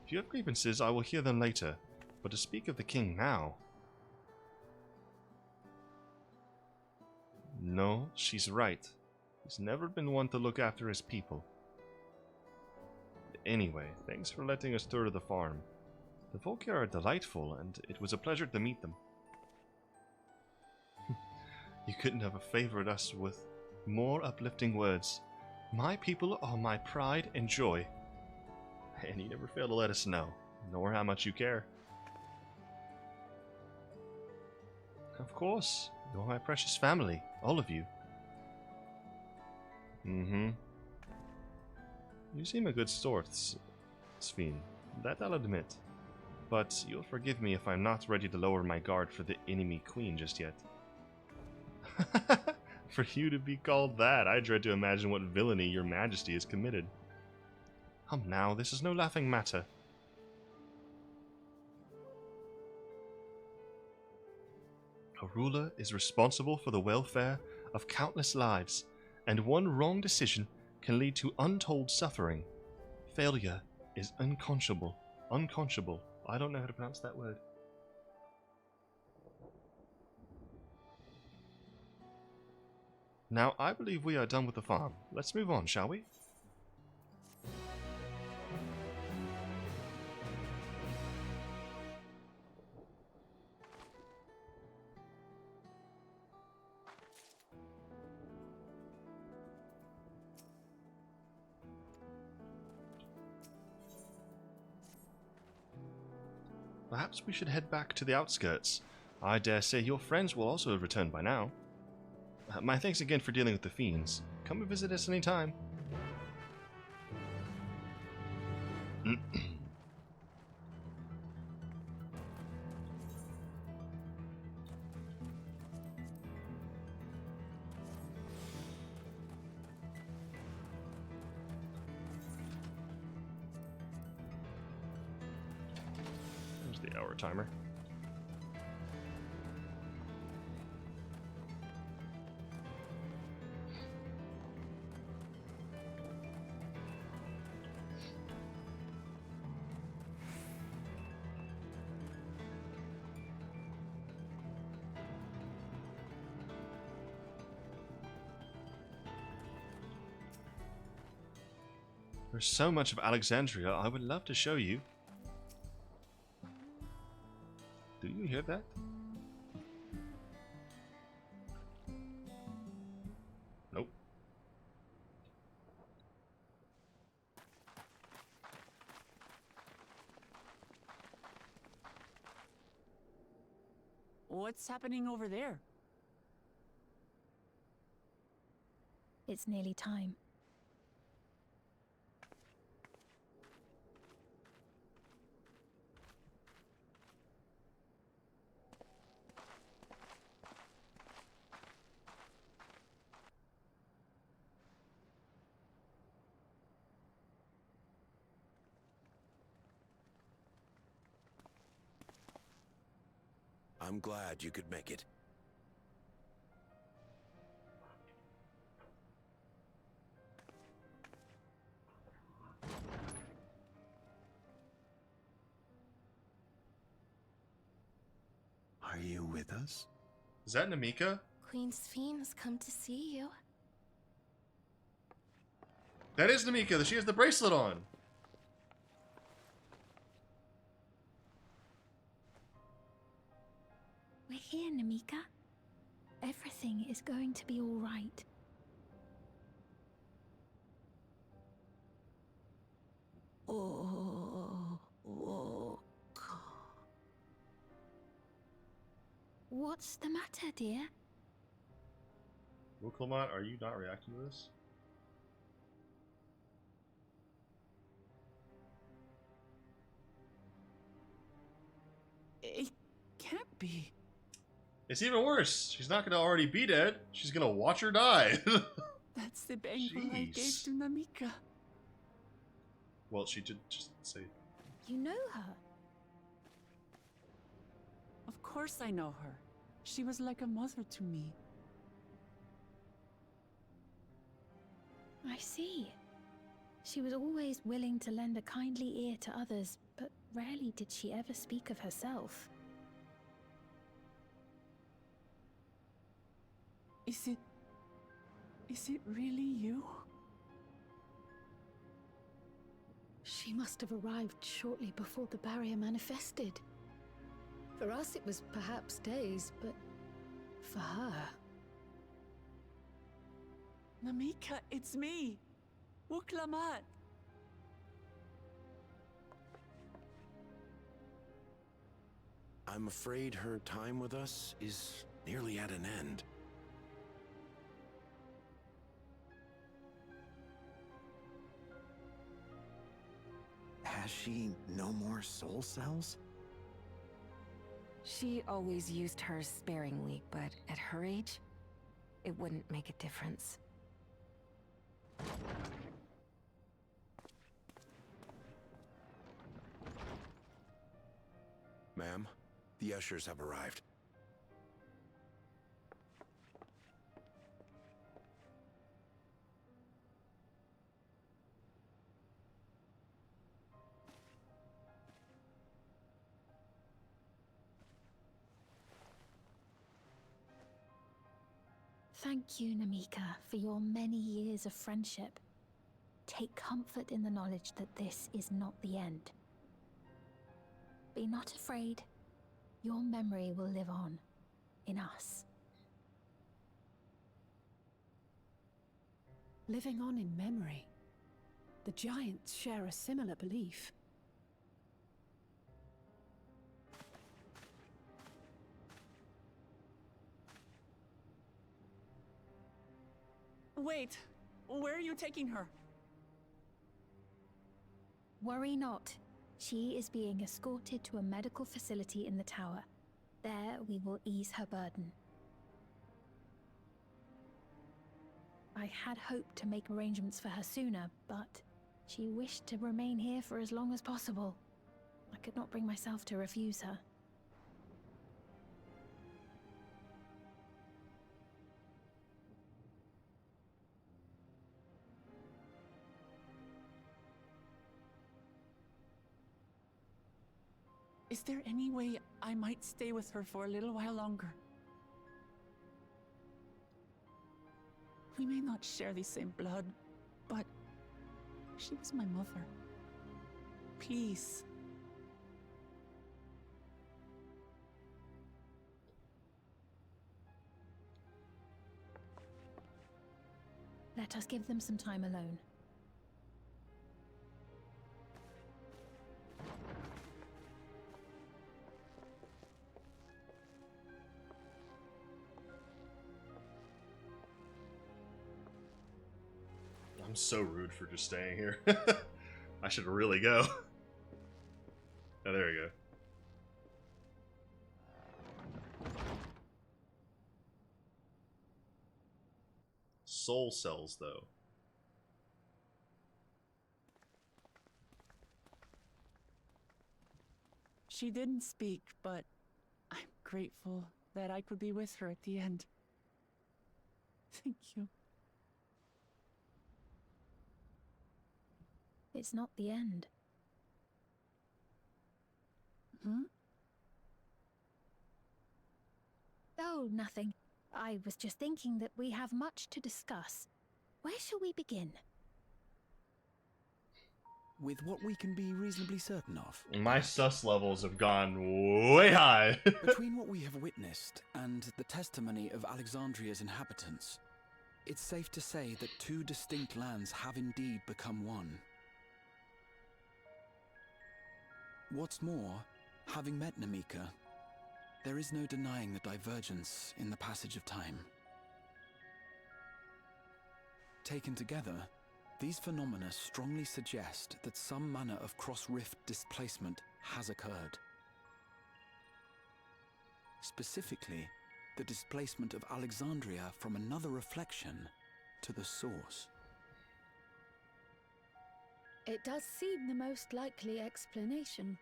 If you have grievances, I will hear them later. But to speak of the king now... No, she's right. He's never been one to look after his people. Anyway, thanks for letting us tour the farm. The folk here are delightful, and it was a pleasure to meet them. You couldn't have favored us with more uplifting words. My people are my pride and joy. And you never fail to let us know, nor how much you care. Of course, you're my precious family, all of you. Mm-hmm. You seem a good sort, Sven. That I'll admit. But you'll forgive me if I'm not ready to lower my guard for the enemy queen just yet. For you to be called that, I dread to imagine what villainy your majesty has committed. Come now, this is no laughing matter. A ruler is responsible for the welfare of countless lives, and one wrong decision can lead to untold suffering. Failure is unconscionable. Unconscionable. I don't know how to pronounce that word. Now, I believe we are done with the farm. Let's move on, shall we? Perhaps we should head back to the outskirts. I dare say your friends will also have returned by now. My thanks again for dealing with the fiends. Come and visit us anytime. There's the hour timer. There's so much of Alexandria I would love to show you. Do you hear that? Nope. What's happening over there? It's nearly time. I'm glad you could make it. Are you with us? Is that Namika? Queen's fiends come to see you. That is Namika. She has the bracelet on. We're here, Namika. Everything is going to be all right. What's the matter, dear? Wuklamot, are you not reacting to this? It can't be. It's even worse. She's not going to already be dead. She's going to watch her die. That's the bangle I gave to Namika. Well, she did just say... You know her? Of course I know her. She was like a mother to me. I see. She was always willing to lend a kindly ear to others, but rarely did she ever speak of herself. Is it really you? She must have arrived shortly before the barrier manifested. For us, it was perhaps days, but for her... Namika, it's me! Wuklamot! I'm afraid her time with us is nearly at an end. Has she no more soul cells? She always used hers sparingly, but at her age, it wouldn't make a difference. Ma'am, the ushers have arrived. Thank you, Namika, for your many years of friendship. Take comfort in the knowledge that this is not the end. Be not afraid. Your memory will live on, in us. Living on in memory. The giants share a similar belief. Wait, where are you taking her? Worry not. She is being escorted to a medical facility in the tower. There we will ease her burden. I had hoped to make arrangements for her sooner, but she wished to remain here for as long as possible. I could not bring myself to refuse her. Is there any way I might stay with her for a little while longer? We may not share the same blood, but she was my mother. Please. Let us give them some time alone. I'm so rude for just staying here. I should really go. Oh, there we go. Soul cells, though. She didn't speak, but I'm grateful that I could be with her at the end. Thank you. It's not the end. Hmm? Oh, nothing. I was just thinking that we have much to discuss. Where shall we begin? With what we can be reasonably certain of. My sus levels have gone way high. Between what we have witnessed and the testimony of Alexandria's inhabitants, it's safe to say that two distinct lands have indeed become one. What's more, having met Namika, there is no denying the divergence in the passage of time. Taken together, these phenomena strongly suggest that some manner of cross-rift displacement has occurred. Specifically, the displacement of Alexandria from another reflection to the source. It does seem the most likely explanation.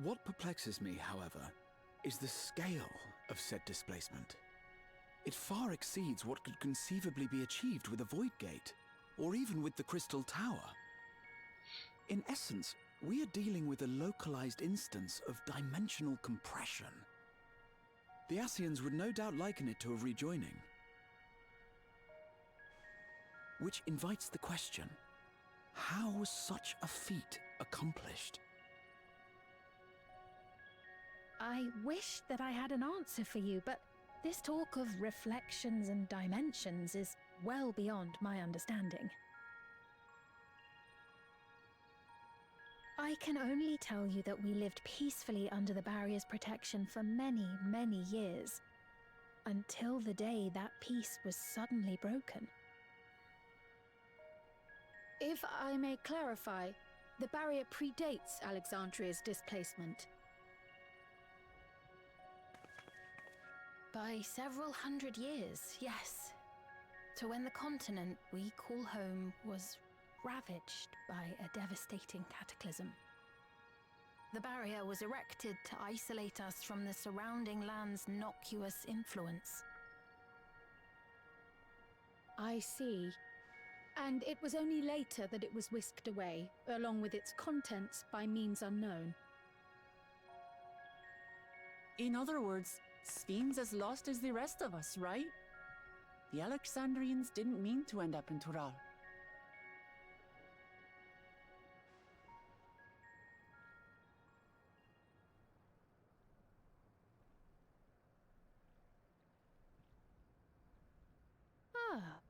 What perplexes me, however, is the scale of said displacement. It far exceeds what could conceivably be achieved with a Void Gate, or even with the Crystal Tower. In essence, we are dealing with a localized instance of dimensional compression. The Ascians would no doubt liken it to a rejoining. Which invites the question, how was such a feat accomplished? I wish that I had an answer for you, but this talk of reflections and dimensions is well beyond my understanding. I can only tell you that we lived peacefully under the barrier's protection for many, many years, until the day that peace was suddenly broken. If I may clarify, the barrier predates Alexandria's displacement. By several hundred years, yes. To when the continent we call home was ravaged by a devastating cataclysm. The barrier was erected to isolate us from the surrounding land's innocuous influence. I see. And it was only later that it was whisked away, along with its contents, by means unknown. In other words, Sphene's as lost as the rest of us, right? The Alexandrians didn't mean to end up in Tural.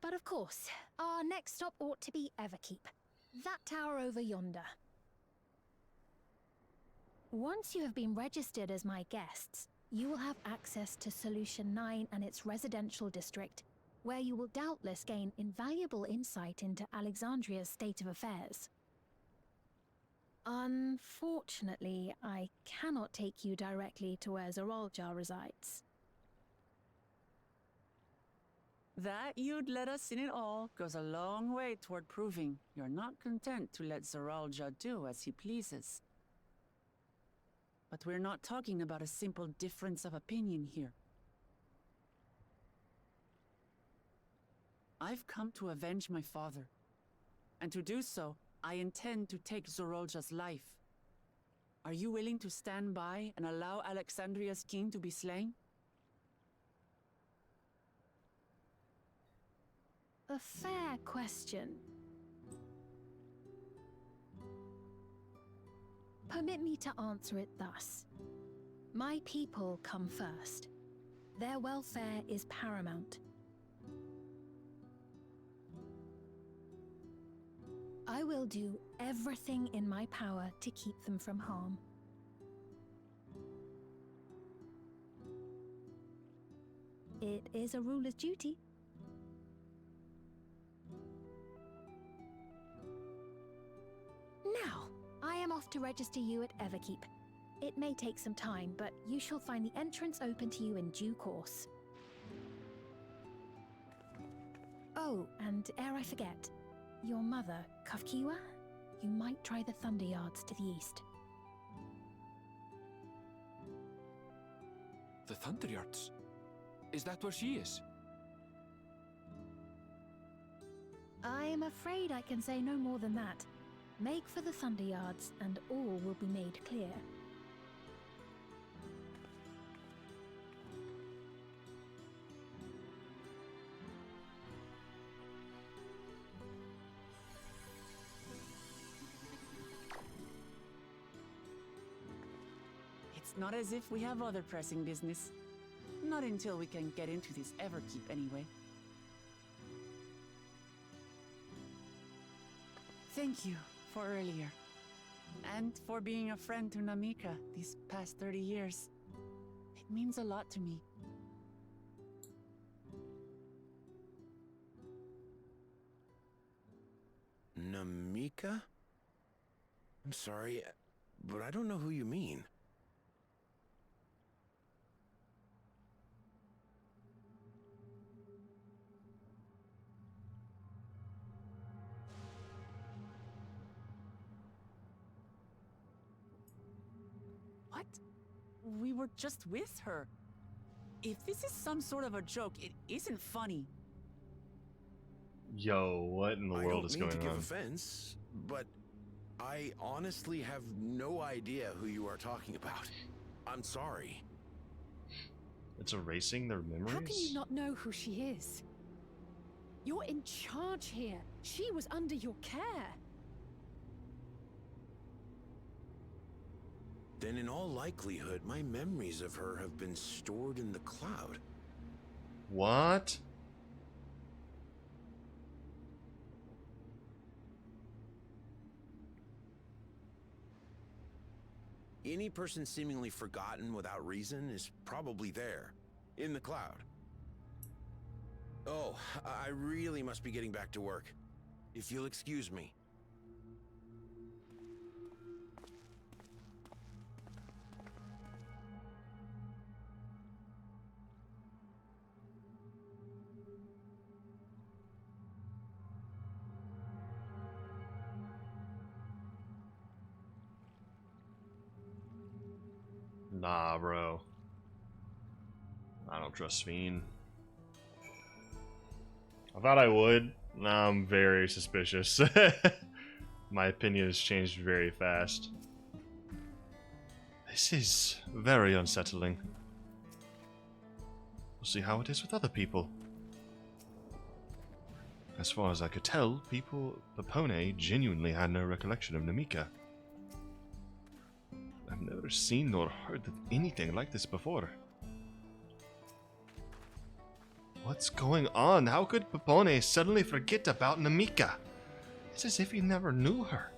But of course, our next stop ought to be Everkeep. That tower over yonder. Once you have been registered as my guests, you will have access to Solution 9 and its residential district, where you will doubtless gain invaluable insight into Alexandria's state of affairs. Unfortunately, I cannot take you directly to where Zoralja resides. That you'd let us in it all goes a long way toward proving you're not content to let Zoralja do as he pleases. But we're not talking about a simple difference of opinion here. I've come to avenge my father, and to do so, I intend to take Zoralja's life. Are you willing to stand by and allow Alexandria's king to be slain? A fair question. Permit me to answer it thus. My people come first. Their welfare is paramount. I will do everything in my power to keep them from harm. It is a ruler's duty. Now, I am off to register you at Everkeep. It may take some time, but you shall find the entrance open to you in due course. Oh, and ere I forget, your mother, Kafkiwa, you might try the Thunder Yards to the east. The Thunder Yards? Is that where she is? I am afraid I can say no more than that. Make for the Thunder Yards, and all will be made clear. It's not as if we have other pressing business. Not until we can get into this Everkeep, anyway. Thank you for earlier. And for being a friend to Namika these past 30 years. It means a lot to me. Namika? I'm sorry, but I don't know who you mean. What? We were just with her. If this is some sort of a joke, it isn't funny. Yo, what in the world is going on? I don't mean to give offense, but I honestly have no idea who you are talking about. I'm sorry. It's erasing their memories? How can you not know who she is? You're in charge here. She was under your care. Then in all likelihood, my memories of her have been stored in the cloud. What? Any person seemingly forgotten without reason is probably there, in the cloud. Oh, I really must be getting back to work. If you'll excuse me. Nah, bro. I don't trust Sphene. I thought I would. Now I'm very suspicious. My opinion has changed very fast. This is very unsettling. We'll see how it is with other people. As far as I could tell, Papone genuinely had no recollection of Namika. I've never seen nor heard of anything like this before. What's going on? How could Papone suddenly forget about Namika? It's as if he never knew her.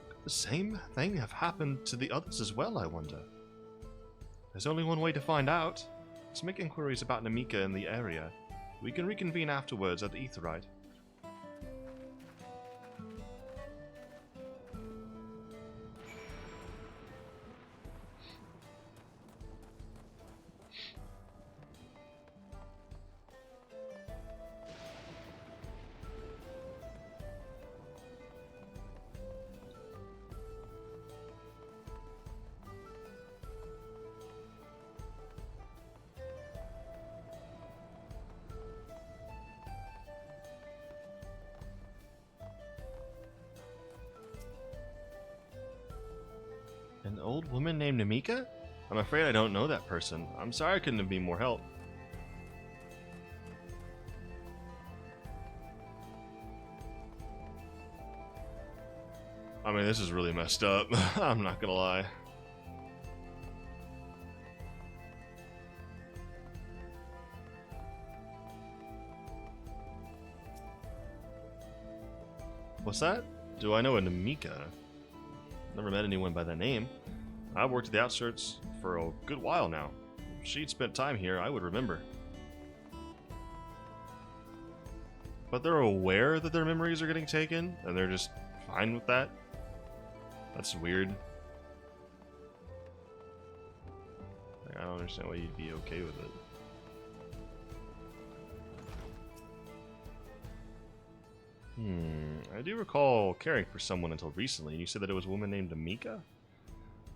Could the same thing have happened to the others as well, I wonder? There's only one way to find out. Let's make inquiries about Namika in the area. We can reconvene afterwards at the Aetheryte. An old woman named Namika? I'm afraid I don't know that person. I'm sorry I couldn't be more help. I mean, this is really messed up. I'm not gonna lie. What's that? Do I know a Namika? Never met anyone by that name. I've worked at the outskirts for a good while now. If she'd spent time here, I would remember. But they're aware that their memories are getting taken, and they're just fine with that? That's weird. Like, I don't understand why you'd be okay with it. I do recall caring for someone until recently, and you said that it was a woman named Amika?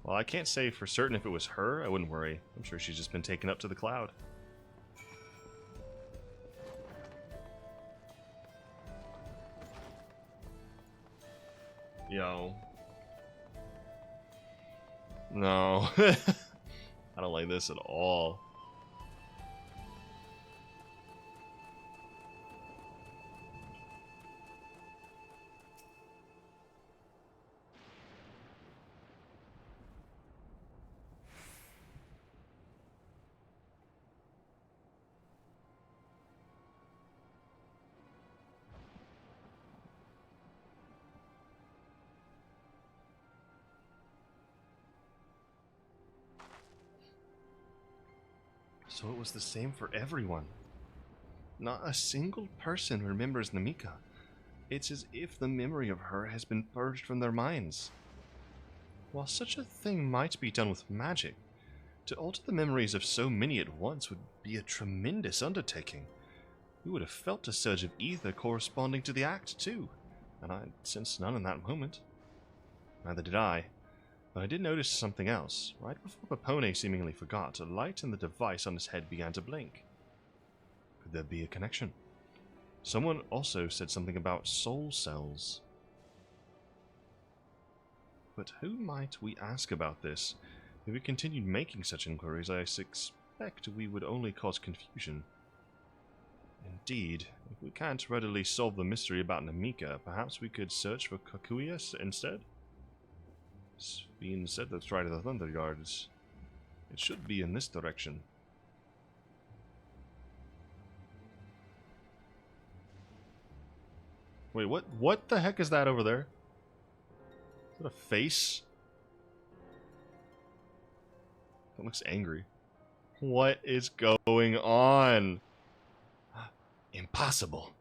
Well, I can't say for certain if it was her. I wouldn't worry. I'm sure she's just been taken up to the cloud. Yo. No. I don't like this at all. So it was the same for everyone. Not a single person remembers Namika. It's as if the memory of her has been purged from their minds. While such a thing might be done with magic, to alter the memories of so many at once would be a tremendous undertaking. We would have felt a surge of ether corresponding to the act, too, and I sensed none in that moment. Neither did I. But I did notice something else. Right before Papone seemingly forgot, a light in the device on his head began to blink. Could there be a connection? Someone also said something about soul cells. But who might we ask about this? If we continued making such inquiries, I suspect we would only cause confusion. Indeed, if we can't readily solve the mystery about Namika, perhaps we could search for Kakuya instead? Being said that's right at the Thunder Yards. It should be in this direction. Wait, what the heck is that over there? Is that a face? That looks angry. What is going on? Impossible.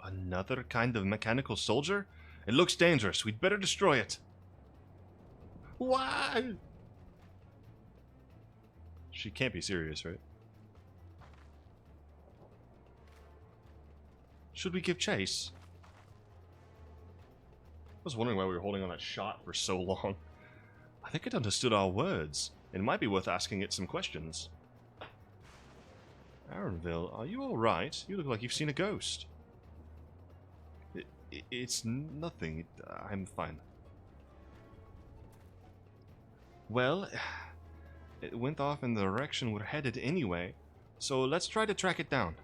Another kind of mechanical soldier? It looks dangerous. We'd better destroy it. Why? She can't be serious, right? Should we give chase? I was wondering why we were holding on that shot for so long. I think it understood our words. It might be worth asking it some questions. Aaronville, are you alright? You look like you've seen a ghost. It's nothing. I'm fine. Well, it went off in the direction we're headed anyway, so let's try to track it down.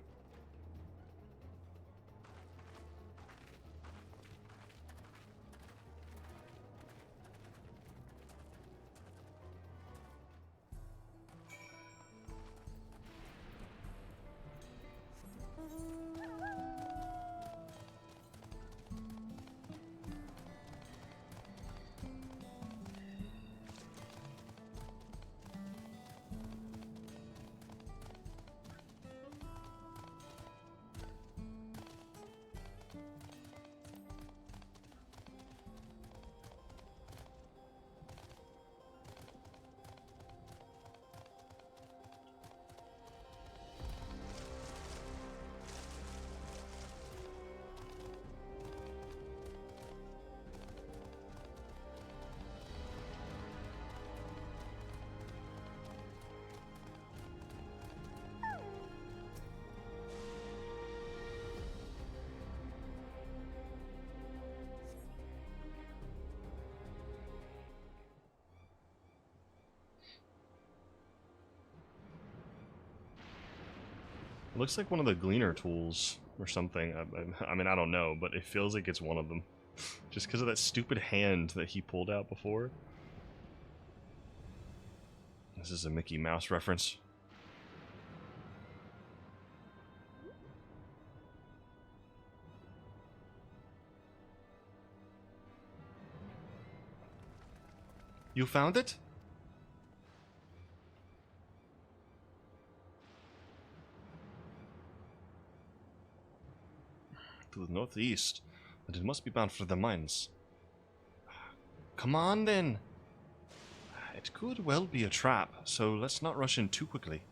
It looks like one of the gleaner tools or something. I mean, I don't know, but it feels like it's one of them. Just because of that stupid hand that he pulled out before. This is a Mickey Mouse reference. You found it? To the northeast, but it must be bound for the mines. Come on then. It could well be a trap, so let's not rush in too quickly.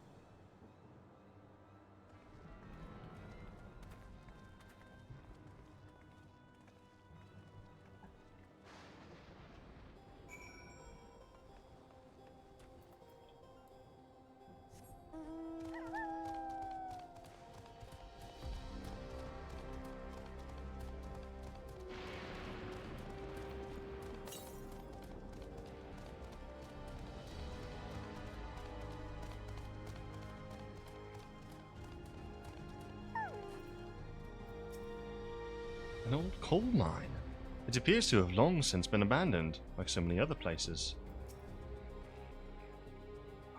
An old coal mine. It appears to have long since been abandoned, like so many other places.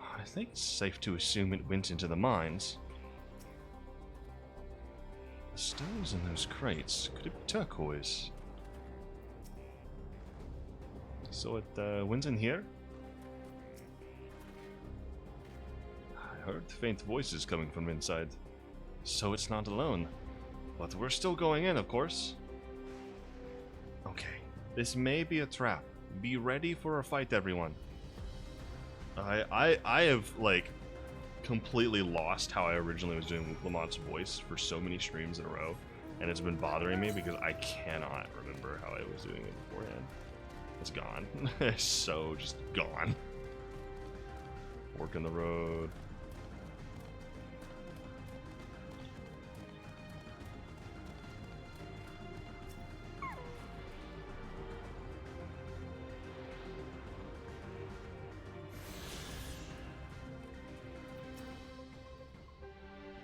I think it's safe to assume it went into the mines. The stones in those crates, could it be turquoise? So it went in here? I heard faint voices coming from inside. So it's not alone. But we're still going in, of course. Okay, this may be a trap. Be ready for a fight, everyone. I have, like, completely lost how I originally was doing Lamont's voice for so many streams in a row. And it's been bothering me because I cannot remember how I was doing it beforehand. It's gone. It's so just gone. Fork in the road.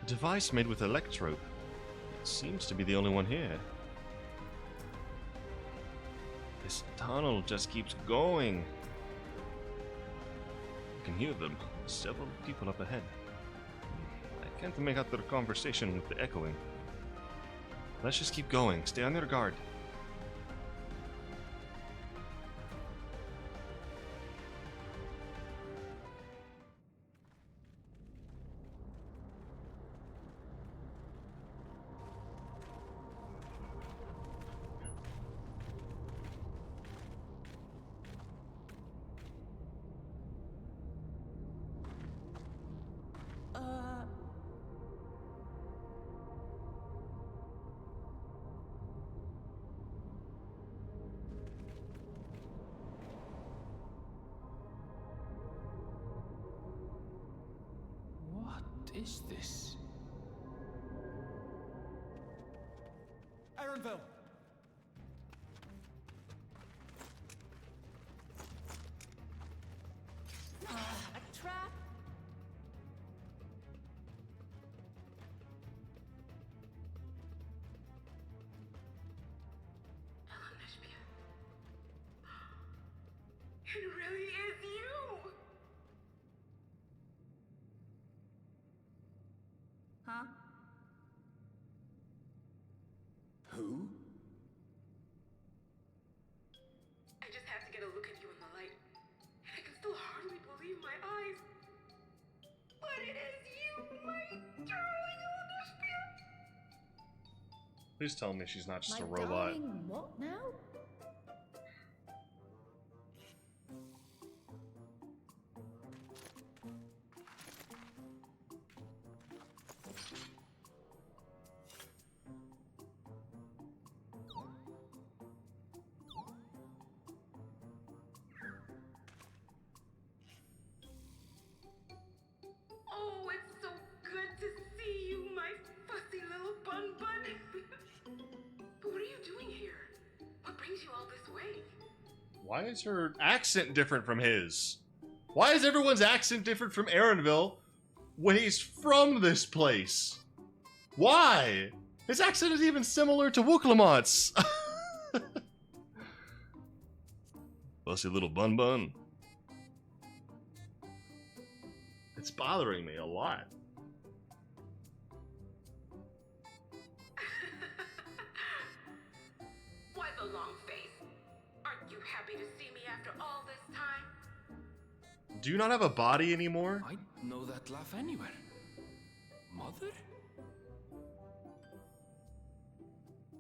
A device made with electrope. It seems to be the only one here. This tunnel just keeps going. You can hear them. Several people up ahead. I can't make out their conversation with the echoing. Let's just keep going. Stay on your guard. is this? Erenville! A trap? It really is you! Huh? Who? I just have to get a look at you in the light. I can still hardly believe my eyes. But it is you, my darling Elder. Please tell me she's not just My a robot. darling, what now? Oh, it's so good to see you, my fussy little bun bun. But what are you doing here? What brings you all this way? Why is her accent different from his? Why is everyone's accent different from Erenville when he's from this place? Why? His accent is even similar to Wooklamot's. Fussy little bun bun. It's bothering me a lot. Why the long face? Aren't you happy to see me after all this time? Do you not have a body anymore? I know that laugh anywhere. Mother?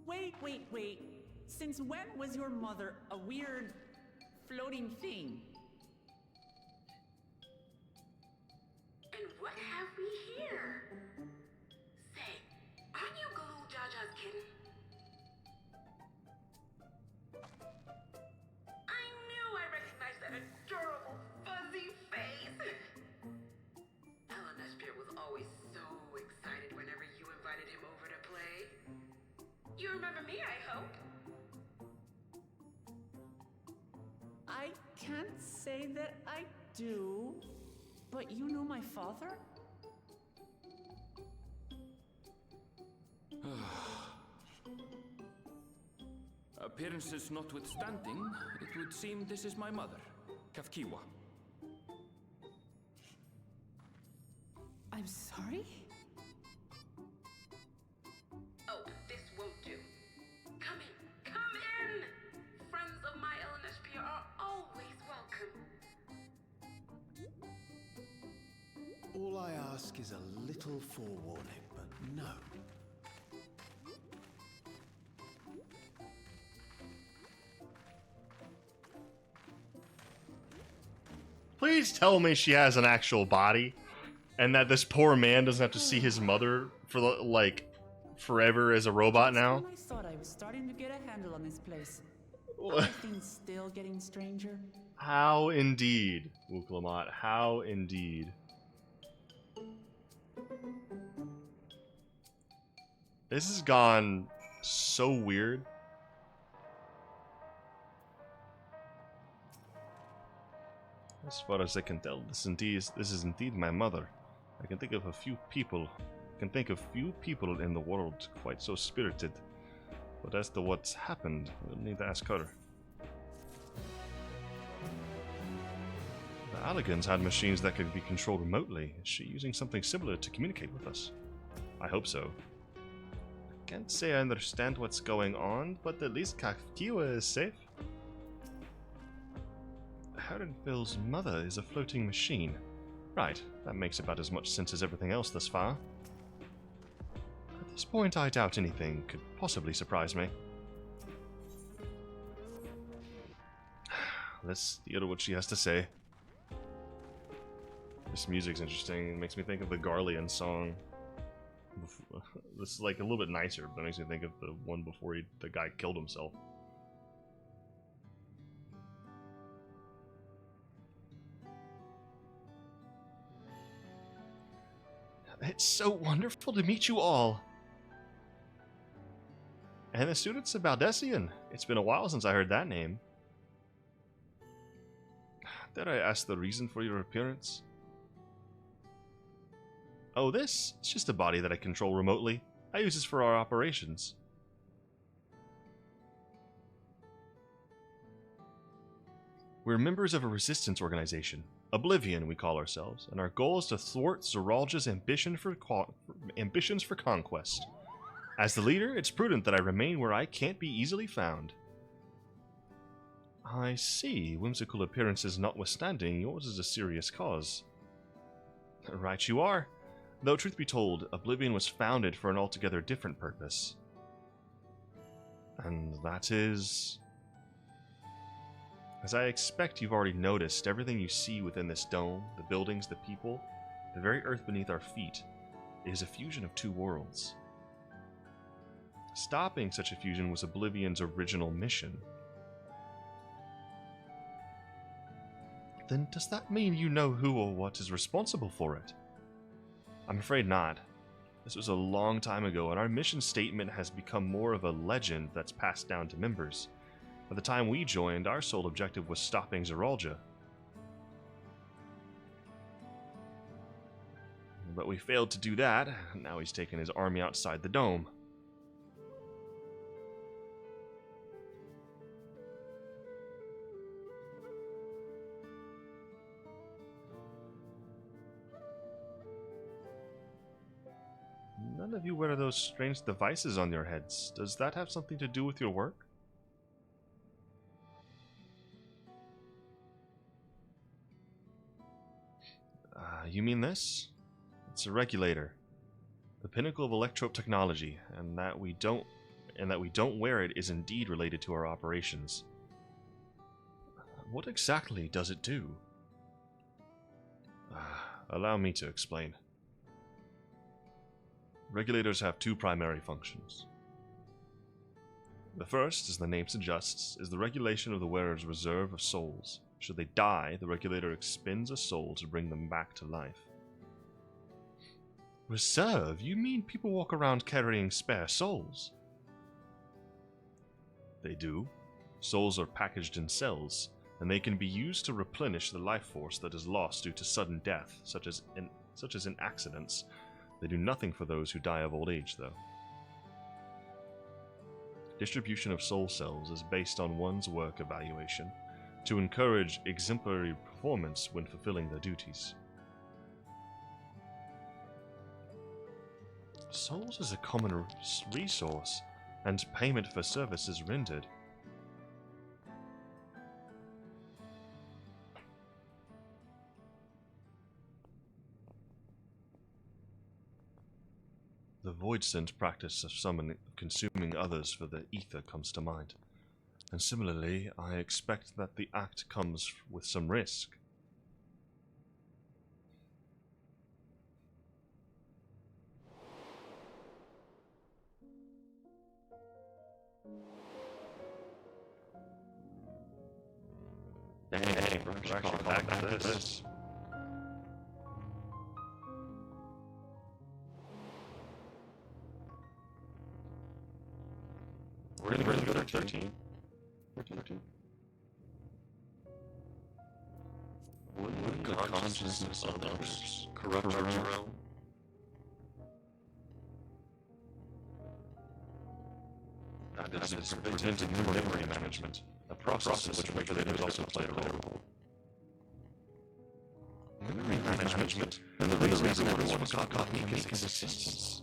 Wait. Since when was your mother a weird floating thing? And what have we here? Say, aren't you Galoo Jaja's kitten? I knew I recognized that adorable fuzzy face. Alan Spear was always so excited whenever you invited him over to play. You remember me, I hope? I can't say that I do, but you know my father? Appearances notwithstanding, it would seem this is my mother, Kafkiwa. I'm sorry? Oh, this won't do. Come in! Friends of my Eleanor Spear are always welcome. All I ask is a little forewarning, but no. Please tell me she has an actual body, and that this poor man doesn't have to see his mother for like forever as a robot now. I thought I was starting to get a handle on this place. Everything's still getting stranger. How indeed, Wooklamot, how indeed. This has gone so weird. As far as I can tell, this is indeed my mother. I can think of few people in the world quite so spirited. But as to what's happened, we'll need to ask her. The Alligans had machines that could be controlled remotely. Is she using something similar to communicate with us? I hope so. I can't say I understand what's going on, but at least Kafkiwa is safe. Erenville's mother is a floating machine. Right, that makes about as much sense as everything else thus far. At this point, I doubt anything could possibly surprise me. Let's hear what she has to say. This music's interesting. It makes me think of the Garlean song. This is like a little bit nicer, but it makes me think of the one before the guy killed himself. It's so wonderful to meet you all. And the students of Baldessian. It's been a while since I heard that name. Dare I ask the reason for your appearance? Oh, this? It's just a body that I control remotely. I use this for our operations. We're members of a resistance organization. Oblivion, we call ourselves, and our goal is to thwart Zeralja's ambitions for conquest. As the leader, it's prudent that I remain where I can't be easily found. I see. Whimsical appearances notwithstanding, yours is a serious cause. Right you are. Though, truth be told, Oblivion was founded for an altogether different purpose. And that is... As I expect you've already noticed, everything you see within this dome, the buildings, the people, the very earth beneath our feet, is a fusion of two worlds. Stopping such a fusion was Oblivion's original mission. Then does that mean you know who or what is responsible for it? I'm afraid not. This was a long time ago, and our mission statement has become more of a legend that's passed down to members. By the time we joined, our sole objective was stopping Zeralja. But we failed to do that, and now he's taken his army outside the dome. None of you wear those strange devices on your heads. Does that have something to do with your work? You mean this? It's a regulator. The pinnacle of electrope technology, and that we don't wear it is indeed related to our operations. What exactly does it do? Allow me to explain. Regulators have two primary functions. The first, as the name suggests, is the regulation of the wearer's reserve of souls. Should they die, the regulator expends a soul to bring them back to life. Reserve? You mean people walk around carrying spare souls? They do. Souls are packaged in cells, and they can be used to replenish the life force that is lost due to sudden death, such as in accidents. They do nothing for those who die of old age, though. Distribution of soul cells is based on one's work evaluation, to encourage exemplary performance when fulfilling their duties. Souls is a common resource, and payment for services rendered. The void-sent practice of consuming others for the ether comes to mind. And similarly, I expect that the act comes with some risk. Dang, we're actually back to this. We're in 13. 13. Would the consciousness of others corrupt your own? That is preventive memory management, a process in which regulators also play a role. Memory management, and the reason everyone got me makes existence.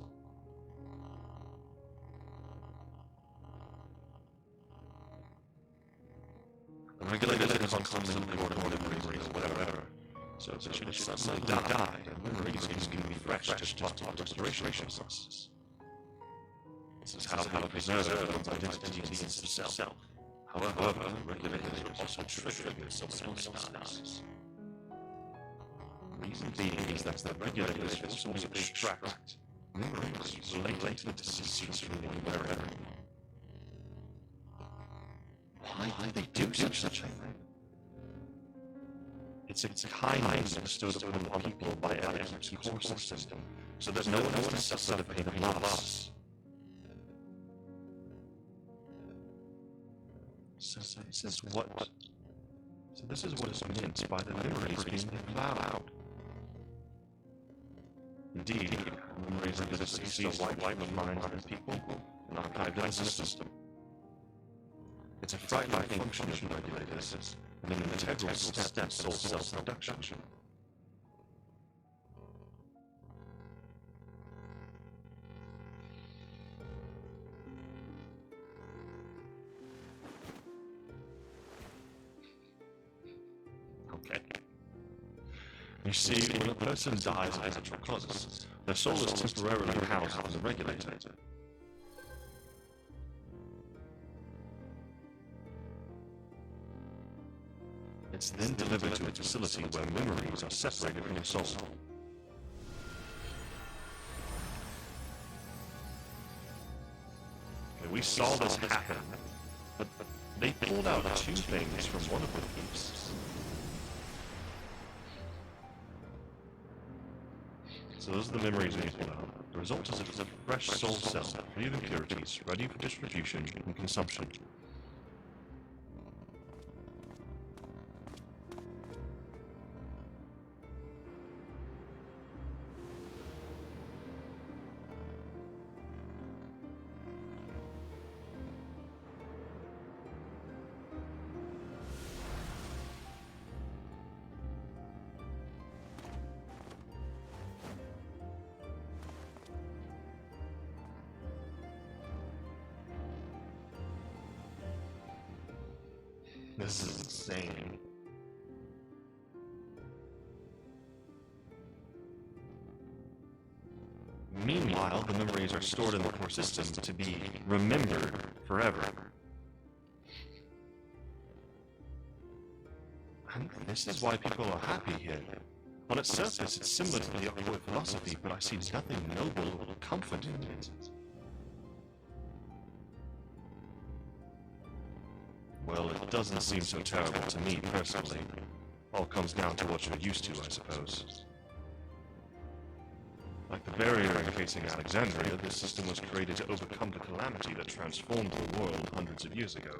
The regulators are constantly recording memories or whatever, so that should suddenly die, and memories can be refreshed as part of the restoration process. This is how to preserve one's identity and sense of self. However, regulators also trigger someone else dies. The reason being is that the regulators also extract memories related to the deceased from wherever. Why do they do such a thing? It's a kindness bestowed upon the people by LvL's core system, so that no one has to suffer the pain of loss. So this is what is meant by the memories being devoured. Indeed, memories are the cease to wipe the minds of the people and archived in the system. It's a frightening function of regulators, and an integral step in soul self-reduction. Okay. You see, when a person dies of natural causes, their soul is temporarily housed in the regulator. It's then delivered to a facility where memories are separated from the soul. Okay, we saw this happen, but they pulled out two things from one of the heaps. So those are the memories we pulled out. The result is a fresh soul cell, free of impurities, ready for distribution and consumption. This is insane. Meanwhile, the memories are stored in the core system to be remembered forever. And this is why people are happy here. On its surface, it's similar to the Occult philosophy, but I see nothing noble or comforting in it. Well, it doesn't seem so terrible to me, personally. All comes down to what you're used to, I suppose. Like the barrier encasing Alexandria, this system was created to overcome the calamity that transformed the world hundreds of years ago.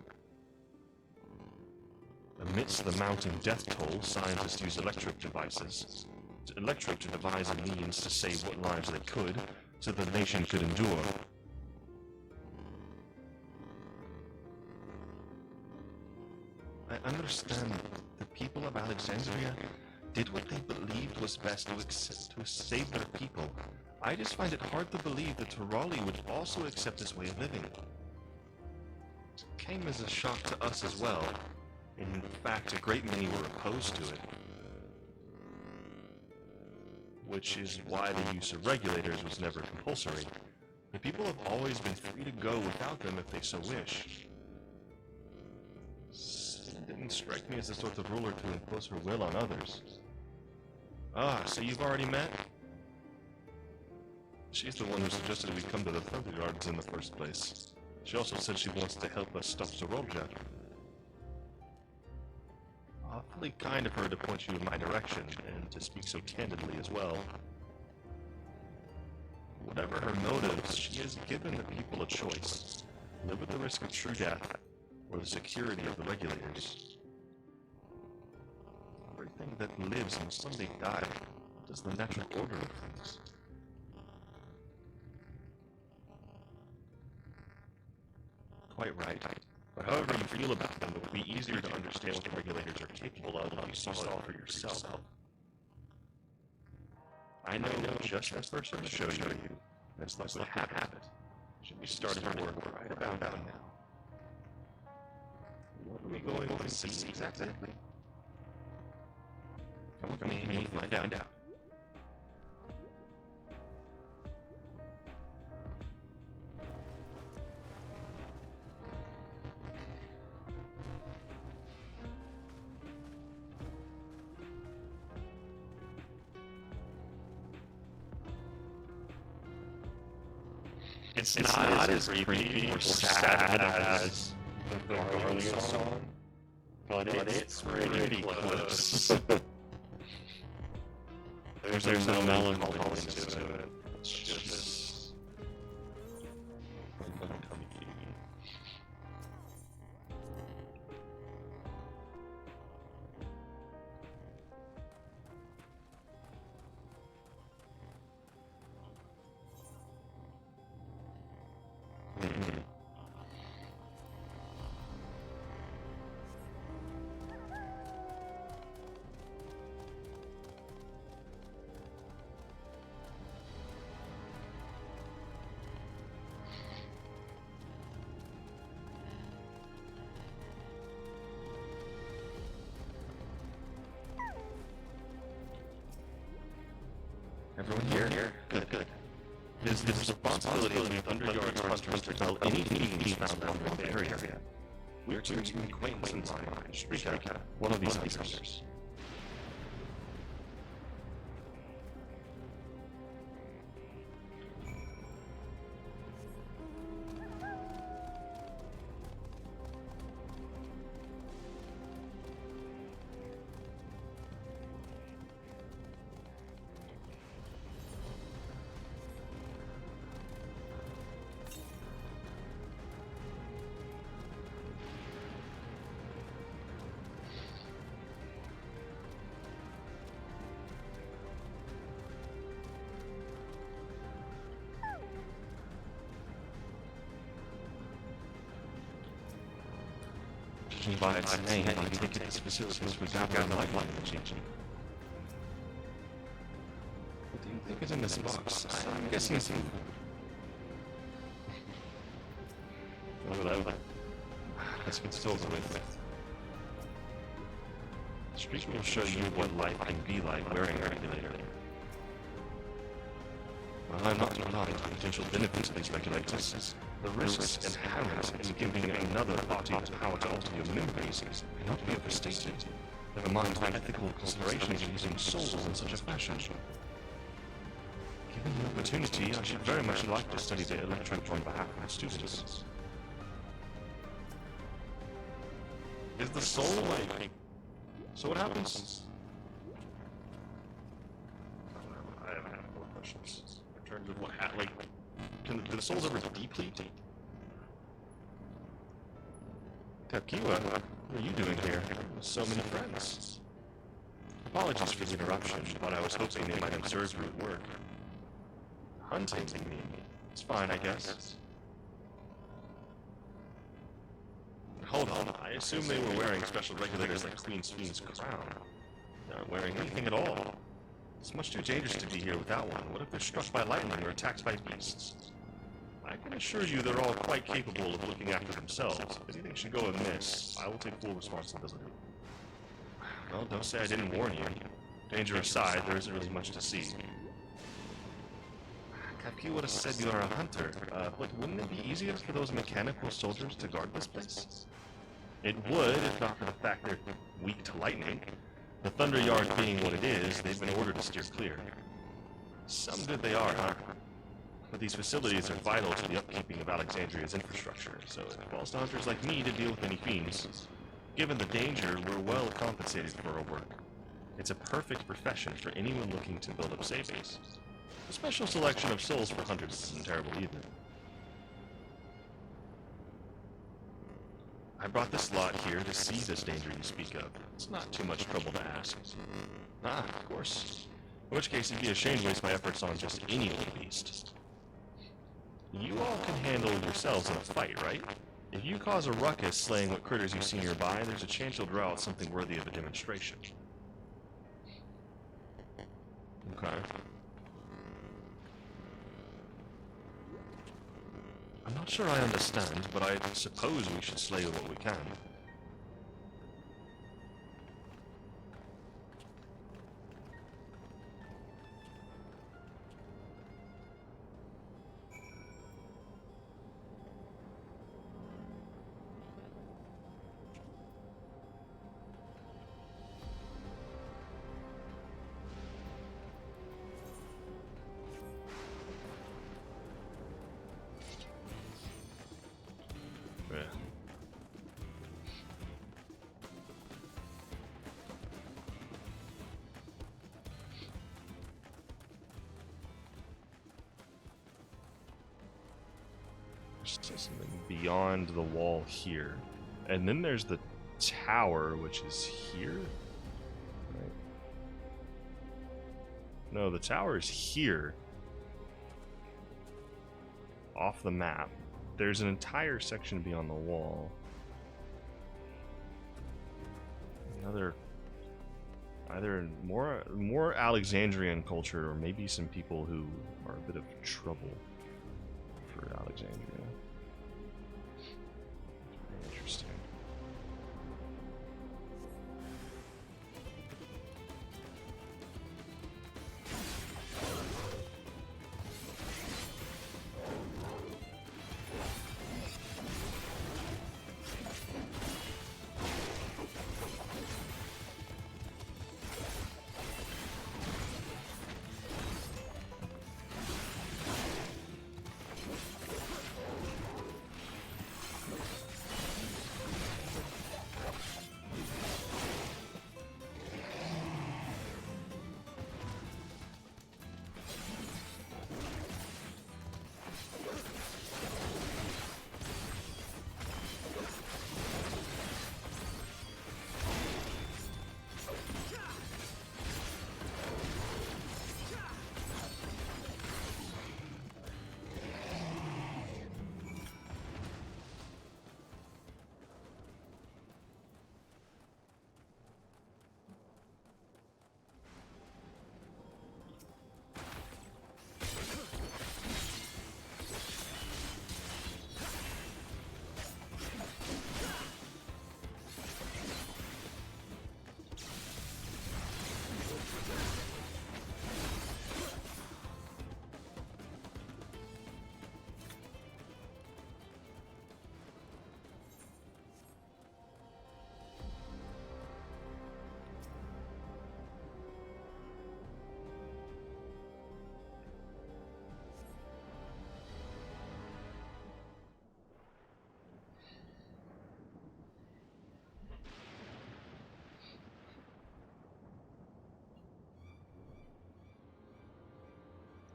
Amidst the mounting death toll, scientists used electric to devise a means to save what lives they could, so the nation could endure. I understand the people of Alexandria did what they believed was best to save their people. I just find it hard to believe that Tirali would also accept this way of living. It came as a shock to us as well. In fact, a great many were opposed to it. Which is why the use of regulators was never compulsory. The people have always been free to go without them if they so wish. It didn't strike me as the sort of ruler to impose her will on others. Ah, so you've already met? She's the one who suggested we come to the Thunder Gardens in the first place. She also said she wants to help us stop Zorolja. Awfully kind of her to point you in my direction, and to speak so candidly as well. Whatever her motives, she has given the people a choice. Live at the risk of true death, or the security of the regulators. Everything that lives must someday die. What is the natural order of things? Quite right. But however you feel about them, it would be easier to understand what the regulators are capable of if you saw it all for yourself. I know just the person to show you, and it's like what happened. Should be starting to work right about now. What are we going to see exactly? Come with me and we'll find out. It's not as creepy or sad as the Guardian song, but it's pretty close. There's no melancholy to it. It's just... Everyone here? Good, good. It is the responsibility of the Thunderyard's hunters to tell any fiends found around the area. We are to make an acquaintance and find Shrika, one of these hunters. Judging by its name, I think its facility was gathering lifeline energy. What do you think is in this box? I'm guessing it's... Whatever. Let's get started with. Streak will show you what life can be like wearing a regulator. While I'm not denying the potential benefits of these regulators, the risks inherent in giving another party the power to alter your memories cannot be overstated. Never mind the ethical considerations of using souls in such a fashion. Given the opportunity, I should very much like to study the electric on behalf of my students. Is the soul like... So what happens? I have more questions. In terms of what like, do the souls ever deplete? Tapkiwa, what are you doing here? So many friends. Apologies for the interruption, but I was hoping they might observe you at work. Hunting, you mean? It's fine, I guess. Hold on, I assume they were wearing special regulators like Queen Fiend's crown. They aren't wearing anything at all. It's much too dangerous to be here without one. What if they're struck by lightning or attacked by beasts? I can assure you they're all quite capable of looking after themselves. If anything should go amiss, I will take full responsibility. Well, don't say I didn't warn you. Danger aside, there isn't really much to see. Kapki would have said you are a hunter, but wouldn't it be easier for those mechanical soldiers to guard this place? It would, if not for the fact they're weak to lightning. The Thunderyard being what it is, they've been ordered to steer clear. Some good they are, huh? But these facilities are vital to the upkeeping of Alexandria's infrastructure, so it falls to hunters like me to deal with any fiends. Given the danger, we're well compensated for our work. It's a perfect profession for anyone looking to build up savings. A special selection of souls for hunters isn't terrible either. I brought this lot here to see this danger you speak of. It's not too much trouble to ask. Ah, of course. In which case, it'd be a shame to waste my efforts on just any old beast. You all can handle yourselves in a fight, right? If you cause a ruckus slaying what critters you see nearby, there's a chance you'll draw out something worthy of a demonstration. Okay. I'm not sure I understand, but I suppose we should slay what we can. There's something beyond the wall here. And then there's the tower, which is here? Right. No, the tower is here. Off the map. There's an entire section beyond the wall. Another... either more Alexandrian culture, or maybe some people who are a bit of trouble for Alexandria. Very interesting.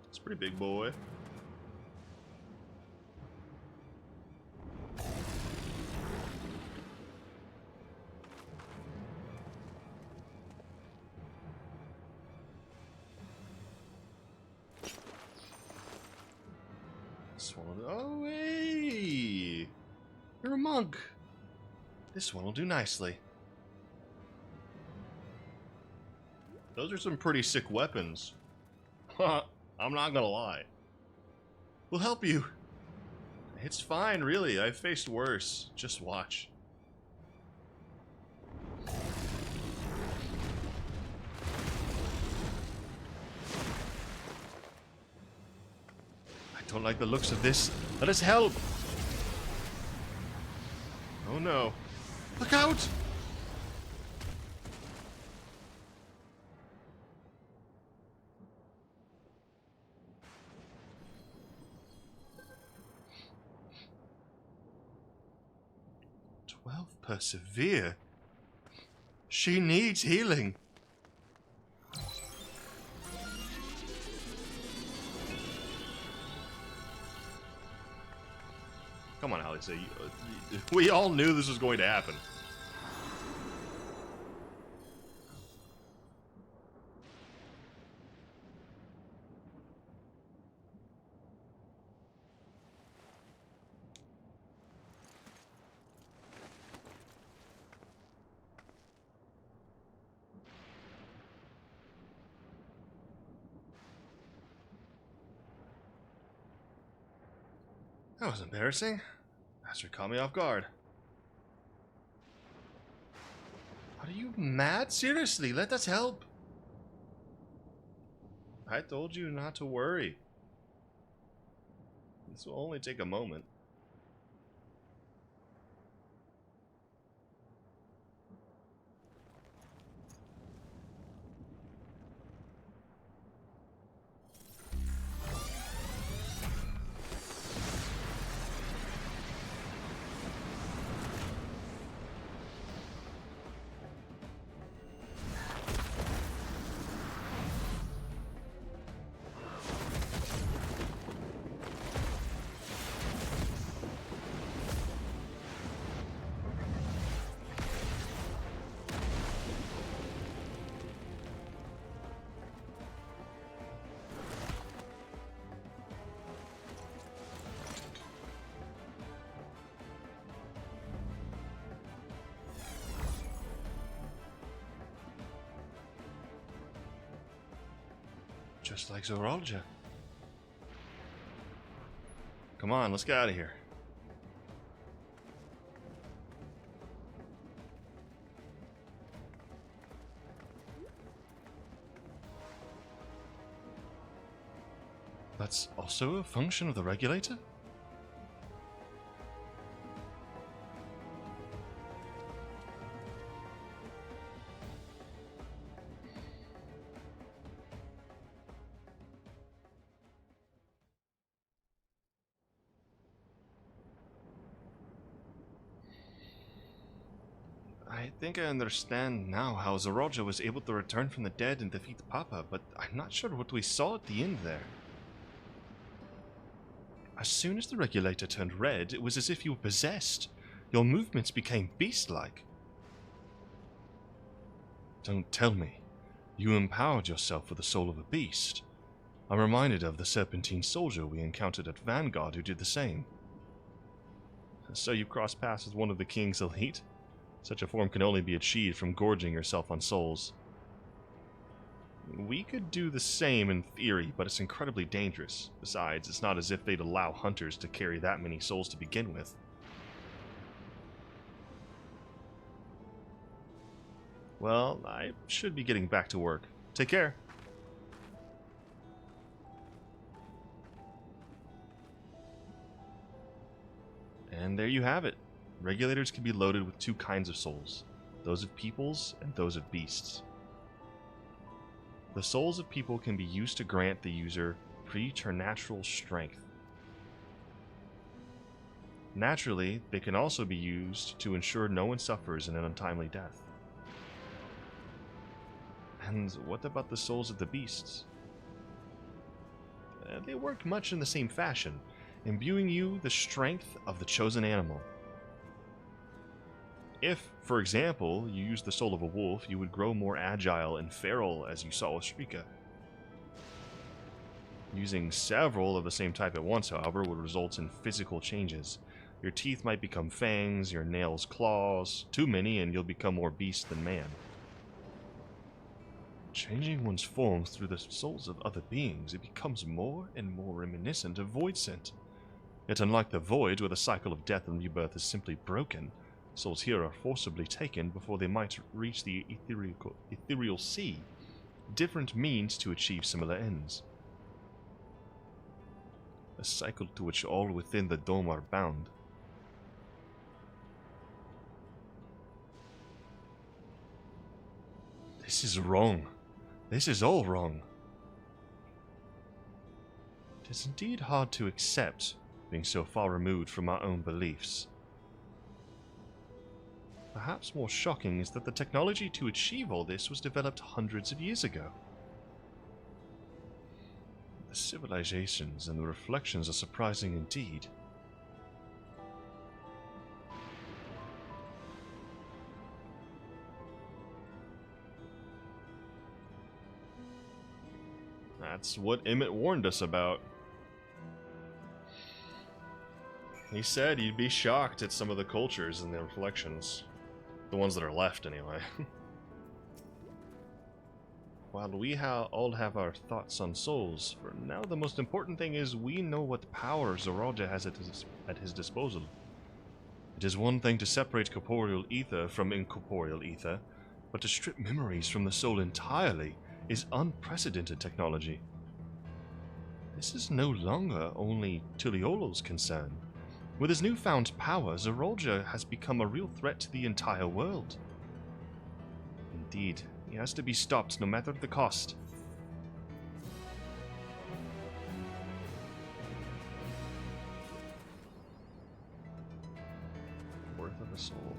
It's pretty big, boy. Swallow. Oh, hey! You're a monk. This one will do nicely. Those are some pretty sick weapons. I'm not gonna lie. We'll help you. It's fine, really. I've faced worse. Just watch. I don't like the looks of this. Let us help! Oh no. Look out! Persevere. She needs healing. Come on, Alice. We all knew this was going to happen. That was embarrassing. Master caught me off guard. Are you mad? Seriously, let us help. I told you not to worry. This will only take a moment. Just like Zoralja. Come on, let's get out of here. That's also a function of the regulator? I think I understand now how Zoralja was able to return from the dead and defeat Papa, but I'm not sure what we saw at the end there. As soon as the regulator turned red, it was as if you were possessed. Your movements became beast-like. Don't tell me. You empowered yourself with the soul of a beast. I'm reminded of the serpentine soldier we encountered at Vanguard who did the same. So you crossed paths with one of the king's elite? Such a form can only be achieved from gorging yourself on souls. We could do the same in theory, but it's incredibly dangerous. Besides, it's not as if they'd allow hunters to carry that many souls to begin with. Well, I should be getting back to work. Take care. And there you have it. Regulators can be loaded with two kinds of souls, those of peoples and those of beasts. The souls of people can be used to grant the user preternatural strength. Naturally, they can also be used to ensure no one suffers an untimely death. And what about the souls of the beasts? They work much in the same fashion, imbuing you the strength of the chosen animal. If, for example, you used the soul of a wolf, you would grow more agile and feral, as you saw with Shrika. Using several of the same type at once, however, would result in physical changes. Your teeth might become fangs, your nails claws. Too many and you'll become more beast than man. Changing one's form through the souls of other beings, it becomes more and more reminiscent of Void Scent. Yet unlike the Void, where the cycle of death and rebirth is simply broken, souls here are forcibly taken before they might reach the ethereal sea. Different means to achieve similar ends. A cycle to which all within the dome are bound. This is wrong. This is all wrong. It is indeed hard to accept, being so far removed from our own beliefs. Perhaps more shocking is that the technology to achieve all this was developed hundreds of years ago. The civilizations and the reflections are surprising indeed. That's what Emmett warned us about. He said he'd be shocked at some of the cultures and the reflections. The ones that are left, anyway. While we all have our thoughts on souls, for now the most important thing is we know what power Zoralja has at his disposal. It is one thing to separate corporeal ether from incorporeal ether, but to strip memories from the soul entirely is unprecedented technology. This is no longer only Tuliolo's concern. With his newfound power, Zoralja has become a real threat to the entire world. Indeed, he has to be stopped no matter the cost. Worth of a soul.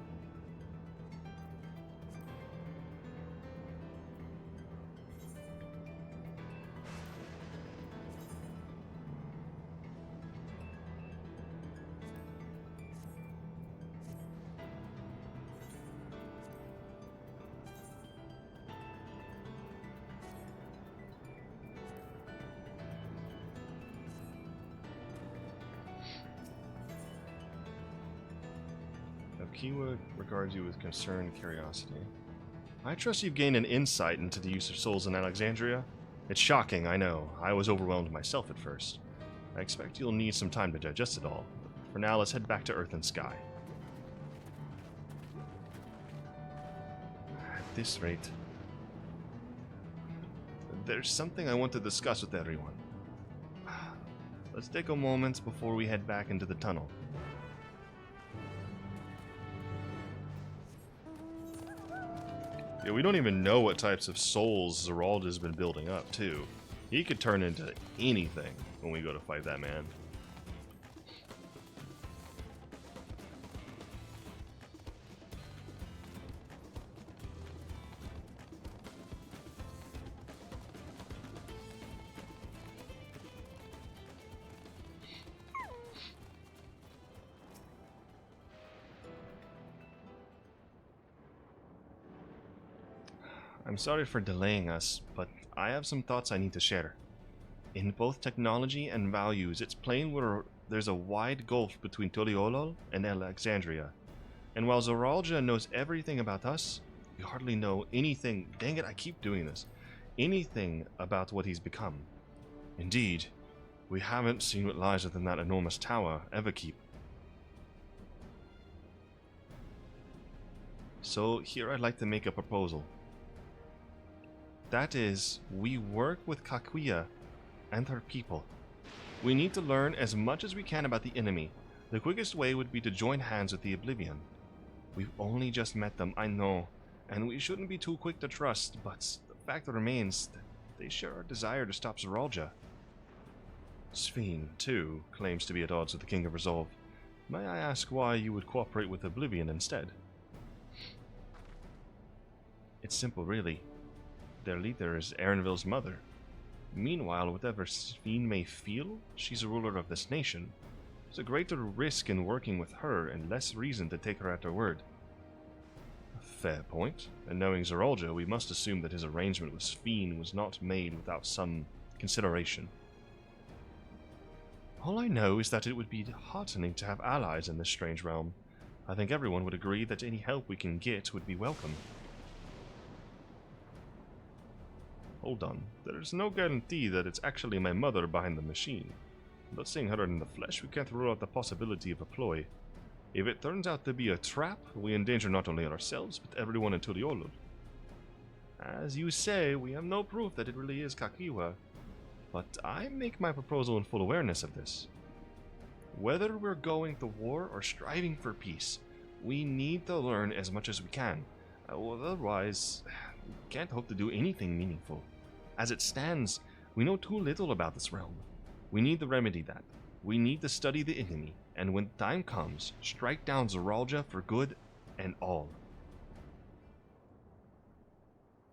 Keyword regards you with concern and curiosity. I trust you've gained an insight into the use of souls in Alexandria. It's shocking, I know. I was overwhelmed myself at first. I expect you'll need some time to digest it all. But for now, let's head back to Earth and Sky. At this rate, there's something I want to discuss with everyone. Let's take a moment before we head back into the tunnel. Yeah, we don't even know what types of souls Zerald has been building up, too. He could turn into anything when we go to fight that man. I'm sorry for delaying us, but I have some thoughts I need to share. In both technology and values, it's plain there's a wide gulf between Tuliolol and Alexandria. And while Zoralja knows everything about us, we hardly know anything, dang it, I keep doing this, anything about what he's become. Indeed, we haven't seen what lies within that enormous tower, Everkeep. So here I'd like to make a proposal. That is, we work with Kakuya and her people. We need to learn as much as we can about the enemy. The quickest way would be to join hands with the Oblivion. We've only just met them, I know, and we shouldn't be too quick to trust, but the fact remains that they share our desire to stop Zoralja. Sphene, too, claims to be at odds with the King of Resolve. May I ask why you would cooperate with Oblivion instead? It's simple, really. Their leader is Erenville's mother. Meanwhile, whatever Sphene may feel, she's a ruler of this nation. There's a greater risk in working with her and less reason to take her at her word. A fair point, and knowing Zoralja, we must assume that his arrangement with Sphene was not made without some consideration. All I know is that it would be heartening to have allies in this strange realm. I think everyone would agree that any help we can get would be welcome. Hold on, there's no guarantee that it's actually my mother behind the machine. Without seeing her in the flesh, we can't rule out the possibility of a ploy. If it turns out to be a trap, we endanger not only ourselves, but everyone in Tuliolol. As you say, we have no proof that it really is Kakiwa, but I make my proposal in full awareness of this. Whether we're going to war or striving for peace, we need to learn as much as we can. Otherwise, we can't hope to do anything meaningful. As it stands, we know too little about this realm. We need to remedy that. We need to study the enemy, and when time comes, strike down Zoralja for good and all.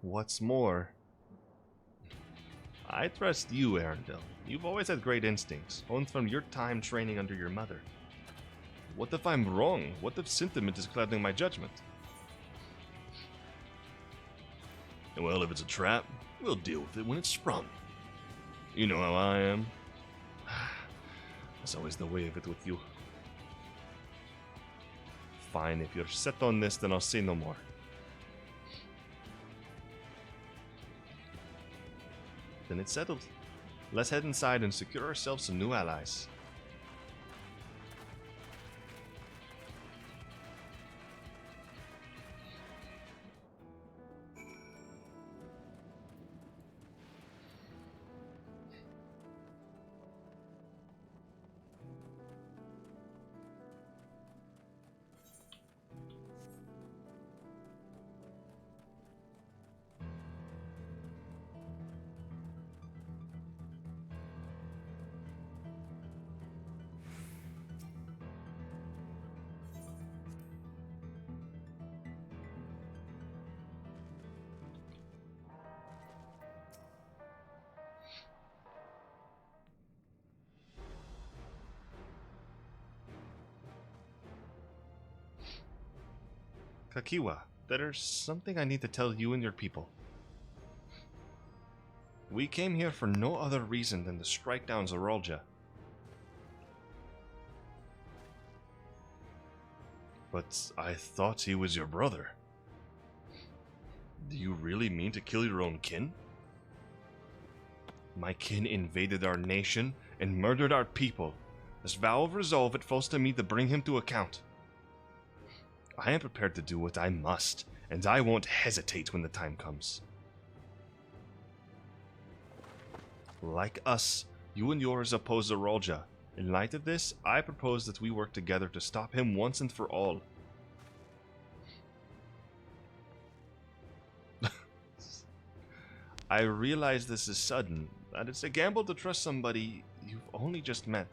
What's more, I trust you, Arendelle. You've always had great instincts, honed from your time training under your mother. What if I'm wrong? What if sentiment is clouding my judgment? Well, if it's a trap, we'll deal with it when it's sprung. You know how I am. That's always the way of it with you. Fine, if you're set on this, then I'll say no more. Then it's settled. Let's head inside and secure ourselves some new allies. Kakiwa, there's something I need to tell you and your people. We came here for no other reason than to strike down Zoralja. But I thought he was your brother. Do you really mean to kill your own kin? My kin invaded our nation and murdered our people. This vow of resolve it falls to me to bring him to account. I am prepared to do what I must, and I won't hesitate when the time comes. Like us, you and yours oppose Zorolja. In light of this, I propose that we work together to stop him once and for all. I realize this is sudden, and it's a gamble to trust somebody you've only just met.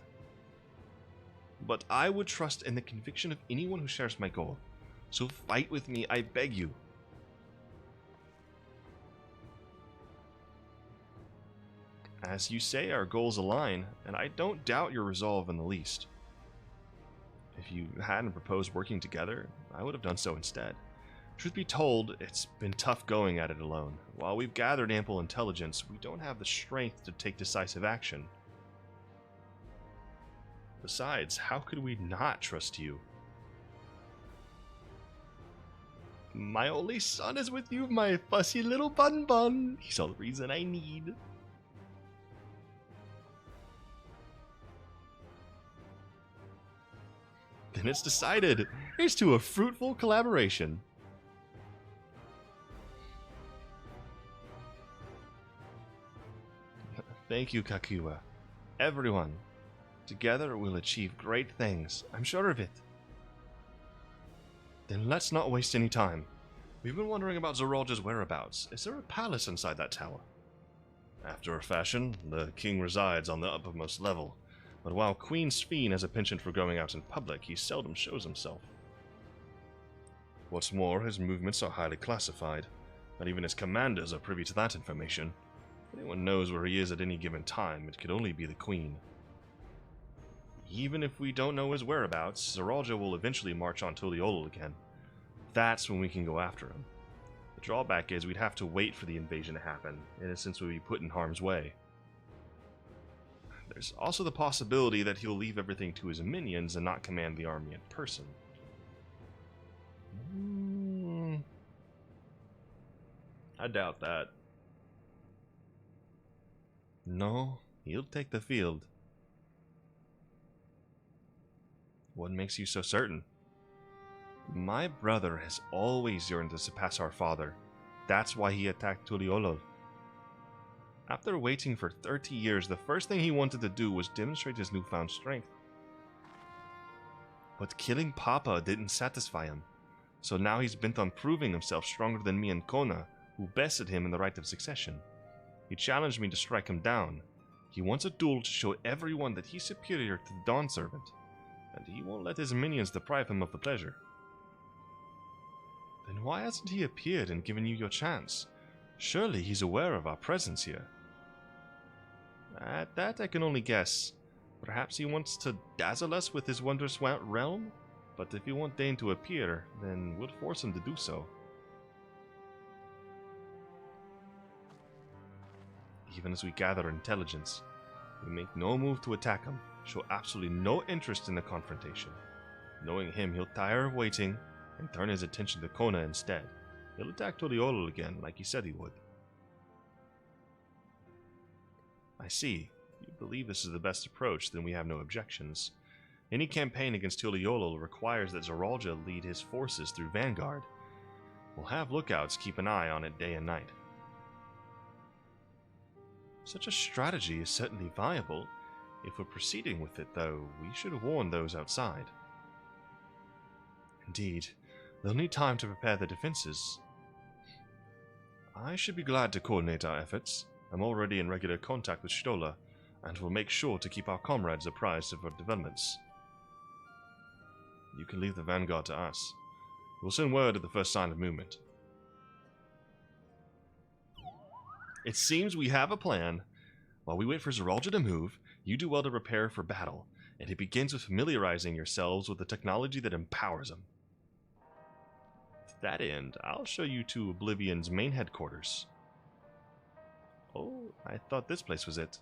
But I would trust in the conviction of anyone who shares my goal. So fight with me, I beg you. As you say, our goals align, and I don't doubt your resolve in the least. If you hadn't proposed working together, I would have done so instead. Truth be told, it's been tough going at it alone. While we've gathered ample intelligence, we don't have the strength to take decisive action. Besides, how could we not trust you? My only son is with you, my fussy little bun. He's all the reason I need. Then it's decided. Here's to a fruitful collaboration. Thank you, Kakiwa. Everyone. Together we'll achieve great things. I'm sure of it. Then let's not waste any time. We've been wondering about Zorolja's whereabouts. Is there a palace inside that tower? After a fashion, the king resides on the uppermost level. But while Queen Sphene has a penchant for going out in public, he seldom shows himself. What's more, his movements are highly classified. Not even his commanders are privy to that information. If anyone knows where he is at any given time, it could only be the Queen. Even if we don't know his whereabouts, Zorolja will eventually march on Tuliolul again. That's when we can go after him. The drawback is we'd have to wait for the invasion to happen, and since we'd be put in harm's way. There's also the possibility that he'll leave everything to his minions and not command the army in person. I doubt that. No, he'll take the field. What makes you so certain? My brother has always yearned to surpass our father. That's why he attacked Tuliolul. After waiting for 30 years, the first thing he wanted to do was demonstrate his newfound strength. But killing Papa didn't satisfy him, so now he's bent on proving himself stronger than me and Kona, who bested him in the right of succession. He challenged me to strike him down. He wants a duel to show everyone that he's superior to the Dawn Servant, and he won't let his minions deprive him of the pleasure. Then why hasn't he appeared and given you your chance? Surely he's aware of our presence here. At that I can only guess. Perhaps he wants to dazzle us with his wondrous realm? But if he won't deign to appear, then we'll force him to do so. Even as we gather intelligence, we make no move to attack him, show absolutely no interest in the confrontation. Knowing him, he'll tire of waiting and turn his attention to Kona instead. He'll attack Tuliolul again, like he said he would. I see. If you believe this is the best approach, then we have no objections. Any campaign against Tuliolul requires that Zorolja lead his forces through Vanguard. We'll have lookouts keep an eye on it day and night. Such a strategy is certainly viable. If we're proceeding with it, though, we should warn those outside. Indeed, they'll need time to prepare their defenses. I should be glad to coordinate our efforts. I'm already in regular contact with Stola, and will make sure to keep our comrades apprised of our developments. You can leave the vanguard to us. We'll send word at the first sign of movement. It seems we have a plan. While we wait for Zorolja to move, you do well to prepare for battle, and it begins with familiarizing yourselves with the technology that empowers them. To that end, I'll show you to Oblivion's main headquarters. Oh, I thought this place was it.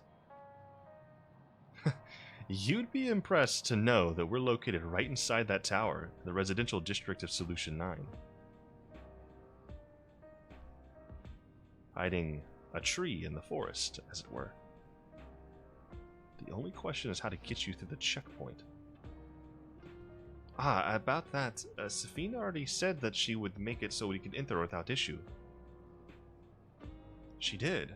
You'd be impressed to know that we're located right inside that tower, in the residential district of Solution 9. Hiding a tree in the forest, as it were. The only question is how to get you through the checkpoint. Ah, about that, Safina already said that she would make it so we could enter without issue. She did?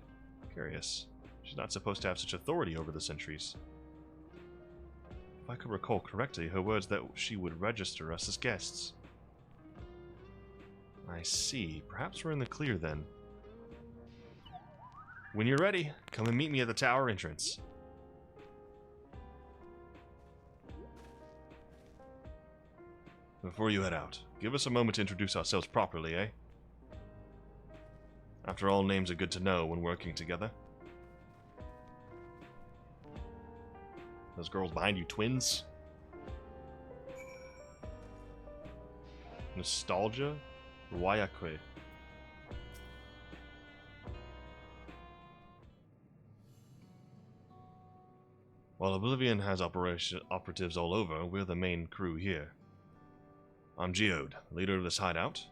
Curious. She's not supposed to have such authority over the sentries. If I could recall correctly, her words that she would register us as guests. I see. Perhaps we're in the clear then. When you're ready, come and meet me at the tower entrance. Before you head out, give us a moment to introduce ourselves properly, eh? After all, names are good to know when working together. Those girls behind you, twins? Nostalgia? Wayakwe. While Oblivion has operatives all over, we're the main crew here. I'm Geode, leader of this hideout,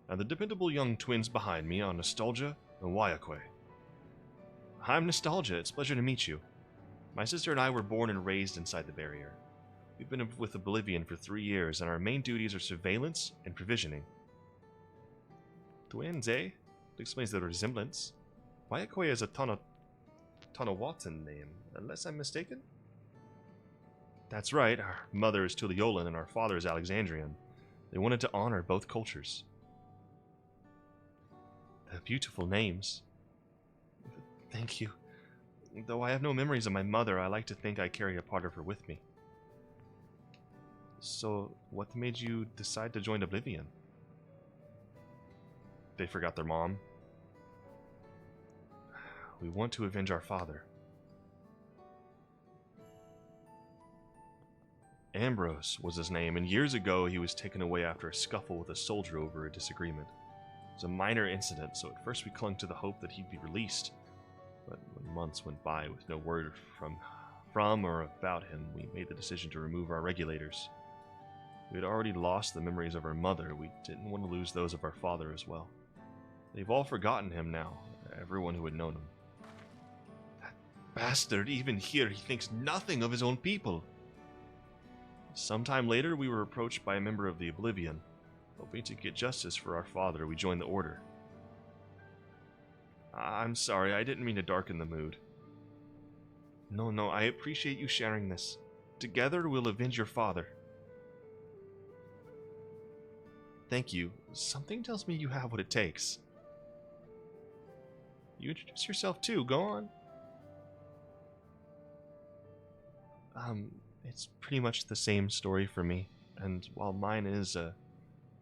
and the dependable young twins behind me are Nostalgia and Wayakwe. I'm Nostalgia, it's a pleasure to meet you. My sister and I were born and raised inside the barrier. We've been with Oblivion for 3 years, and our main duties are surveillance and provisioning. Twins, eh? That explains the resemblance. Wayakwe is a Tonawatan name, unless I'm mistaken? That's right, our mother is Tuliolan and our father is Alexandrian. They wanted to honor both cultures. They're beautiful names. Thank you. Though I have no memories of my mother, I like to think I carry a part of her with me. So, what made you decide to join Oblivion? They forgot their mom. We want to avenge our father. Ambrose was his name, and years ago he was taken away after a scuffle with a soldier over a disagreement. It was a minor incident, so at first we clung to the hope that he'd be released. But when months went by with no word from or about him, we made the decision to remove our regulators. We had already lost the memories of our mother. We didn't want to lose those of our father as well. They've all forgotten him now, everyone who had known him. That bastard, even here, he thinks nothing of his own people. Sometime later, we were approached by a member of the Oblivion. Hoping to get justice for our father, we joined the Order. I'm sorry, I didn't mean to darken the mood. No, I appreciate you sharing this. Together, we'll avenge your father. Thank you. Something tells me you have what it takes. You introduce yourself too, go on. It's pretty much the same story for me, and while mine is a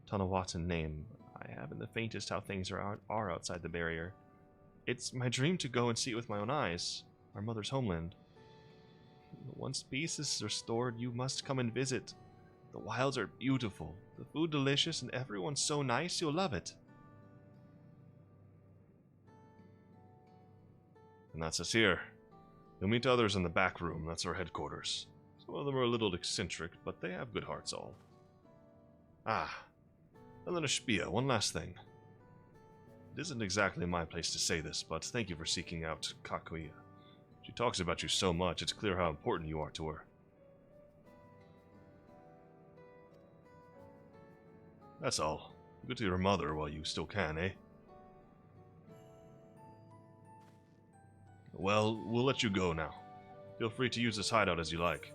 Tonawatan name, I haven't the faintest how things are outside the barrier. It's my dream to go and see it with my own eyes, our mother's homeland. Once peace is restored, you must come and visit. The wilds are beautiful, the food delicious, and everyone's so nice you'll love it. And that's us here. You'll meet others in the back room, that's our headquarters. Some of them are a little eccentric, but they have good hearts all. Ah, Elena Spia, one last thing. It isn't exactly my place to say this, but thank you for seeking out Kakuya. She talks about you so much, it's clear how important you are to her. That's all. Go to your mother while you still can, eh? Well, we'll let you go now. Feel free to use this hideout as you like.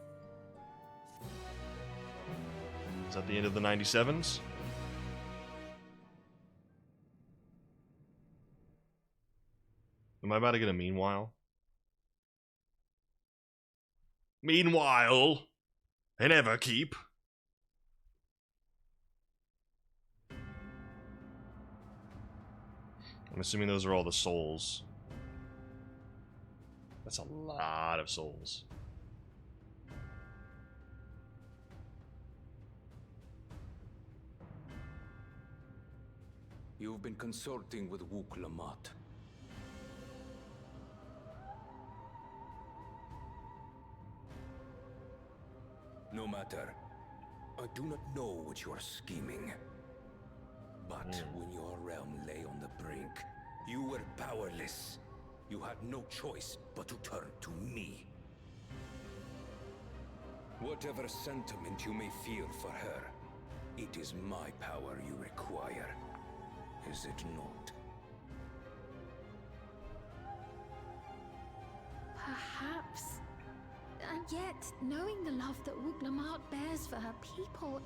Is that the end of the 97s? Am I about to get a meanwhile? Meanwhile, and ever keep. I'm assuming those are all the souls. That's a lot of souls. You've been consulting with Wook Lamont. No matter. I do not know what you are scheming. But when your realm lay on the brink, you were powerless. You had no choice but to turn to me. Whatever sentiment you may feel for her, it is my power you require. Is it not? Perhaps. And yet, knowing the love that Wuglamart bears for her people,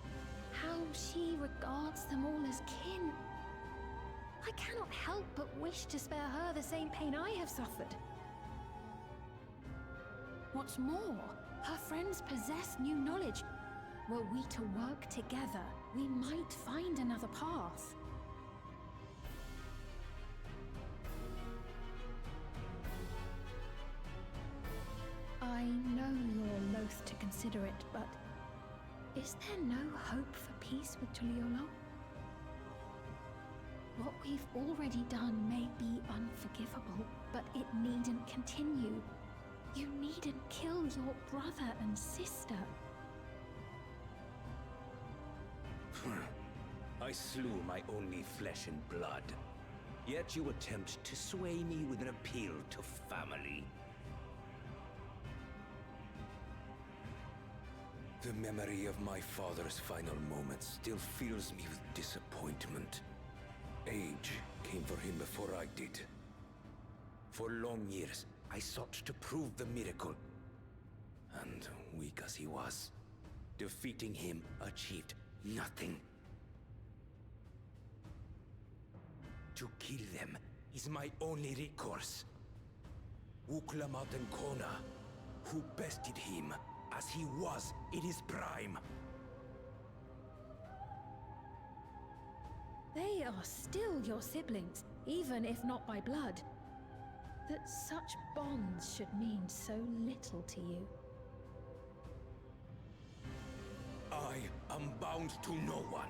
how she regards them all as kin, I cannot help but wish to spare her the same pain I have suffered. What's more, her friends possess new knowledge. Were we to work together, we might find another path. I know you're loath to consider it, but is there no hope for peace with Tuliolo? What we've already done may be unforgivable, but it needn't continue. You needn't kill your brother and sister. I slew my only flesh and blood. Yet you attempt to sway me with an appeal to family. The memory of my father's final moments still fills me with disappointment. Age came for him before I did. For long years, I sought to prove the miracle. And weak as he was, defeating him achieved nothing. To kill them is my only recourse. Wuglamart and Kona, who bested him as he was in his prime. They are still your siblings, even if not by blood. That such bonds should mean so little to you. I am bound to no one.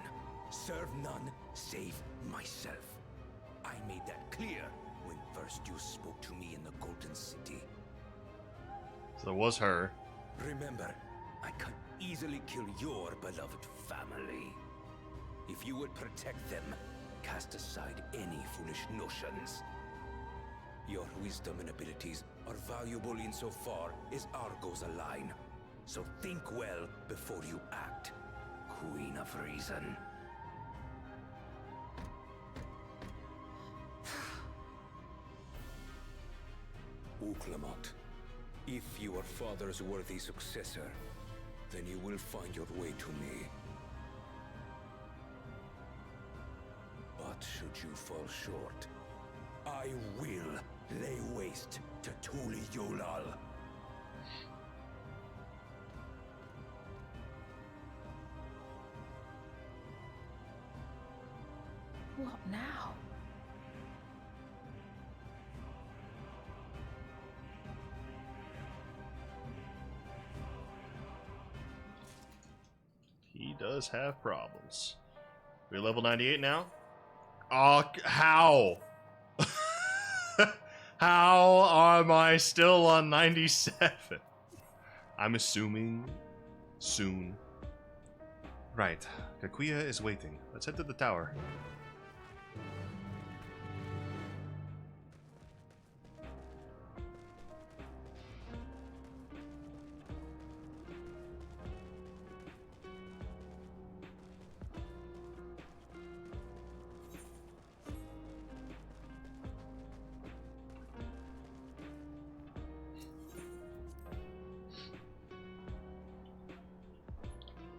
Serve none save myself. I made that clear when first you spoke to me in the Golden City. So it was her. Remember, I can easily kill your beloved family. If you would protect them, cast aside any foolish notions. Your wisdom and abilities are valuable insofar as Argos align. So think well before you act, Queen of Reason. Wuglamart, if you are father's worthy successor, then you will find your way to me. But should you fall short, I will lay waste to Tuliolal. What now? He does have problems. We're level 98 now? Oh, how? How am I still on 97? I'm assuming soon. Right, Kakuya is waiting. Let's head to the tower.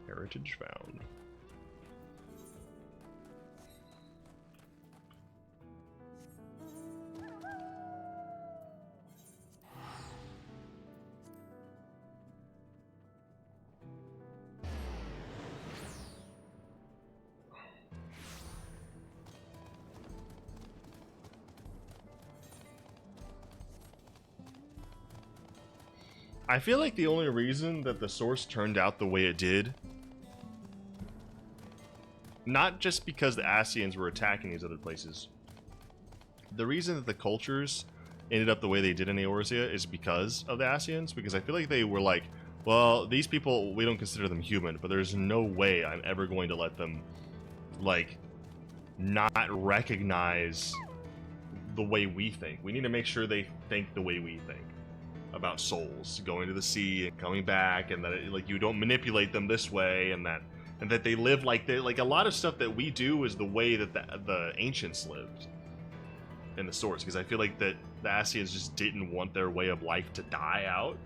Heritage found. I feel like the only reason that the source turned out the way it did, not just because the Asians were attacking these other places, the reason that the cultures ended up the way they did in Eorzea is because of the Asians, because I feel like they were like, well, these people, we don't consider them human, but there's no way I'm ever going to let them, like, not recognize the way we think. We need to make sure they think the way we think. about souls going to the sea and coming back, and that like you don't manipulate them this way, and that they live like they like a lot of stuff that we do is the way that the ancients lived in the source, because I feel like that the Ascians just didn't want their way of life to die out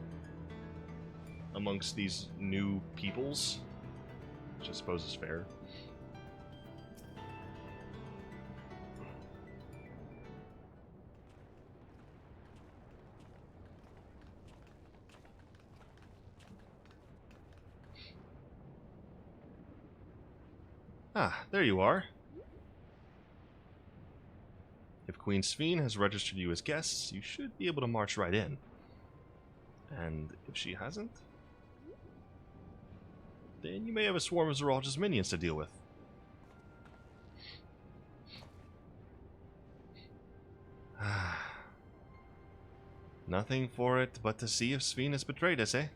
amongst these new peoples, which I suppose is fair. Ah, there you are. If Queen Sphene has registered you as guests, you should be able to march right in. And if she hasn't, then you may have a swarm of Zeralja's minions to deal with. Nothing for it but to see if Sphene has betrayed us, eh?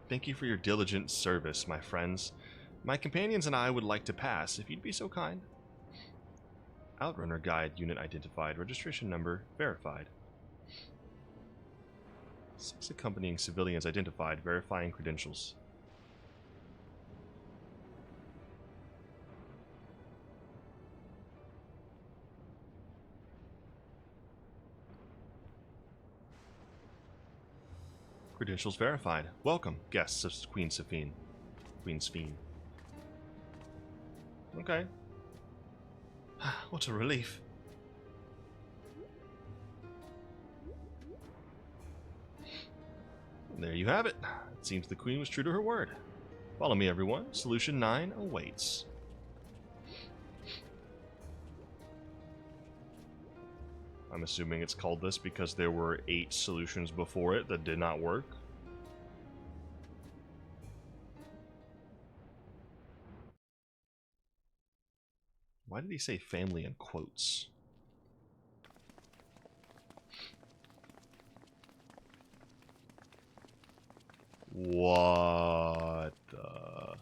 Thank you for your diligent service, my friends. My companions and I would like to pass, if you'd be so kind. Outrunner Guide unit identified. Registration number verified. 6 accompanying civilians identified. Verifying credentials. Credentials verified. Welcome, guests of Queen Sphene. Queen Sphene. Okay. What a relief. There you have it. It seems the Queen was true to her word. Follow me, everyone. Solution 9 awaits. I'm assuming it's called this because there were 8 solutions before it that did not work. Why did he say family in quotes? What the...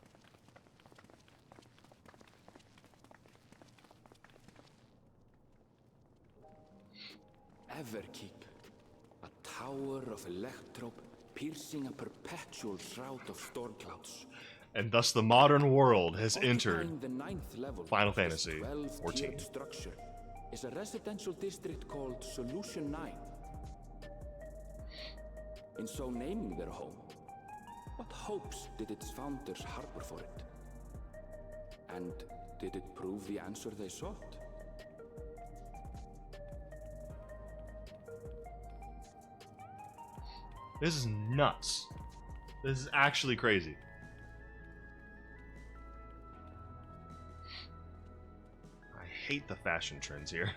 Everkeep, a tower of electrope piercing a perpetual shroud of storm clouds. And thus the modern world has entered Occupying the 9th level Final of this Fantasy 14. 12-tiered structure is a residential district called Solution 9. In so naming their home, what hopes did its founders harbor for it? And did it prove the answer they sought? This is nuts. This is actually crazy. I hate the fashion trends here.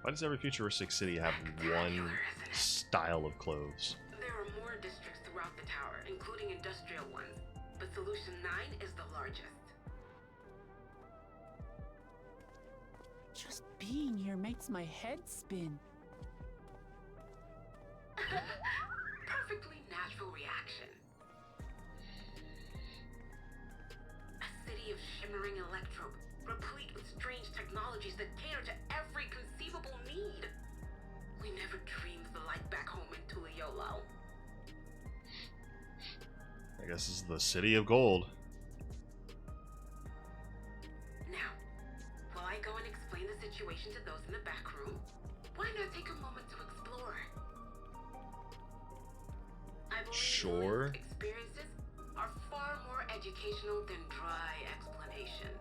Why does every futuristic city have one style of clothes? There are more districts throughout the tower, including industrial ones, but Solution 9 is the largest. Just being here makes my head spin. Perfectly natural reaction. A city of shimmering electrope, replete with strange technologies that cater to every conceivable need. We never dreamed the light back home in Tuliolo. I guess this is the city of gold. Now, while I go and explain the situation to those in the back room, why not take a moment to explore? I believe Sure. Lynn's experiences are far more educational than dry explanations.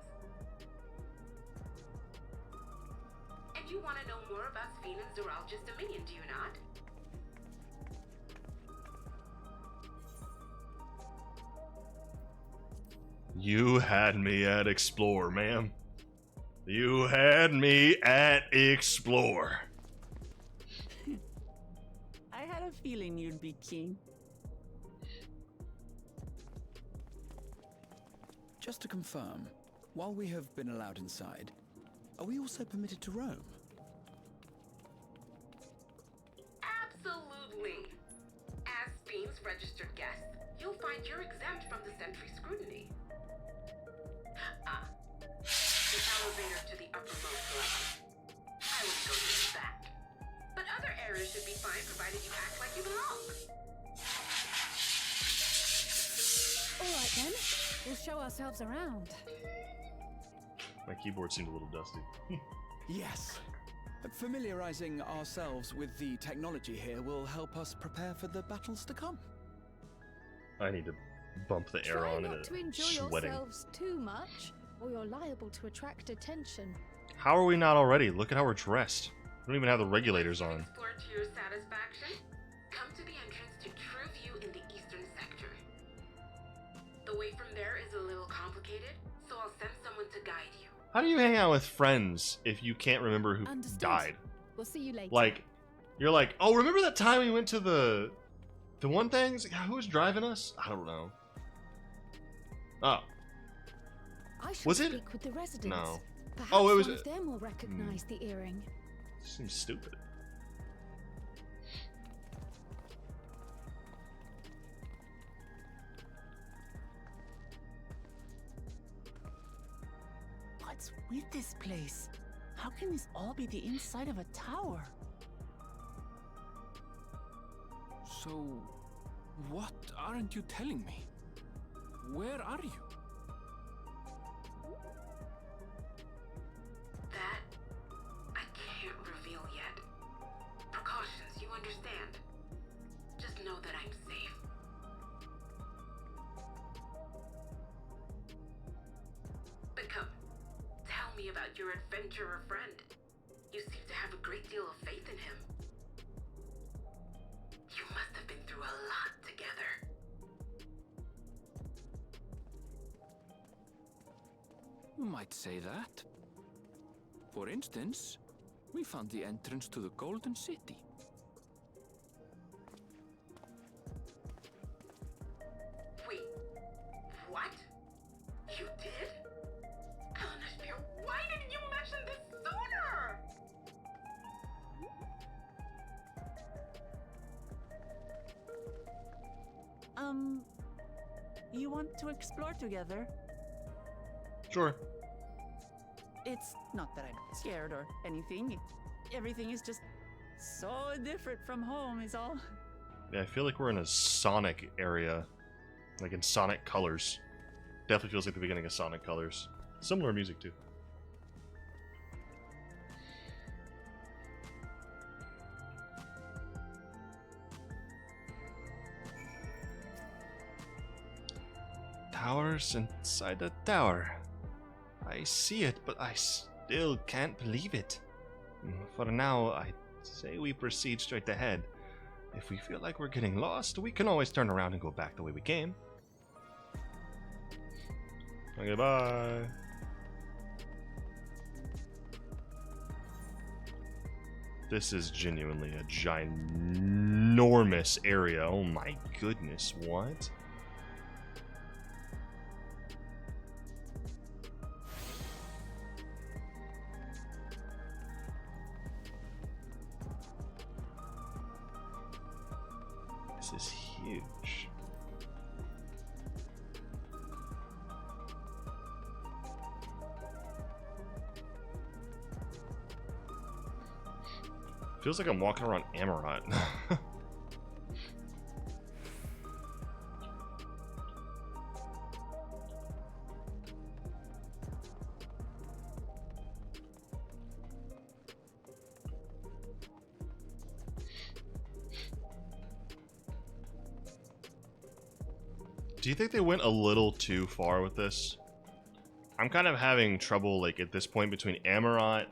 And you want to know more about Sphene and Zeralja's dominion, do you not? You had me at explore, ma'am. You had me at explore. I had a feeling you'd be keen. Just to confirm, while we have been allowed inside, are we also permitted to roam? Absolutely. As Fiend's registered guest, you'll find you're exempt from the sentry scrutiny. The elevator to the uppermost level. I will go to the back. But other areas should be fine provided you act like you belong. Alright then, we'll show ourselves around. My keyboard seemed a little dusty. Yes. Familiarizing ourselves with the technology here will help us prepare for the battles to come. I need to bump the air Try on not and to enjoy sweating. yourselves too much, or you're liable to attract attention. How are we not already? Look at how we're dressed. We don't even have the regulators on. Explore to your satisfaction. Come to the entrance to True View in the eastern sector. The way from there is a little complicated, so I'll send someone to guide you. How do you hang out with friends if you can't remember who died? We'll see you later. Like, you're like, oh, remember that time we went to the one things? Who was driving us? I don't know. Oh. I should Was it? speak with the residents. No. Perhaps Oh, it was. one of them will recognize the earring. Seems stupid. What's with this place? How can this all be the inside of a tower? So, what aren't you telling me? Where are you? That I can't reveal yet. Precautions, you understand. Just know that I'm safe. But come, tell me about your adventurer friend. You seem to have a great deal of faith in him. You must have been through a lot together. You might say that. For instance, we found the entrance to the Golden City. Wait, what? You did? Eleanor, why didn't you mention this sooner? You want to explore together? Sure. It's not that I'm scared or anything. Everything is just so different from home is all. Yeah, I feel like we're in a Sonic area. Like in Sonic Colors. Definitely feels like the beginning of Sonic Colors. Similar music, too. Towers inside the tower. I see it, but I still can't believe it. For now, I say we proceed straight ahead. If we feel like we're getting lost, we can always turn around and go back the way we came. Okay, bye. This is genuinely a ginormous area. Oh my goodness, what? This is huge. Feels like I'm walking around Amarat. Do you think they went a little too far with this? I'm kind of having trouble, like, at this point between Amarat,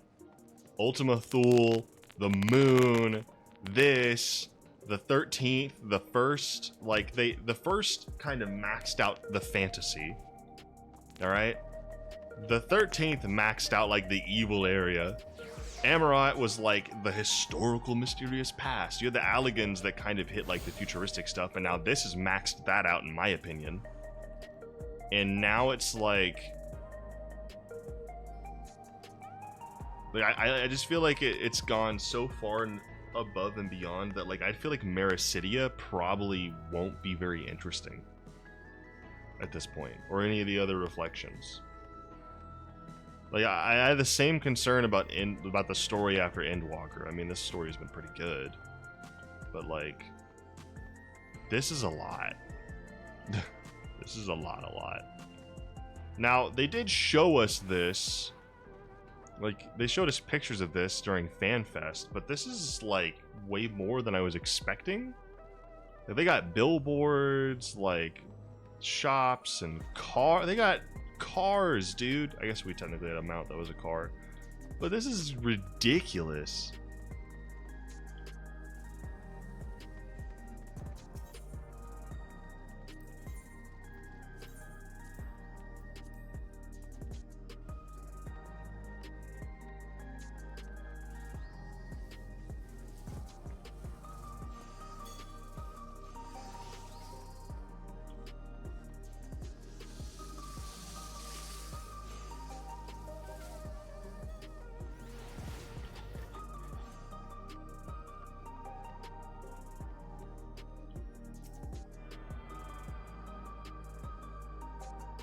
Ultima Thule, the moon, this, the 13th, the first, like, the first kind of maxed out the fantasy, all right? The 13th maxed out, like, the evil area. Amarat was, like, the historical mysterious past. You had the Alligans that kind of hit, like, the futuristic stuff, and now this has maxed that out, in my opinion. And now it's, like... I just feel like it's gone so far above and beyond that, like, I feel like Mericidia probably won't be very interesting at this point, or any of the other reflections. Like, I had the same concern about the story after Endwalker. I mean, this story's been pretty good, but like, this is a lot. This is a lot. Now, they did show us this. Like, they showed us pictures of this during FanFest, but this is, like, way more than I was expecting. Like, they got billboards, like, shops and they got cars, dude. I guess we technically had a mount that was a car. But this is ridiculous.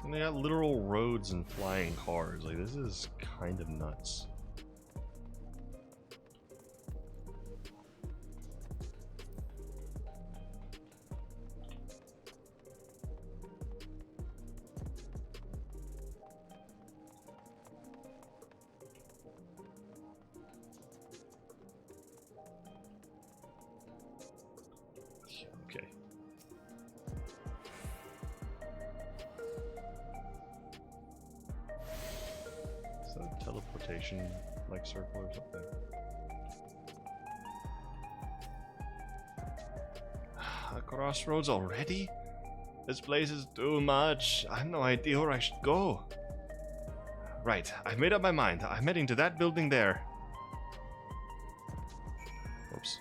And they got literal roads and flying cars. Like, this is kind of nuts. Okay. Is that a teleportation like circle or something? A crossroads already? This place is too much. I have no idea where I should go. Right, I've made up my mind. I'm heading to that building there. Whoops.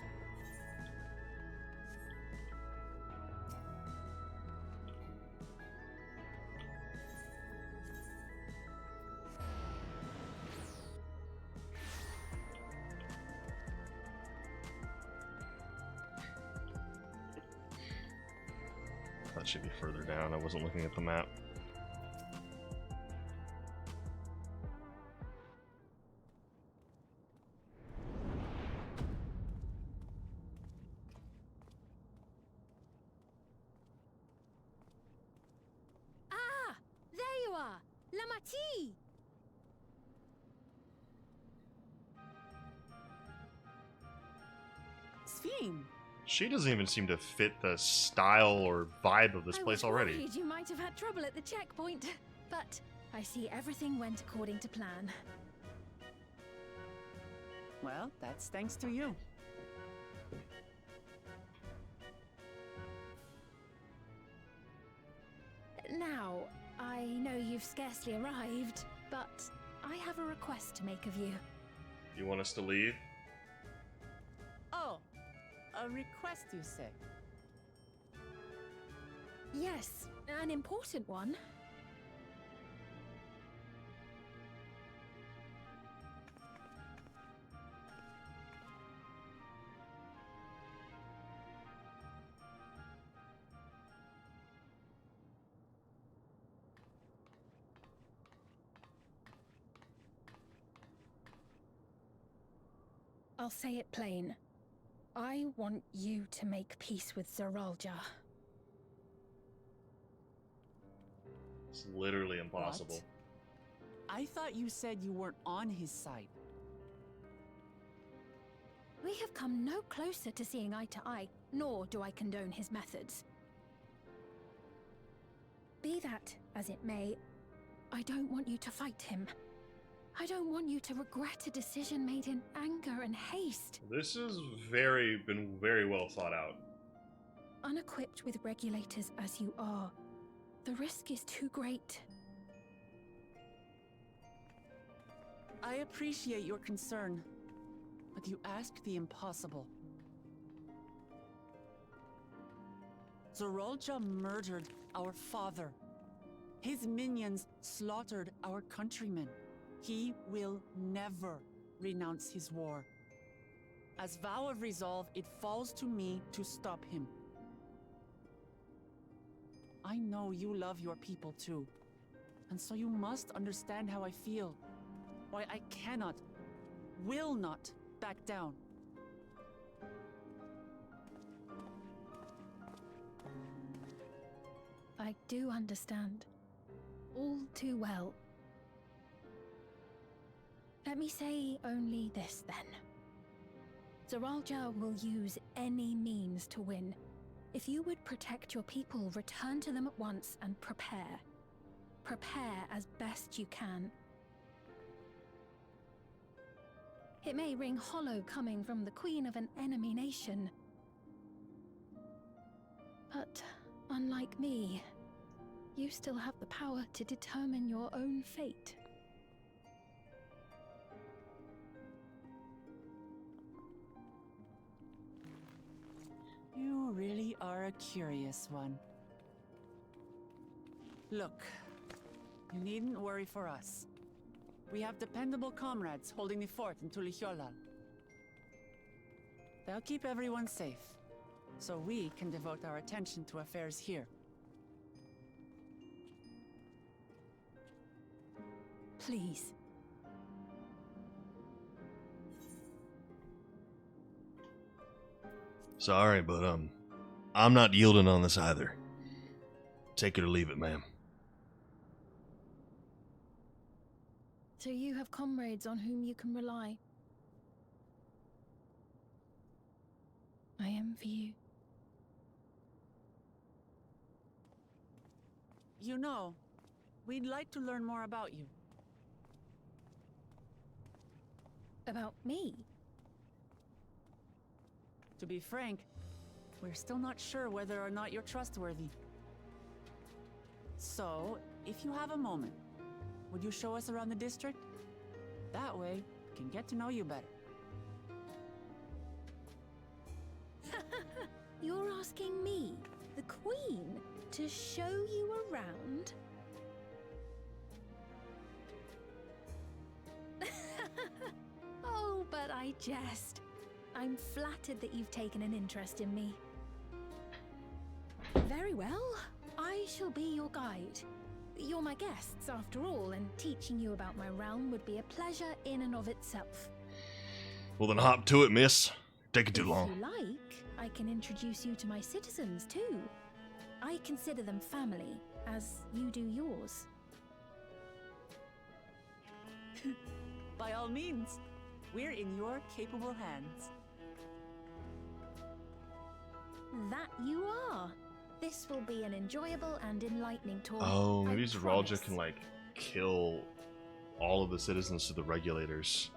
That should be further down. I wasn't looking at the map. Ah! There you are! Lamati! Sphene! She doesn't even seem to fit the style or vibe of this place already. Worried you might have had trouble at the checkpoint, but I see everything went according to plan. Well, that's thanks to you. Now, I know you've scarcely arrived, but I have a request to make of you. You want us to leave? Oh, a request, you say? Yes, an important one. I'll say it plain. I want you to make peace with Zeralja. It's literally impossible. What? I thought you said you weren't on his side. We have come no closer to seeing eye to eye, nor do I condone his methods. Be that as it may, I don't want you to fight him. I don't want you to regret a decision made in anger and haste. This has been very well thought out. Unequipped with regulators as you are, the risk is too great. I appreciate your concern, but you asked the impossible. Zeralja murdered our father. His minions slaughtered our countrymen. He will never renounce his war. As vow of resolve, it falls to me to stop him. I know you love your people too, and so you must understand how I feel. Why I cannot, will not back down. I do understand. All too well. Let me say only this then. Zoralja will use any means to win. If you would protect your people, return to them at once and prepare. Prepare as best you can. It may ring hollow coming from the queen of an enemy nation. But unlike me, you still have the power to determine your own fate. You really are a curious one. Look, you needn't worry for us. We have dependable comrades holding the fort in Tulihyolal. They'll keep everyone safe, so we can devote our attention to affairs here. Please. Sorry, but I'm not yielding on this either. Take it or leave it, ma'am. So you have comrades on whom you can rely. I envy you. You know, we'd like to learn more about you. About me? To be frank, we're still not sure whether or not you're trustworthy. So, if you have a moment, would you show us around the district? That way, we can get to know you better. You're asking me, the Queen, to show you around? Oh, but I jest. I'm flattered that you've taken an interest in me. Very well. I shall be your guide. You're my guests, after all, and teaching you about my realm would be a pleasure in and of itself. Well, then hop to it, miss. Taking too long. If you like, I can introduce you to my citizens, too. I consider them family, as you do yours. By all means, we're in your capable hands. That you are. This will be an enjoyable and enlightening tour. Oh, maybe I Zoralja promise. can, like, kill all of the citizens to the regulators.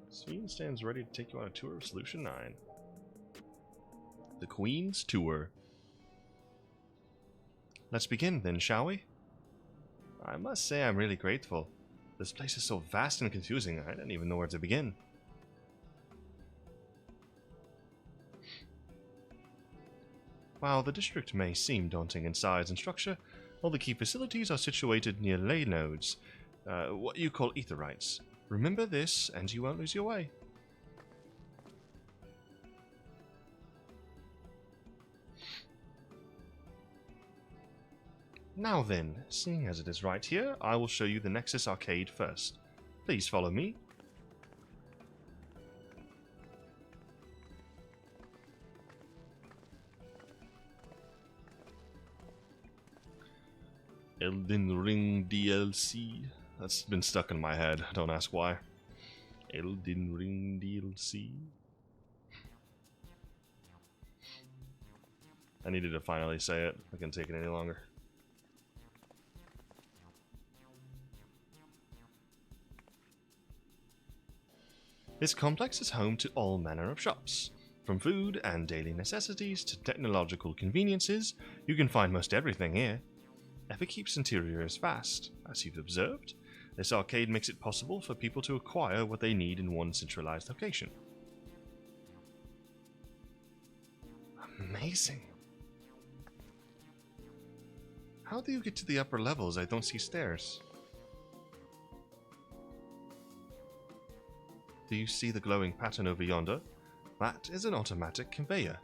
Sweden stands ready to take you on a tour of Solution 9. The Queen's Tour. Let's begin then, shall we? I must say I'm really grateful. This place is so vast and confusing, I don't even know where to begin. While the district may seem daunting in size and structure, all the key facilities are situated near ley nodes, what you call aetherytes. Remember this, and you won't lose your way. Now then, seeing as it is right here, I will show you the Nexus Arcade first. Please follow me. Elden Ring DLC. That's been stuck in my head, don't ask why. Elden Ring DLC. I needed to finally say it. I can't take it any longer. This complex is home to all manner of shops. From food and daily necessities to technological conveniences, you can find most everything here. Everkeep's interior is vast, as you've observed. This arcade makes it possible for people to acquire what they need in one centralized location. amazing. How do you get to the upper levels? I don't see stairs. Do you see the glowing pattern over yonder? That is an automatic conveyor.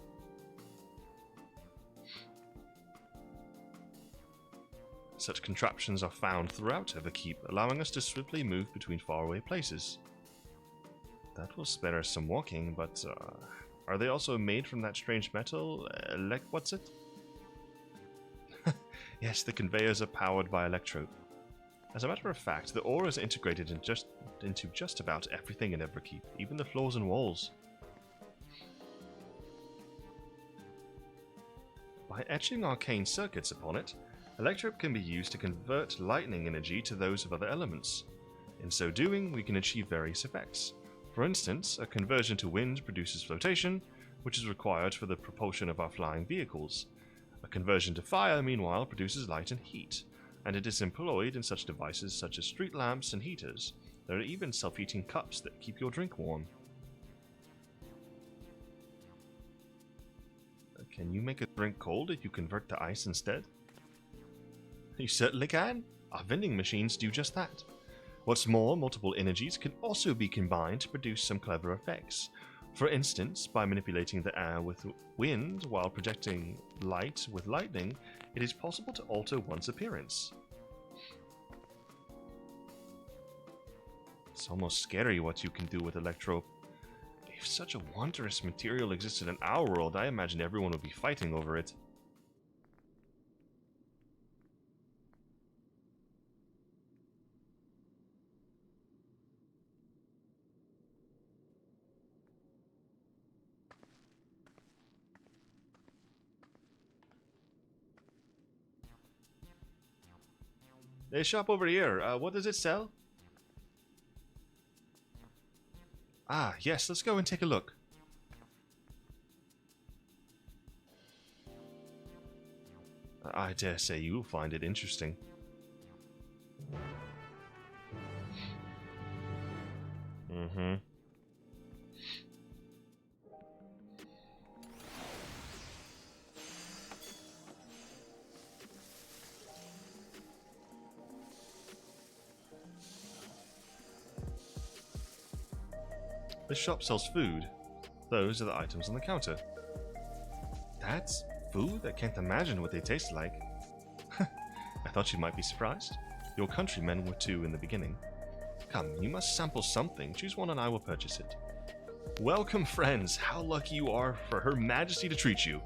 Such contraptions are found throughout Everkeep, allowing us to swiftly move between faraway places. That will spare us some walking, but are they also made from that strange metal? What's it? Yes, the conveyors are powered by electrope. As a matter of fact, the ore is integrated into just about everything in Everkeep, even the floors and walls. By etching arcane circuits upon it, electrope can be used to convert lightning energy to those of other elements. In so doing, we can achieve various effects. For instance, a conversion to wind produces flotation, which is required for the propulsion of our flying vehicles. A conversion to fire, meanwhile, produces light and heat, and it is employed in such devices such as street lamps and heaters. There are even self-heating cups that keep your drink warm. Can you make a drink cold if you convert to ice instead? You certainly can. Our vending machines do just that. What's more, multiple energies can also be combined to produce some clever effects. For instance, by manipulating the air with wind while projecting light with lightning, it is possible to alter one's appearance. It's almost scary what you can do with electrope. If such a wondrous material existed in our world, I imagine everyone would be fighting over it. There's a shop over here. What does it sell? Ah, yes, let's go and take a look. I dare say you'll find it interesting. Mm-hmm. This shop sells food. Those are the items on the counter. That's food? I can't imagine what they taste like. I thought you might be surprised. Your countrymen were too in the beginning. Come, you must sample something. Choose one and I will purchase it. Welcome, friends. How lucky you are for Her Majesty to treat you.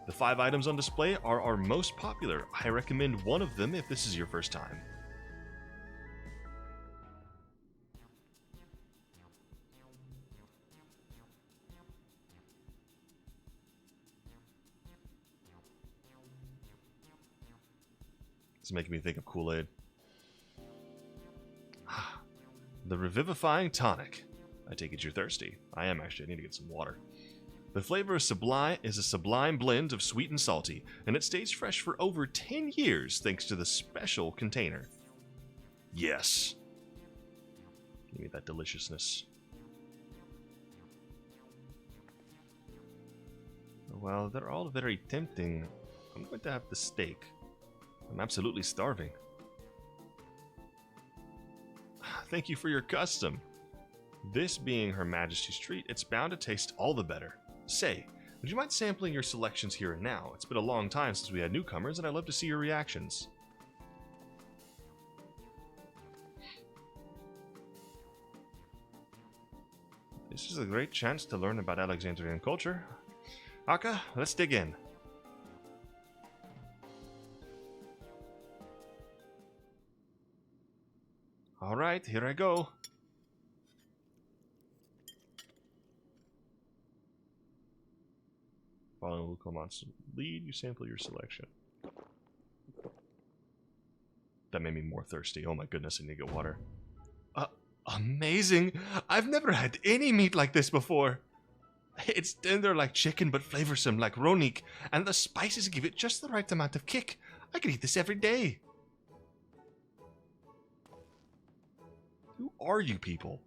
The 5 items on display are our most popular. I recommend one of them if this is your first time. It's making me think of Kool-Aid. The Revivifying Tonic. I take it you're thirsty. I am actually. I need to get some water. The flavor is a sublime blend of sweet and salty, and it stays fresh for over 10 years thanks to the special container. Yes. Give me that deliciousness. Well, they're all very tempting. I'm going to have the steak. I'm absolutely starving. Thank you for your custom. This being Her Majesty's treat, it's bound to taste all the better. Say, would you mind sampling your selections here and now? It's been a long time since we had newcomers, and I'd love to see your reactions. This is a great chance to learn about Alexandrian culture. Aka, let's dig in. Alright, here I go. Following will come on lead, you sample your selection. That made me more thirsty. Oh my goodness, I need to get water. Amazing! I've never had any meat like this before. It's tender like chicken, but flavorsome like ronik, and the spices give it just the right amount of kick. I could eat this every day. Who are you people?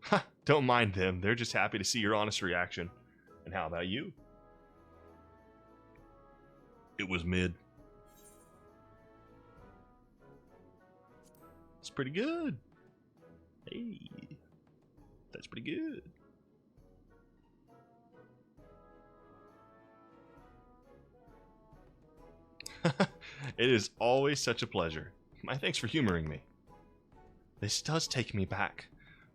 Ha, don't mind them. They're just happy to see your honest reaction. And how about you? It was mid. It's pretty good. Hey, that's pretty good. It is always such a pleasure. My thanks for humoring me. This does take me back.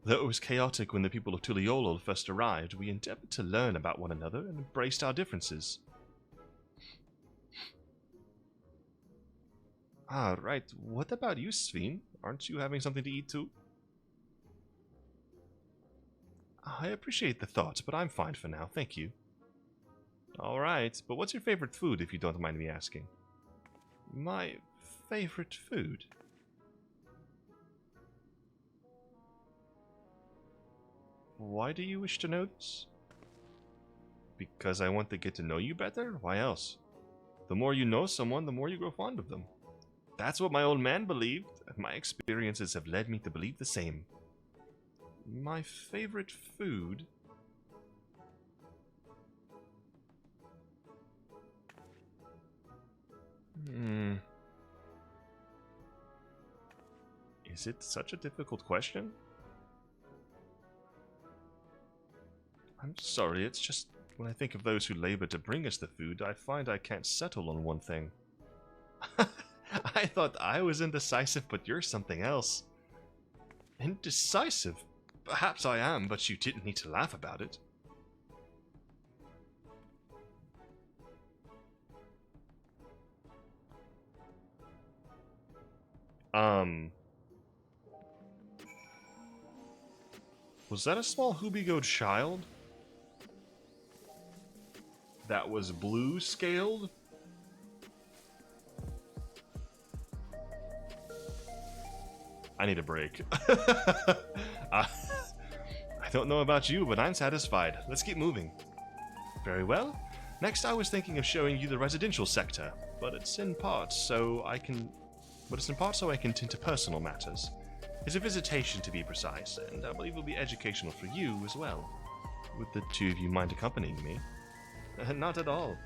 Though it was chaotic when the people of Tuliolol first arrived, we endeavored to learn about one another and embraced our differences. Ah, right. What about you, Sveen? Aren't you having something to eat too? I appreciate the thought, but I'm fine for now, thank you. Alright, but what's your favorite food, if you don't mind me asking? My favorite food? Why do you wish to know this? Because I want to get to know you better? Why else? The more you know someone, the more you grow fond of them. That's what my old man believed, and my experiences have led me to believe the same. My favorite food? Is it such a difficult question? I'm sorry, it's just when I think of those who labor to bring us the food, I find I can't settle on one thing. I thought I was indecisive, but you're something else. Indecisive? Perhaps I am, but you didn't need to laugh about it. Was that a small Hubigo child? That was blue scaled? I need a break. I don't know about you, but I'm satisfied. Let's keep moving. Very well. Next, I was thinking of showing you the residential sector, but it's in part so I can tend to personal matters. It's a visitation, to be precise, and I believe it will be educational for you as well. Would the two of you mind accompanying me? Not at all.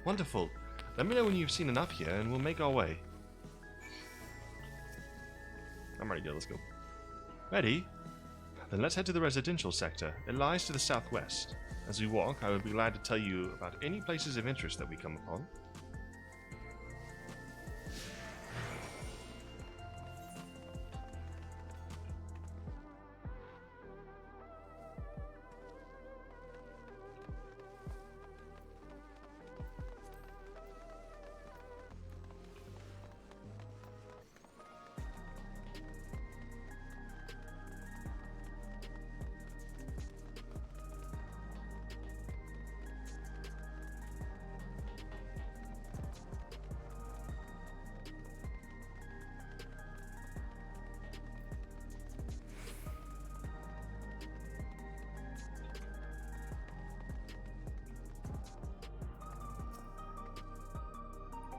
Wonderful. Let me know when you've seen enough here, and we'll make our way. I'm ready to go, let's go. Ready? Then let's head to the residential sector. It lies to the southwest. As we walk, I would be glad to tell you about any places of interest that we come upon.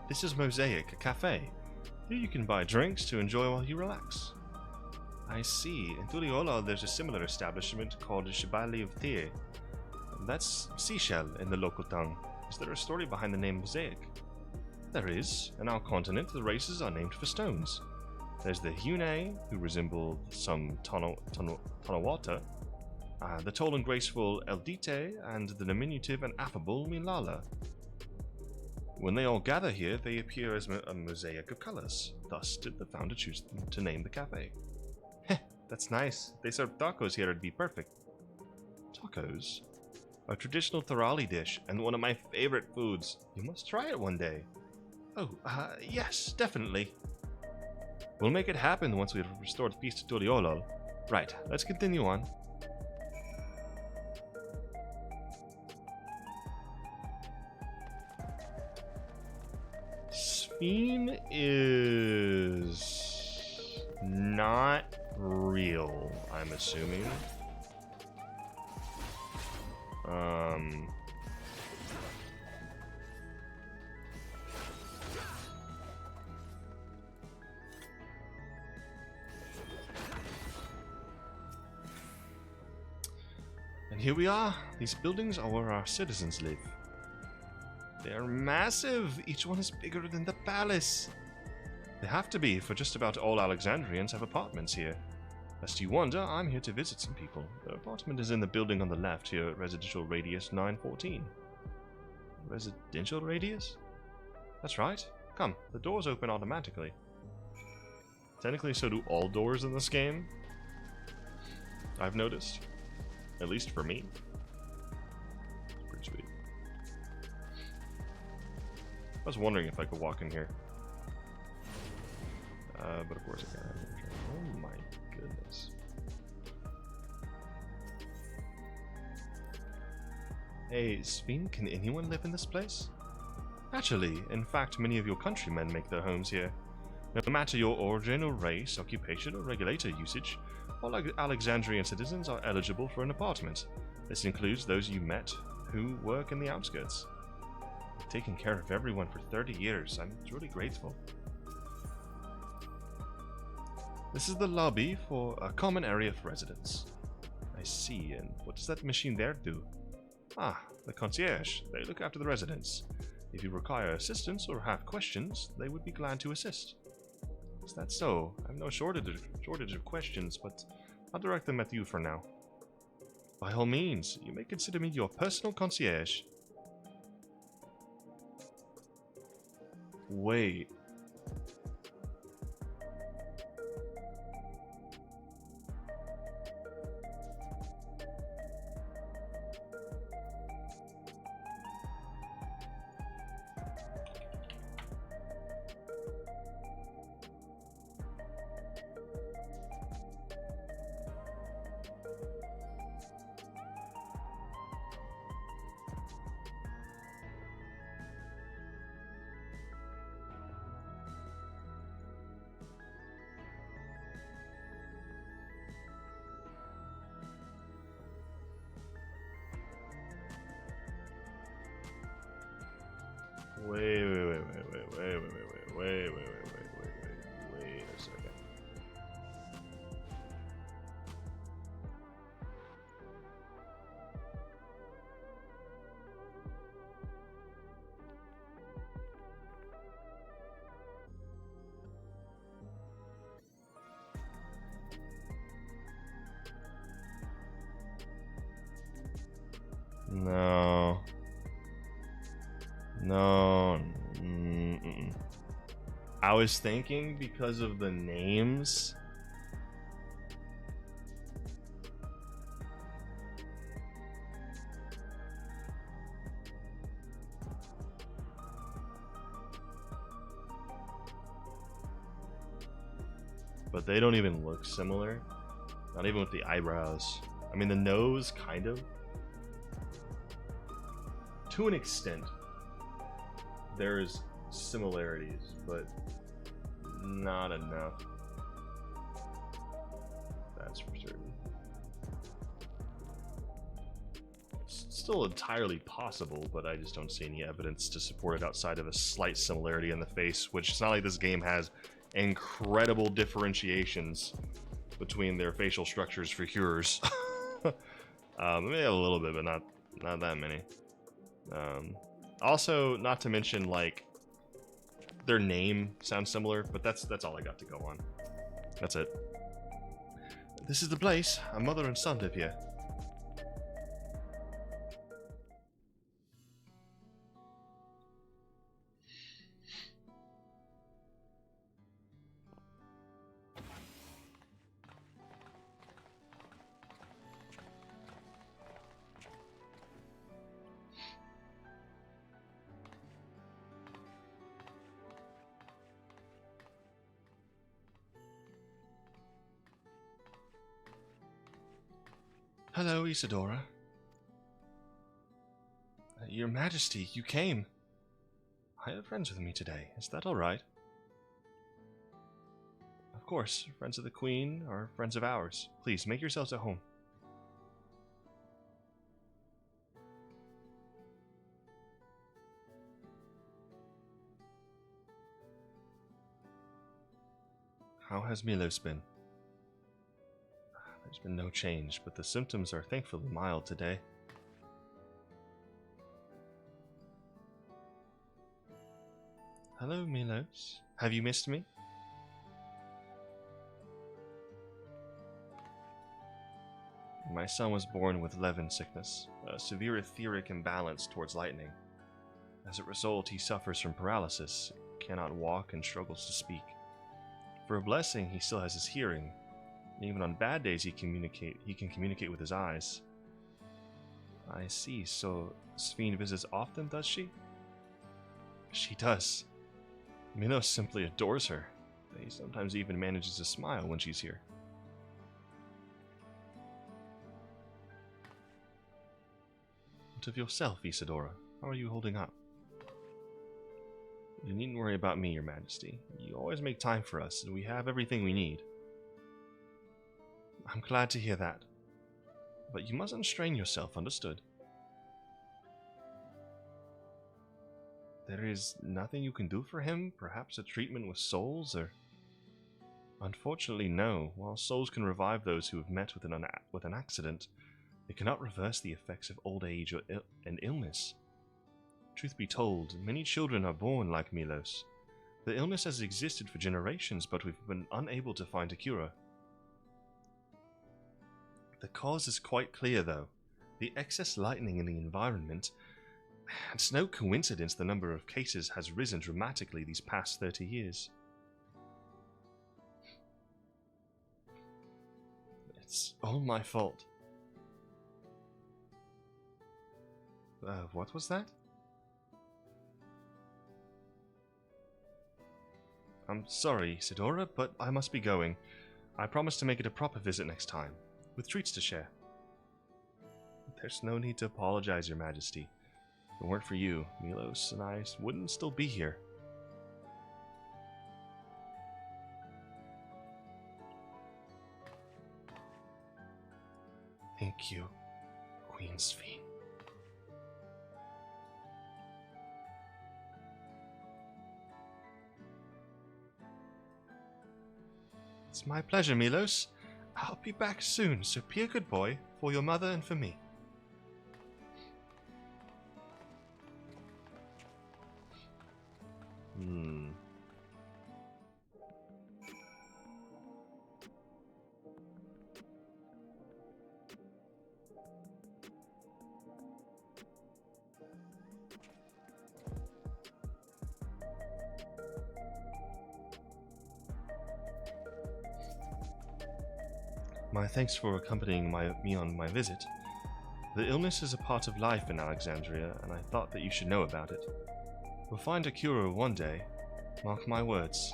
This is Mosaic, a cafe. Here you can buy drinks to enjoy while you relax. I see. In Tuliola, there's a similar establishment called Shibali of Tyr. That's seashell in the local tongue. Is there a story behind the name Mosaic? There is. In our continent, the races are named for stones. There's the Hune, who resemble some Tonawata, the tall and graceful Eldite, and the diminutive and affable Milala. When they all gather here, they appear as a mosaic of colors. Thus did the founder choose to name the cafe. Heh, that's nice. They serve tacos here, it'd be perfect. Tacos? A traditional Thorali dish, and one of my favorite foods. You must try it one day. Oh, yes, definitely. We'll make it happen once we've restored peace to Tuliolol. Right, let's continue on. Sveen is not real, I'm assuming. And here we are. These buildings are where our citizens live. They are massive! Each one is bigger than the palace! They have to be, for just about all Alexandrians have apartments here. Lest you wonder, I'm here to visit some people. The apartment is in the building on the left here at Residential Radius 914. Residential Radius? That's right. Come, the doors open automatically. Technically, so do all doors in this game. I've noticed. At least for me. Pretty sweet. I was wondering if I could walk in here. But of course I can't. Oh my goodness. Hey, Sveen, can anyone live in this place? Naturally. In fact, many of your countrymen make their homes here. No matter your origin or race, occupation or regulator usage, all Alexandrian citizens are eligible for an apartment. This includes those you met who work in the outskirts. I've taken care of everyone for 30 years. I'm truly grateful. This is the lobby for a common area for residents. I see, and what does that machine there do? Ah, the concierge. They look after the residents. If you require assistance or have questions, they would be glad to assist. Is that so? I have no shortage of questions, but I'll direct them at you for now. By all means, you may consider me your personal concierge. Wait. Wait a second. No. No. I was thinking because of the names. But they don't even look similar. Not even with the eyebrows. I mean, the nose, kind of. To an extent. There's similarities, but not enough. That's for certain. It's still entirely possible, but I just don't see any evidence to support it outside of a slight similarity in the face, which it's not like this game has incredible differentiations between their facial structures for Hures. Maybe a little bit, but not that many. Also, not to mention, like, their name sounds similar, but that's all I got to go on. That's it. This is the place. A mother and son live here. Hello, Isadora. Your Majesty, you came. I have friends with me today. Is that all right? Of course, friends of the Queen are friends of ours. Please, make yourselves at home. How has Milos been? There's been no change, but the symptoms are thankfully mild today. Hello, Milos. Have you missed me? My son was born with Levin sickness, a severe etheric imbalance towards lightning. As a result, he suffers from paralysis, cannot walk, and struggles to speak. For a blessing, he still has his hearing. And even on bad days, he can communicate with his eyes. I see. So Sphene visits often, does she? She does. Minos simply adores her. He sometimes even manages to smile when she's here. What of yourself, Isadora? How are you holding up? You needn't worry about me, Your Majesty. You always make time for us, and we have everything we need. I'm glad to hear that. But you mustn't strain yourself, understood? There is nothing you can do for him? Perhaps a treatment with souls, or... Unfortunately, no. While souls can revive those who have met with an accident, they cannot reverse the effects of old age or and illness. Truth be told, many children are born like Milos. The illness has existed for generations, but we've been unable to find a cure. The cause is quite clear, though. The excess lightning in the environment. It's no coincidence the number of cases has risen dramatically these past 30 years. It's all my fault. What was that? I'm sorry, Isadora, but I must be going. I promise to make it a proper visit next time, with treats to share. There's no need to apologize, Your Majesty. If it weren't for you, Milos and I wouldn't still be here. Thank you, Queen Sphene. It's my pleasure, Milos. I'll be back soon, so be a good boy for your mother and for me. My thanks for accompanying me on my visit. The illness is a part of life in Alexandria, and I thought that you should know about it. We'll find a cure one day. Mark my words.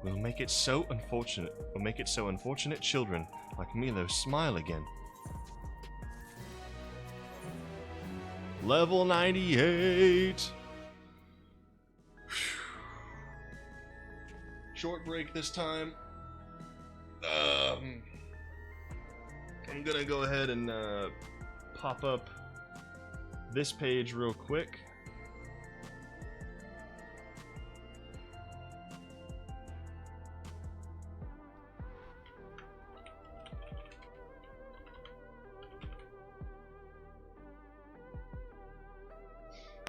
We'll make it so unfortunate children like Milo smile again. Level 98! Short break this time. I'm gonna go ahead and pop up this page real quick.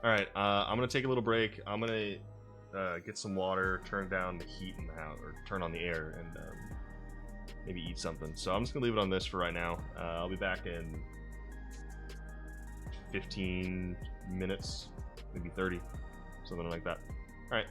Alright, I'm gonna take a little break. I'm gonna get some water, turn down the heat in the house, or turn on the air, and maybe eat something. So I'm just gonna leave it on this for right now. I'll be back in 15 minutes, maybe 30, something like that. Alright.